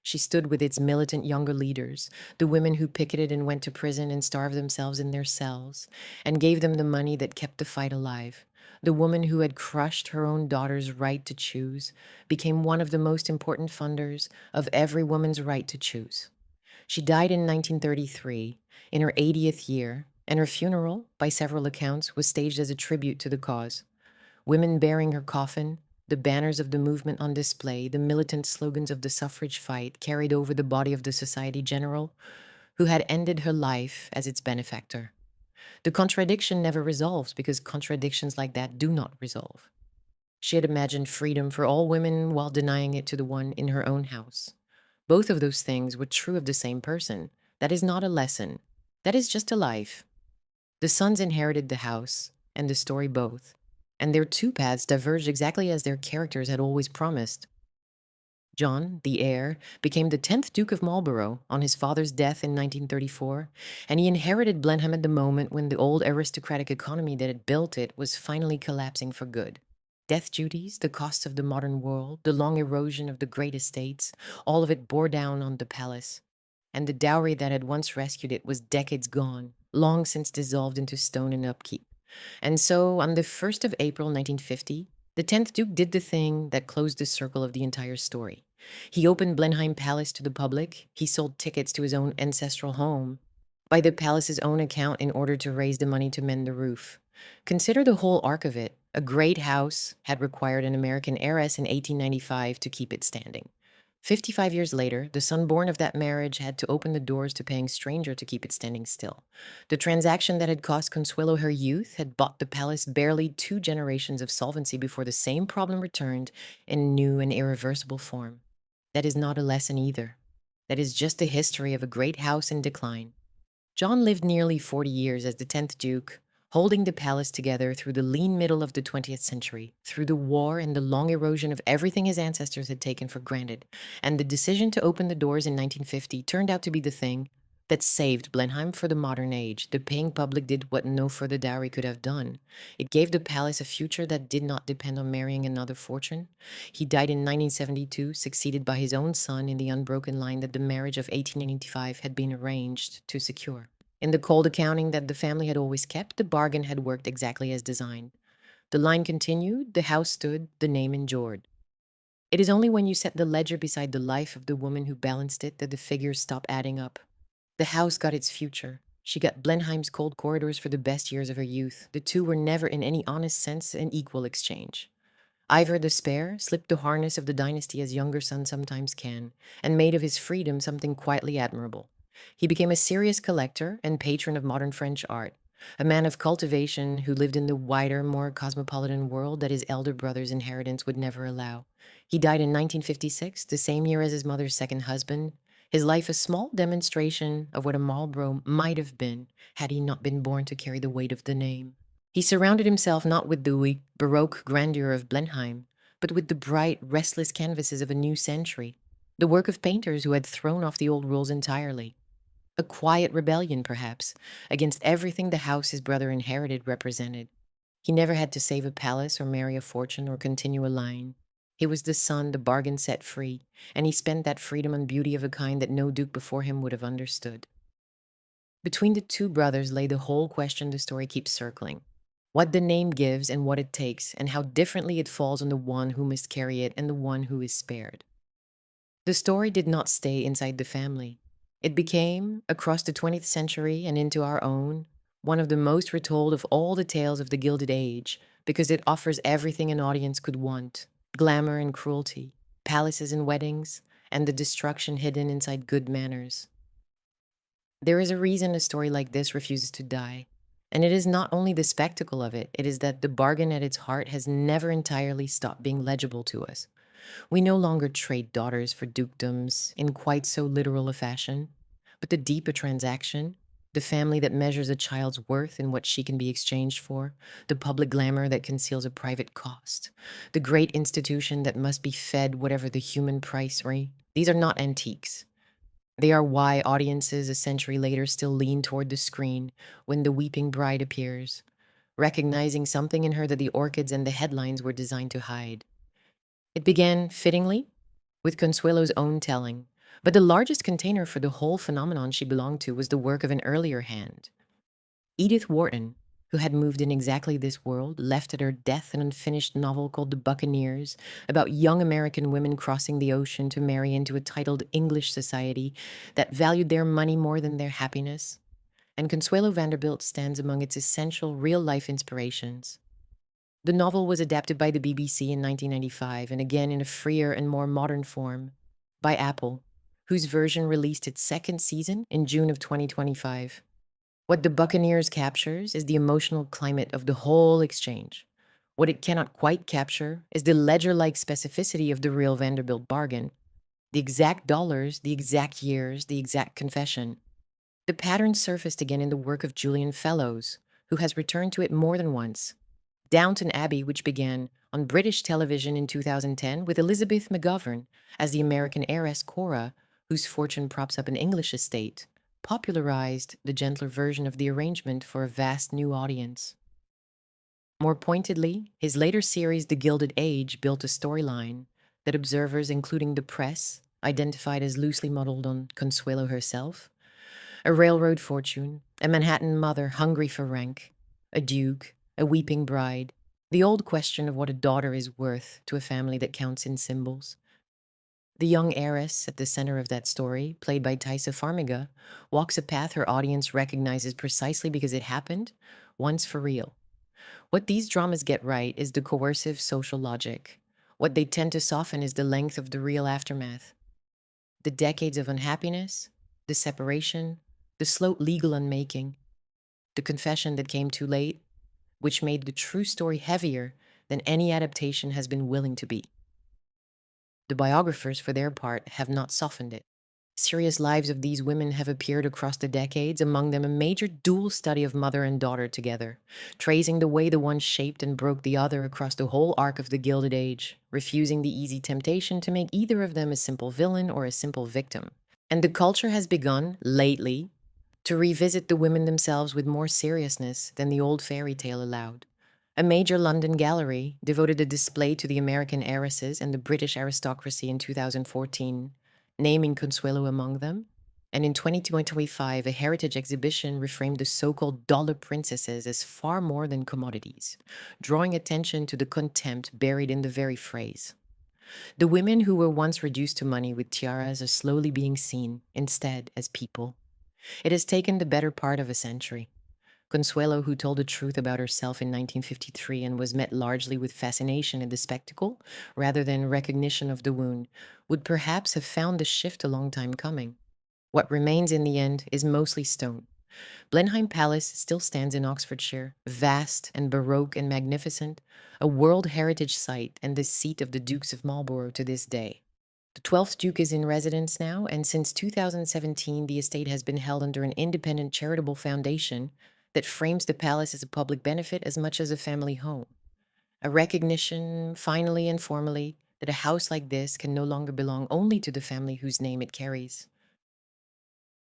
She stood with its militant younger leaders, the women who picketed and went to prison and starved themselves in their cells, and gave them the money that kept the fight alive. The woman who had crushed her own daughter's right to choose became one of the most important funders of every woman's right to choose. She died in 1933, in her 80th year, and her funeral, by several accounts, was staged as a tribute to the cause. Women bearing her coffin, the banners of the movement on display, the militant slogans of the suffrage fight carried over the body of the Society General, who had ended her life as its benefactor. The contradiction never resolves because contradictions like that do not resolve. She had imagined freedom for all women while denying it to the one in her own house. Both of those things were true of the same person. That is not a lesson. That is just a life. The sons inherited the house and the story both, and their two paths diverged exactly as their characters had always promised. John, the heir, became the 10th Duke of Marlborough on his father's death in 1934, and he inherited Blenheim at the moment when the old aristocratic economy that had built it was finally collapsing for good. Death duties, the costs of the modern world, the long erosion of the great estates, all of it bore down on the palace. And the dowry that had once rescued it was decades gone, long since dissolved into stone and upkeep. And so, on the 1st of April 1950, the 10th Duke did the thing that closed the circle of the entire story. He opened Blenheim Palace to the public. He sold tickets to his own ancestral home by the palace's own account in order to raise the money to mend the roof. Consider the whole arc of it. A great house had required an American heiress in 1895 to keep it standing. 55 years later, the son born of that marriage had to open the doors to paying stranger to keep it standing still. The transaction that had cost Consuelo her youth had bought the palace barely 2 generations of solvency before the same problem returned in new and irreversible form. That is not a lesson either. That is just the history of a great house in decline. John lived nearly 40 years as the 10th Duke, holding the palace together through the lean middle of the 20th century, through the war and the long erosion of everything his ancestors had taken for granted. And the decision to open the doors in 1950 turned out to be the thing that saved Blenheim for the modern age. The paying public did what no further dowry could have done. It gave the palace a future that did not depend on marrying another fortune. He died in 1972, succeeded by his own son in the unbroken line that the marriage of 1885 had been arranged to secure. In the cold accounting that the family had always kept, the bargain had worked exactly as designed. The line continued, the house stood, the name endured. It is only when you set the ledger beside the life of the woman who balanced it that the figures stop adding up. The house got its future. She got Blenheim's cold corridors for the best years of her youth. The two were never in any honest sense an equal exchange. Ivor the Spare slipped the harness of the dynasty as younger sons sometimes can, and made of his freedom something quietly admirable. He became a serious collector and patron of modern French art, a man of cultivation who lived in the wider, more cosmopolitan world that his elder brother's inheritance would never allow. He died in 1956, the same year as his mother's second husband, his life a small demonstration of what a Marlborough might have been had he not been born to carry the weight of the name. He surrounded himself not with the Baroque grandeur of Blenheim, but with the bright, restless canvases of a new century, the work of painters who had thrown off the old rules entirely. A quiet rebellion, perhaps, against everything the house his brother inherited represented. He never had to save a palace or marry a fortune or continue a line. He was the son the bargain set free, and he spent that freedom on beauty of a kind that no duke before him would have understood. Between the two brothers lay the whole question the story keeps circling. What the name gives and what it takes, and how differently it falls on the one who must carry it and the one who is spared. The story did not stay inside the family. It became, across the 20th century and into our own, one of the most retold of all the tales of the Gilded Age, because it offers everything an audience could want: glamour and cruelty, palaces and weddings, and the destruction hidden inside good manners. There is a reason a story like this refuses to die. And it is not only the spectacle of it, it is that the bargain at its heart has never entirely stopped being legible to us. We no longer trade daughters for dukedoms in quite so literal a fashion, but the deeper transaction, the family that measures a child's worth in what she can be exchanged for, the public glamour that conceals a private cost, the great institution that must be fed whatever the human price rate, these are not antiques. They are why audiences a century later still lean toward the screen when the weeping bride appears, recognizing something in her that the orchids and the headlines were designed to hide. It began, fittingly, with Consuelo's own telling, but the largest container for the whole phenomenon she belonged to was the work of an earlier hand. Edith Wharton, who had moved in exactly this world, left at her death an unfinished novel called The Buccaneers, about young American women crossing the ocean to marry into a titled English society that valued their money more than their happiness. And Consuelo Vanderbilt stands among its essential real-life inspirations. The novel was adapted by the BBC in 1995 and again in a freer and more modern form by Apple, whose version released its second season in June of 2025. What The Buccaneers captures is the emotional climate of the whole exchange. What it cannot quite capture is the ledger-like specificity of the real Vanderbilt bargain. The exact dollars, the exact years, the exact confession. The pattern surfaced again in the work of Julian Fellowes, who has returned to it more than once. Downton Abbey, which began on British television in 2010 with Elizabeth McGovern as the American heiress Cora, whose fortune props up an English estate, popularized the gentler version of the arrangement for a vast new audience. More pointedly, his later series, The Gilded Age, built a storyline that observers, including the press, identified as loosely modeled on Consuelo herself. A railroad fortune, a Manhattan mother hungry for rank, a duke, a weeping bride, the old question of what a daughter is worth to a family that counts in symbols. The young heiress at the center of that story, played by Taissa Farmiga, walks a path her audience recognizes precisely because it happened once for real. What these dramas get right is the coercive social logic. What they tend to soften is the length of the real aftermath. The decades of unhappiness, the separation, the slow legal unmaking, the confession that came too late, which made the true story heavier than any adaptation has been willing to be. The biographers, for their part, have not softened it. Serious lives of these women have appeared across the decades, among them a major dual study of mother and daughter together, tracing the way the one shaped and broke the other across the whole arc of the Gilded Age, refusing the easy temptation to make either of them a simple villain or a simple victim. And the culture has begun, lately, to revisit the women themselves with more seriousness than the old fairy tale allowed. A major London gallery devoted a display to the American heiresses and the British aristocracy in 2014, naming Consuelo among them. And in 2025, a heritage exhibition reframed the so-called dollar princesses as far more than commodities, drawing attention to the contempt buried in the very phrase. The women who were once reduced to money with tiaras are slowly being seen, instead, as people. It has taken the better part of a century. Consuelo, who told the truth about herself in 1953 and was met largely with fascination at the spectacle rather than recognition of the wound, would perhaps have found the shift a long time coming. What remains in the end is mostly stone. Blenheim Palace still stands in Oxfordshire, vast and baroque and magnificent, a World Heritage Site and the seat of the Dukes of Marlborough to this day. The 12th Duke is in residence now, and since 2017, the estate has been held under an independent charitable foundation that frames the palace as a public benefit as much as a family home. A recognition, finally and formally, that a house like this can no longer belong only to the family whose name it carries.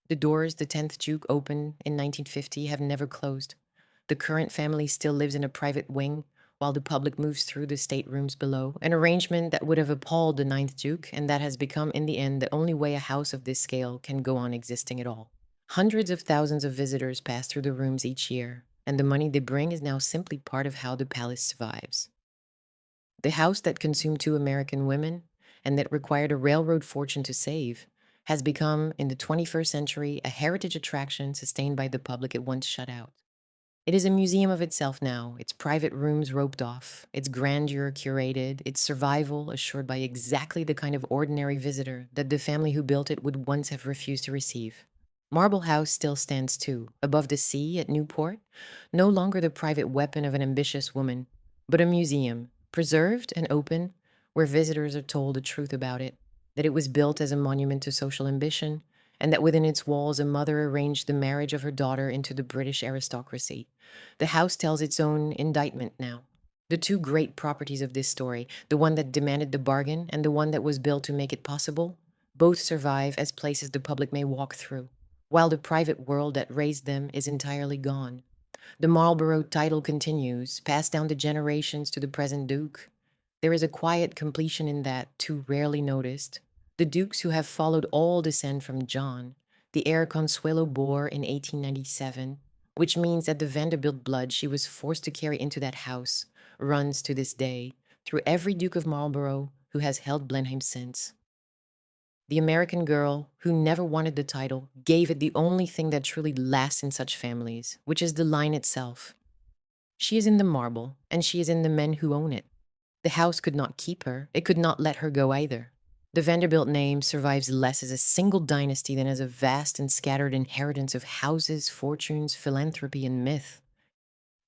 The doors the 10th Duke opened in 1950 have never closed. The current family still lives in a private wing, while the public moves through the staterooms below, an arrangement that would have appalled the 9th Duke and that has become in the end the only way a house of this scale can go on existing at all. Hundreds of thousands of visitors pass through the rooms each year, and the money they bring is now simply part of how the palace survives. The house that consumed two American women, and that required a railroad fortune to save, has become, in the 21st century, a heritage attraction sustained by the public it once shut out. It is a museum of itself now, its private rooms roped off, its grandeur curated, its survival assured by exactly the kind of ordinary visitor that the family who built it would once have refused to receive. Marble House still stands too, above the sea at Newport, no longer the private weapon of an ambitious woman, but a museum, preserved and open, where visitors are told the truth about it, that it was built as a monument to social ambition, and that within its walls a mother arranged the marriage of her daughter into the British aristocracy. The house tells its own indictment now. The two great properties of this story, the one that demanded the bargain and the one that was built to make it possible, Both survive as places the public may walk through, while the private world that raised them is entirely gone. The Marlborough title continues, passed down the generations to the present Duke. There is a quiet completion in that, too rarely noticed. The Dukes who have followed all descend from John, the heir Consuelo bore in 1897, which means that the Vanderbilt blood she was forced to carry into that house runs to this day through every Duke of Marlborough who has held Blenheim since. The American girl, who never wanted the title, gave it the only thing that truly lasts in such families, which is the line itself. She is in the marble, and she is in the men who own it. The house could not keep her, it could not let her go either. The Vanderbilt name survives less as a single dynasty than as a vast and scattered inheritance of houses, fortunes, philanthropy, and myth.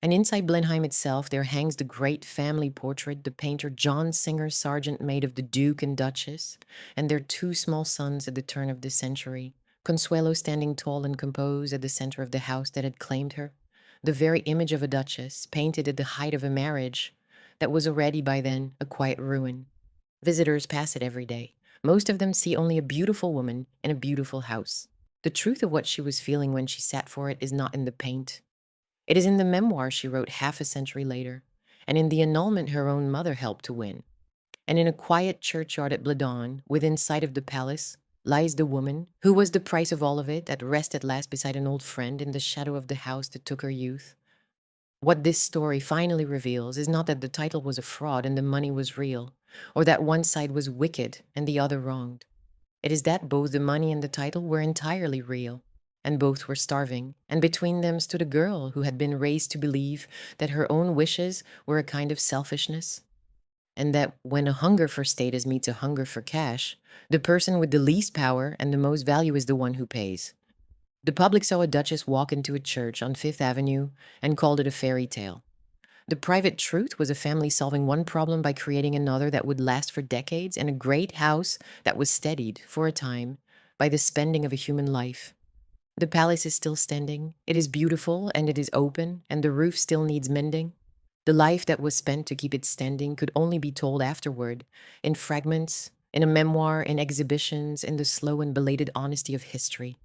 And inside Blenheim itself, there hangs the great family portrait the painter John Singer Sargent made of the Duke and Duchess, and their two small sons at the turn of the century, Consuelo standing tall and composed at the center of the house that had claimed her, the very image of a duchess, painted at the height of a marriage that was already by then a quiet ruin. Visitors pass it every day. Most of them see only a beautiful woman in a beautiful house. The truth of what she was feeling when she sat for it is not in the paint. It is in the memoir she wrote half a century later, and in the annulment her own mother helped to win. And in a quiet churchyard at Bledon, within sight of the palace, lies the woman who was the price of all of it, at rest at last beside an old friend in the shadow of the house that took her youth. What this story finally reveals is not that the title was a fraud and the money was real, or that one side was wicked and the other wronged. It is that both the money and the title were entirely real, and both were starving, and between them stood a girl who had been raised to believe that her own wishes were a kind of selfishness, and that when a hunger for status meets a hunger for cash, the person with the least power and the most value is the one who pays. The public saw a duchess walk into a church on Fifth Avenue and called it a fairy tale. The private truth was a family solving one problem by creating another that would last for decades, and a great house that was steadied, for a time, by the spending of a human life. The palace is still standing. It is beautiful and it is open, and the roof still needs mending. The life that was spent to keep it standing could only be told afterward, in fragments, in a memoir, in exhibitions, in the slow and belated honesty of history.